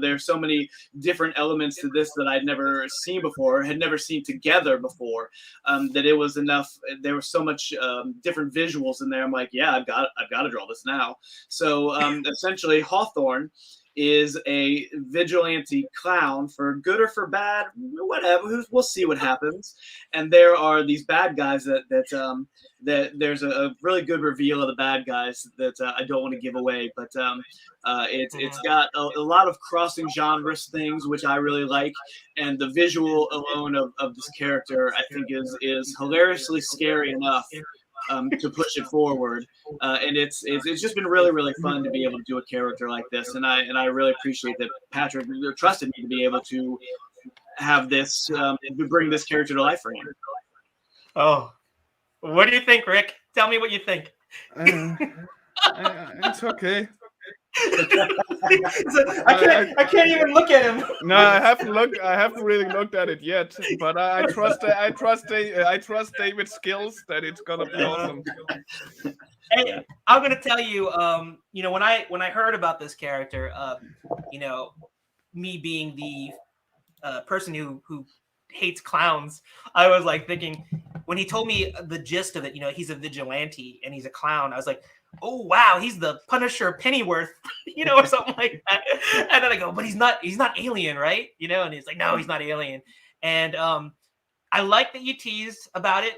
there's so many different elements to this that I'd never seen before, had never seen together before, that it was enough. There was so much different visuals in there. I'm like, yeah, I've got to draw this now. So essentially Hawthorne is a vigilante clown, for good or for bad, whatever. We'll see what happens. And there are these bad guys that there's a really good reveal of the bad guys that I don't want to give away, but it's got a lot of crossing genres things, which I really like. And the visual alone of this character, I think, is hilariously scary enough to push it forward, and it's just been really, really fun to be able to do a character like this, and I really appreciate that Patrick trusted me to be able to have this to bring this character to life for him. Oh, what do you think, Rick? Tell me what you think. It's okay. I can't even look at him. No, I haven't really looked at it yet, but I trust David's skills that it's gonna be awesome. Hey, I'm gonna tell you, when I heard about this character, me being the person who hates clowns, I was like thinking, when he told me the gist of it, he's a vigilante and he's a clown, I was like, oh wow, he's the Punisher Pennyworth, or something like that. And then I go, but he's not alien, right? And he's like, no, he's not alien. And I like that you teased about it.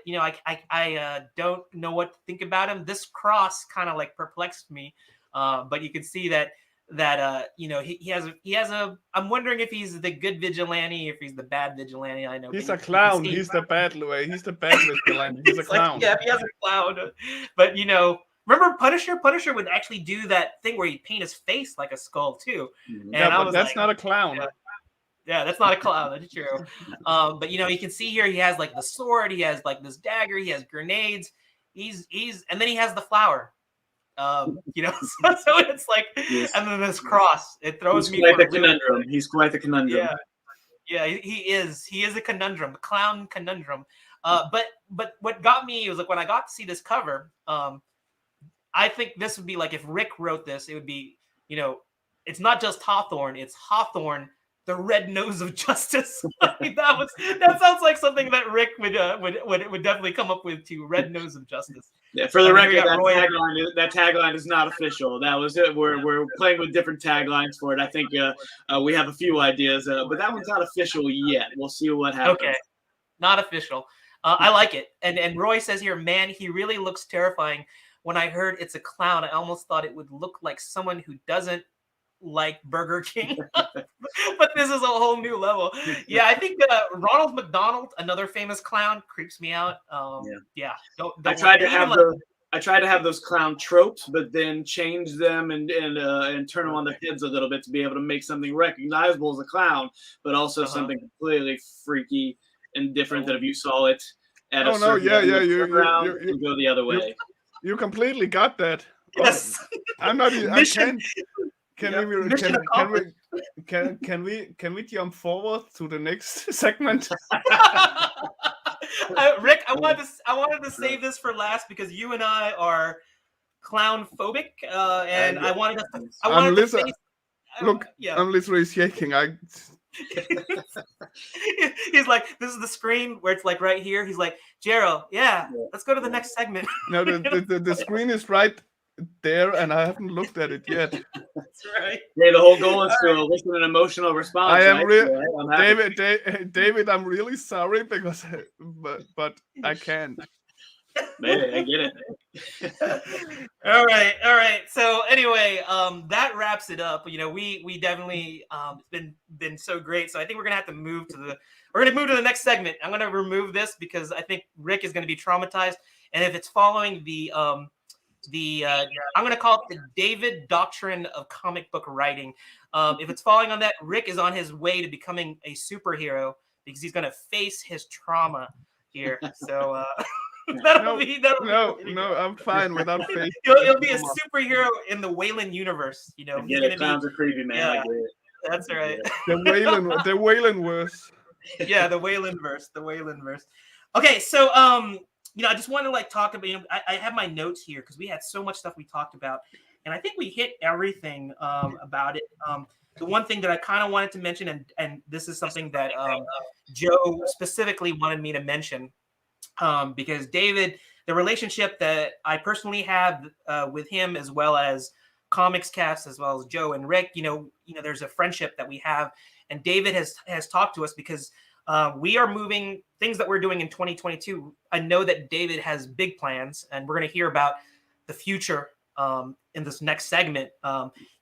I don't know what to think about him. This cross kind of like perplexed me, but you can see that he has a. I'm wondering if he's the good vigilante, if he's the bad vigilante. I know he's a clown. He's the bad vigilante. He's a clown. Yeah, he has a clown. But remember Punisher? Punisher would actually do that thing where he'd paint his face like a skull too. And but that's not a clown. Yeah, that's not a clown. That's true. But you can see here he has like the sword. He has like this dagger. He has grenades. He's and then he has the flower. So it's like, yes. And then this cross, it throws me. Quite the conundrum. He's quite the conundrum. Yeah, he is. He is a conundrum, a clown conundrum. But what got me was like when I got to see this cover. I think this would be like if Rick wrote this, it would be, it's not just Hawthorne, it's Hawthorne, the red nose of justice. That sounds like something that Rick would definitely come up with too. Red nose of justice. Yeah, for the record, that tagline is not official. That was it. We're playing with different taglines for it. I think we have a few ideas, but that one's not official yet. We'll see what happens. Okay, not official. I like it. And Roy says here, man, he really looks terrifying. When I heard it's a clown, I almost thought it would look like someone who doesn't like Burger King. But this is a whole new level. Yeah, I think Ronald McDonald, another famous clown, creeps me out. I tried to have those clown tropes, but then change them and turn them on their heads a little bit to be able to make something recognizable as a clown, but also something completely freaky and different that if you saw it at you go the other way. You completely got that. Yes. I'm not. Mission. Can we jump forward to the next segment? Rick, I wanted to save this for last because you and I are clown phobic, and I wanted to. I'm literally shaking. He's like, this is the screen where it's like right here. He's like, Gerald, yeah, let's go to the next segment. No, the screen is right there, and I haven't looked at it yet. That's right. Yeah, the whole goal is to elicit an emotional response. I am right? really So, I'm happy. David. I'm really sorry because, but I can't. Man, I get it. All right. So anyway, that wraps it up. You know, we definitely been so great. So I think we're gonna have to move to the next segment. I'm gonna remove this because I think Rick is gonna be traumatized, and if it's following I'm gonna call it the David Doctrine of comic book writing. If it's following on that, Rick is on his way to becoming a superhero because he's gonna face his trauma here. So. No, I'm fine without face. He'll be a superhero in the Whalen universe. You know, he's gonna clowns are creepy, man. Yeah, I get it. that's right. The Whalen verse. Yeah, the Whalen verse. Okay, so you know, I just want to like talk about. You know, I have my notes here because we had so much stuff we talked about, and I think we hit everything about it. The one thing that I kind of wanted to mention, and this is something that Joe specifically wanted me to mention. Because David, the relationship that I personally have with him, as well as Comics Cast, as well as Joe and Rick, you know, there's a friendship that we have, and David has talked to us because we are moving things that we're doing in 2022. I know that David has big plans, and we're going to hear about the future in this next segment.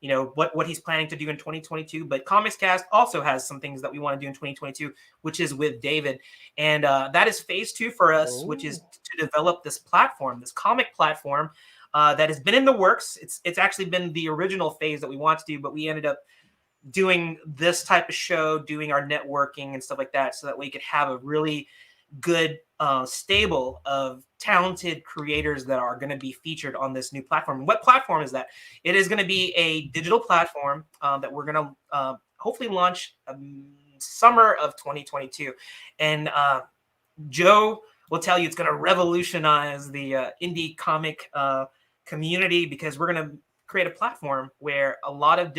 You know, what he's planning to do in 2022. But Comics Cast also has some things that we want to do in 2022, which is with David, and that is phase 2 for us, which is to develop this platform, this comic platform that has been in the works. It's actually been the original phase that we want to do, but we ended up doing this type of show, doing our networking and stuff like that, so that we could have a really good stable of talented creators that are going to be featured on this new platform. What platform is that? It is going to be a digital platform that we're going to hopefully launch summer of 2022. And Joe will tell you it's going to revolutionize the indie comic community, because we're going to create a platform where a lot of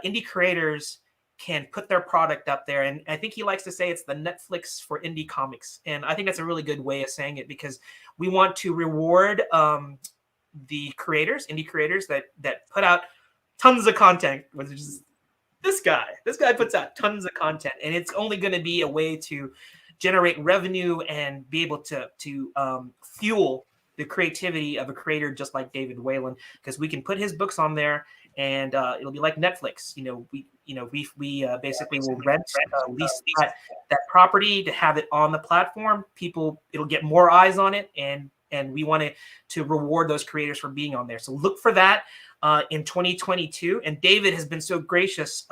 indie creators can put their product up there. And I think he likes to say it's the Netflix for indie comics. And I think that's a really good way of saying it, because we want to reward the creators, indie creators that put out tons of content, which is this guy. This guy puts out tons of content, and it's only going to be a way to generate revenue and be able to fuel the creativity of a creator just like David Whalen, because we can put his books on there, and it'll be like Netflix. We basically will lease that property to have it on the platform. It'll get more eyes on it, and we want to reward those creators for being on there. So look for that in 2022. And David has been so gracious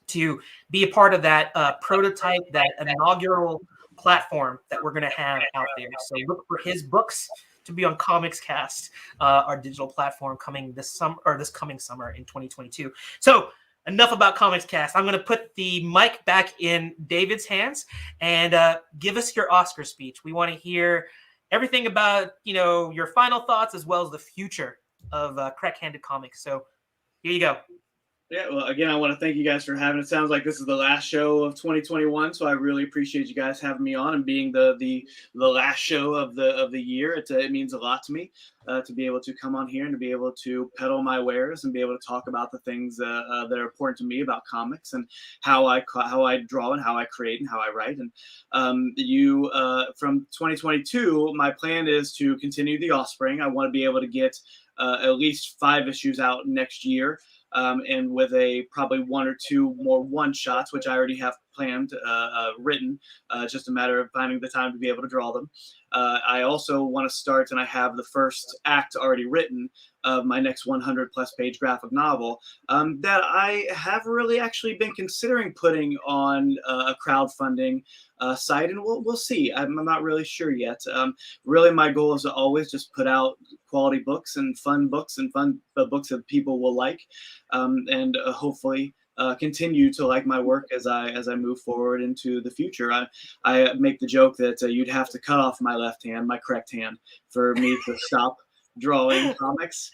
to be a part of that prototype, that inaugural platform that we're going to have out there. So look for his books to be on Comics Cast, our digital platform coming this coming summer in 2022. So enough about Comics Cast. I'm going to put the mic back in David's hands, and give us your Oscar speech. We want to hear everything about, your final thoughts, as well as the future of Crack-Handed Comics. So here you go. Yeah, well, again, I want to thank you guys for having it. Sounds like this is the last show of 2021, so I really appreciate you guys having me on and being the last show of the year. It means a lot to me to be able to come on here and to be able to peddle my wares and be able to talk about the things that are important to me about comics, and how I draw and how I create and how I write. And from 2022, my plan is to continue the Offspring. I want to be able to get at least 5 issues out next year. And with probably 1 or 2 more one-shots, which I already have planned, written, just a matter of finding the time to be able to draw them. I also want to start, and I have the first act already written of my next 100-plus page graphic novel that I have really actually been considering putting on a crowdfunding site, and we'll see. I'm not really sure yet. Really, my goal is to always just put out quality books and fun books that people will like, and hopefully continue to like my work as I move forward into the future. I make the joke that you'd have to cut off my left hand, my correct hand, for me to stop drawing comics,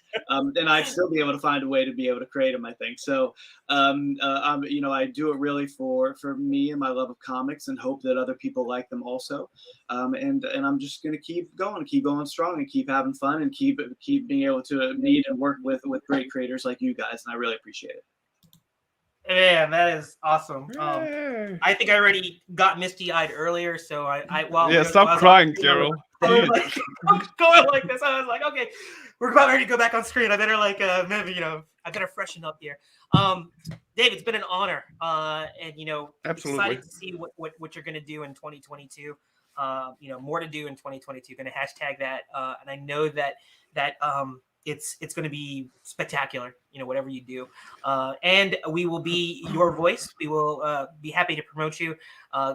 then I'd still be able to find a way to be able to create them, I think. So, I do it really for me and my love of comics, and hope that other people like them also. And I'm just going to keep going strong, and keep having fun, and keep being able to meet and work with great creators like you guys. And I really appreciate it. Man, that is awesome. Yay. I think I already got misty-eyed earlier, so Stop crying, Gerald. I was like, I'm going like this. I was like, okay, we're about ready to go back on screen. I better maybe I better freshen up here. Dave, it's been an honor, and Absolutely. excited to see what you're gonna do in 2022. More to do in 2022. Going to hashtag that, and I know that it's going to be spectacular. Whatever you do, and we will be your voice. We will be happy to promote you.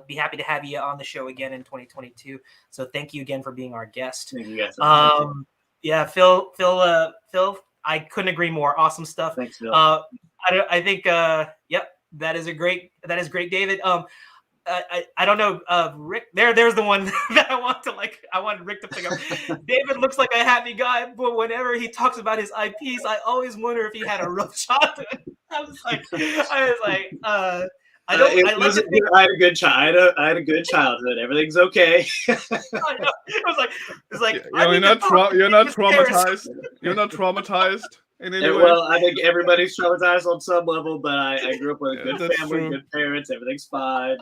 Be happy to have you on the show again in 2022. So thank you again for being our guest. Thank you guys. Yeah, Phil, I couldn't agree more. Awesome stuff. Thanks, Phil. I think, yep, that is great, David. I don't know, Rick. There's the one that I wanted Rick to pick up. David looks like a happy guy, but whenever he talks about his IPs, I always wonder if he had a rough childhood. I was like, I had a good child. I had a good childhood. Everything's okay. I know. It's like you're not traumatized. You're not traumatized. Well, I think everybody's traumatized on some level, but I grew up with a good family, true. good parents. Everything's fine.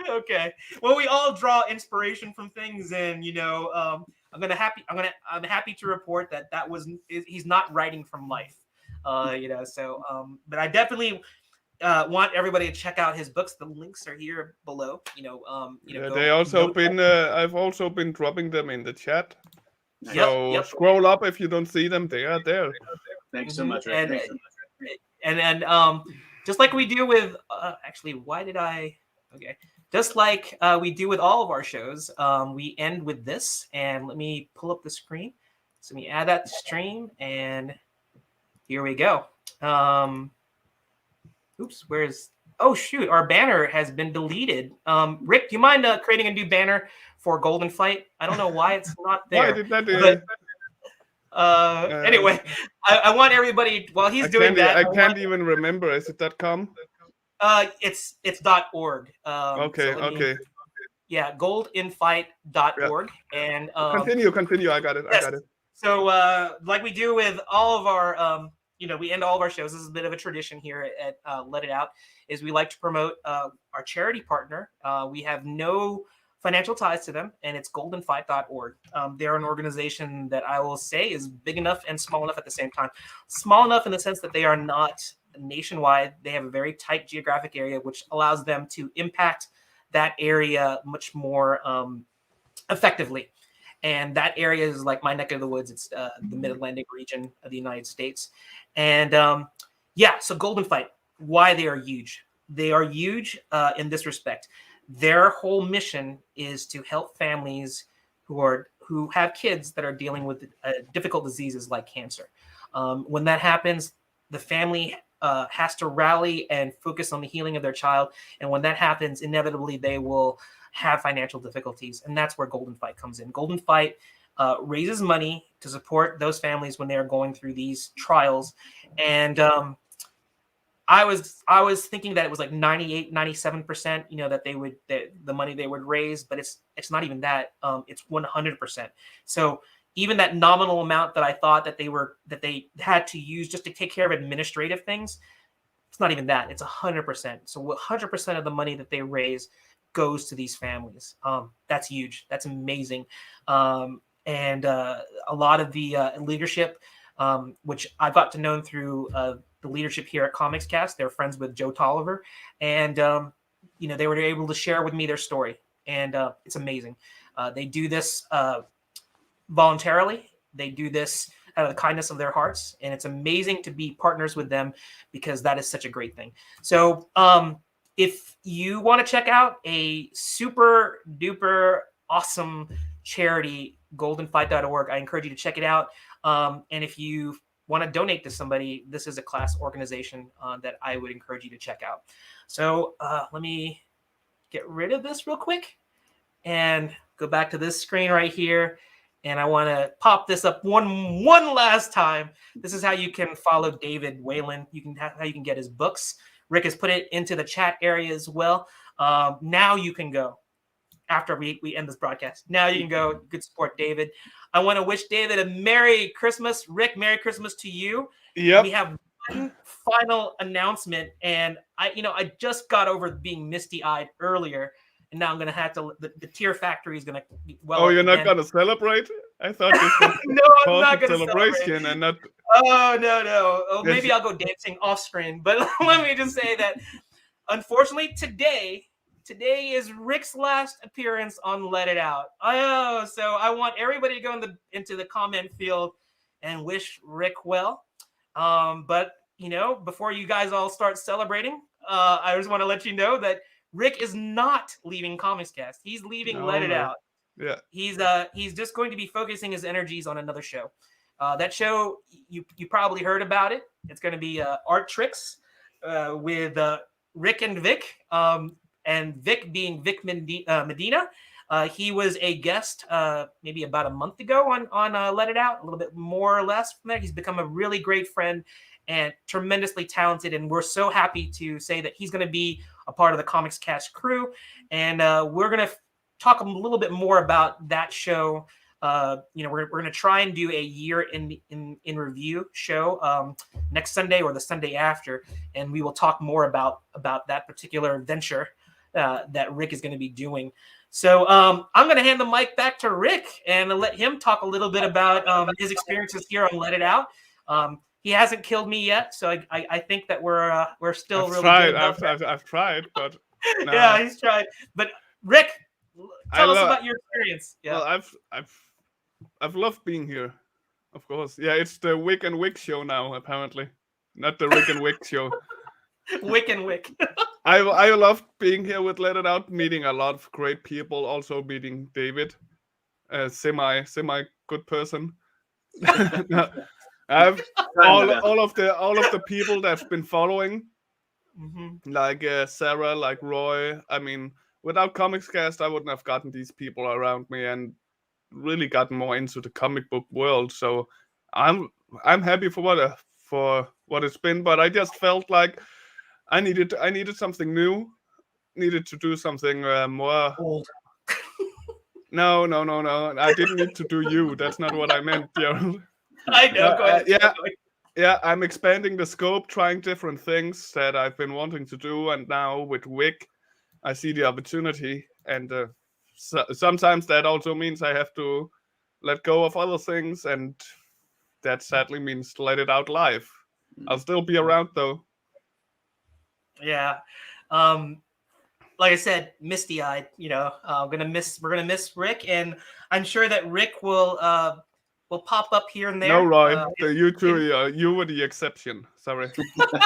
Okay. Well, we all draw inspiration from things, and I'm happy to report that he's not writing from life. So but I definitely want everybody to check out his books. The links are here below. I've also been dropping them in the chat. So scroll up if you don't see them. They are there. Thanks so much, Rick. And just like we do with just like we do with all of our shows, we end with this. And let me pull up the screen. So let me add that to stream, and here we go. Oh shoot, our banner has been deleted. Rick, do you mind creating a new banner for Golden Fight? I don't know why it's not there. Why did that? Anyway, I want everybody, while he's doing that. I can't even remember. Is it .com? It's .org. Okay. Yeah, goldinfight.org. And continue. I got it. So like we do with all of our we end all of our shows. This is a bit of a tradition here at Let It Out, is we like to promote our charity partner. We have no financial ties to them, and it's goldenfight.org. They're an organization that I will say is big enough and small enough at the same time. Small enough in the sense that they are not nationwide. They have a very tight geographic area, which allows them to impact that area much more effectively. And that area is like my neck of the woods. It's the Mid-Atlantic region of the United States. And so Golden Fight, why they are huge. They are huge in this respect. Their whole mission is to help families who have kids that are dealing with difficult diseases like cancer. When that happens, the family has to rally and focus on the healing of their child. And when that happens, inevitably they will have financial difficulties. And that's where Golden Fight comes in. Golden Fight raises money to support those families when they are going through these trials. And I was thinking that it was like 98, 97%, that the money they would raise, but it's not even that. It's 100%. So even that nominal amount that I thought that they had to use just to take care of administrative things, it's not even that. It's 100%. So 100% of the money that they raise goes to these families. That's huge. That's amazing. And a lot of the leadership, which I've got to know through the leadership here at Comics Cast. They're friends with Joe Tolliver, and they were able to share with me their story, and it's amazing. They do this voluntarily. They do this out of the kindness of their hearts, and it's amazing to be partners with them because that is such a great thing. So if you want to check out a super duper awesome charity, goldenfight.org, I encourage you to check it out. And if you want to donate to somebody, this is a class organization that I would encourage you to check out. So let me get rid of this real quick and go back to this screen right here. And I want to pop this up one last time. This is how you can follow David Whalen. How you can get his books. Rick has put it into the chat area as well. Now you can go. After we end this broadcast, now you can go. You could support David. I want to wish David a Merry Christmas. Rick, Merry Christmas to you. Yep. We have one final announcement, and I just got over being misty-eyed earlier, and now I'm gonna have to. The Tear Factory is gonna. Oh, you're not gonna celebrate? I thought this was no, I'm not gonna celebration celebrate. and not. Oh no. Oh, maybe I'll go dancing Offspring, but let me just say that, unfortunately, today is Rick's last appearance on Let It Out. Oh, so I want everybody to go into the comment field and wish Rick well. But before you guys all start celebrating, I just want to let you know that Rick is not leaving Comics Cast. He's leaving Let It Out. Yeah. He's just going to be focusing his energies on another show. That show, you probably heard about it. It's going to be Art Tricks with Rick and Vic, and Vic being Vic Medina. He was a guest maybe about a month ago on Let It Out, a little bit more or less from there. He's become a really great friend and tremendously talented, and we're so happy to say that he's going to be a part of the Comics Cast crew, and we're going to talk a little bit more about that show. We're going to try and do a year in review show next Sunday or the Sunday after, and we will talk more about that particular venture that Rick is going to be doing. So I'm going to hand the mic back to Rick and let him talk a little bit about his experiences here on Let It Out. He hasn't killed me yet, so I think that we're still really good. I've tried, but no. Yeah, he's tried. But Rick, tell us about your experience. Yeah. Well, I've loved being here, of course. Yeah, it's the Wick and Wick show now, apparently, not the Rick and Wick show. Wick and Wick. I loved being here with Let It Out, meeting a lot of great people. Also meeting David, a semi good person. I've all of the people that's been following, like Sarah, like Roy. I mean, without Comics Cast, I wouldn't have gotten these people around me and really gotten more into the comic book world. So I'm happy for what it's been, but I just felt like I needed something new, needed to do something more old. No. I didn't need to do you. That's not what I meant, Gerald. I know. Go ahead. Yeah. I'm expanding the scope, trying different things that I've been wanting to do, and now with Wick, I see the opportunity, and sometimes that also means I have to let go of other things, and that sadly means Let It Out live. I'll still be around though. Yeah. Like I said, misty-eyed. We're gonna miss Rick, and I'm sure that Rick will pop up here and there. No, Roy, you two, you were the exception. Sorry.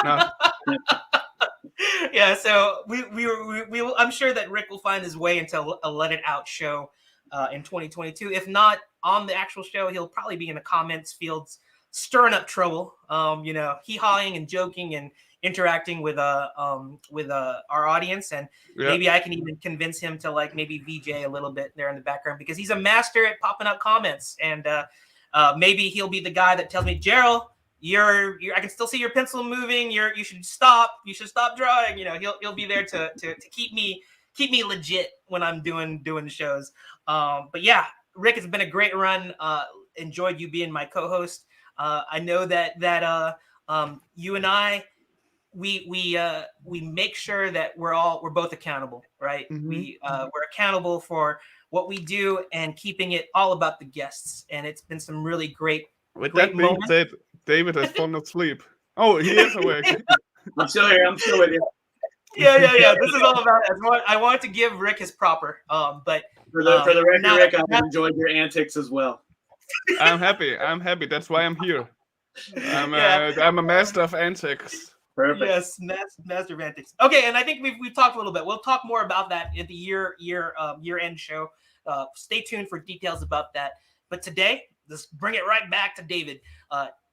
No. Yeah, so we will. I'm sure that Rick will find his way into a Let It Out show in 2022. If not on the actual show, he'll probably be in the comments fields stirring up trouble. Hee-hawing and joking and interacting with our audience, and maybe I can even convince him to maybe VJ a little bit there in the background, because he's a master at popping up comments, and maybe he'll be the guy that tells me, Gerald, I can still see your pencil moving. You should stop. You should stop drawing. He'll be there to keep me legit when I'm doing shows. But yeah, Rick, it's been a great run. Enjoyed you being my co-host. I know that you and I, we make sure that we're both accountable, right? Mm-hmm. We're accountable for what we do and keeping it all about the guests. And it's been some really great. With that being said, David has fallen asleep. Oh, he is awake. I'm still here. I'm still with you. Yeah. This is all about it. I wanted to give Rick his proper. But for the record, Rick, I've enjoyed your antics as well. I'm happy. That's why I'm here. I'm a master of antics. Perfect. Yes, master of antics. Okay, and I think we've talked a little bit. We'll talk more about that at the year-end show. Stay tuned for details about that. But today, let's bring it right back to David.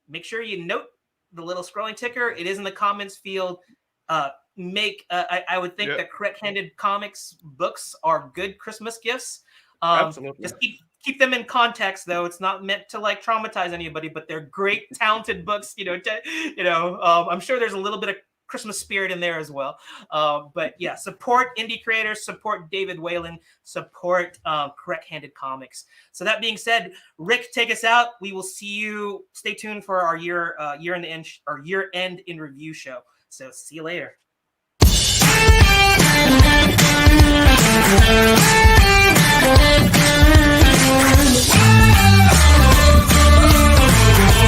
Make sure you note the little scrolling ticker. It is in the comments field. I would think that correct-handed comics books are good Christmas gifts. Absolutely. Just keep them in context, though. It's not meant to like traumatize anybody, but they're great, talented books. I'm sure there's a little bit of Christmas spirit in there as well. But yeah, support indie creators, support David Whalen, support Correct Handed Comics. So that being said, Rick, take us out. We will see you. Stay tuned for our year end in review show. So see you later.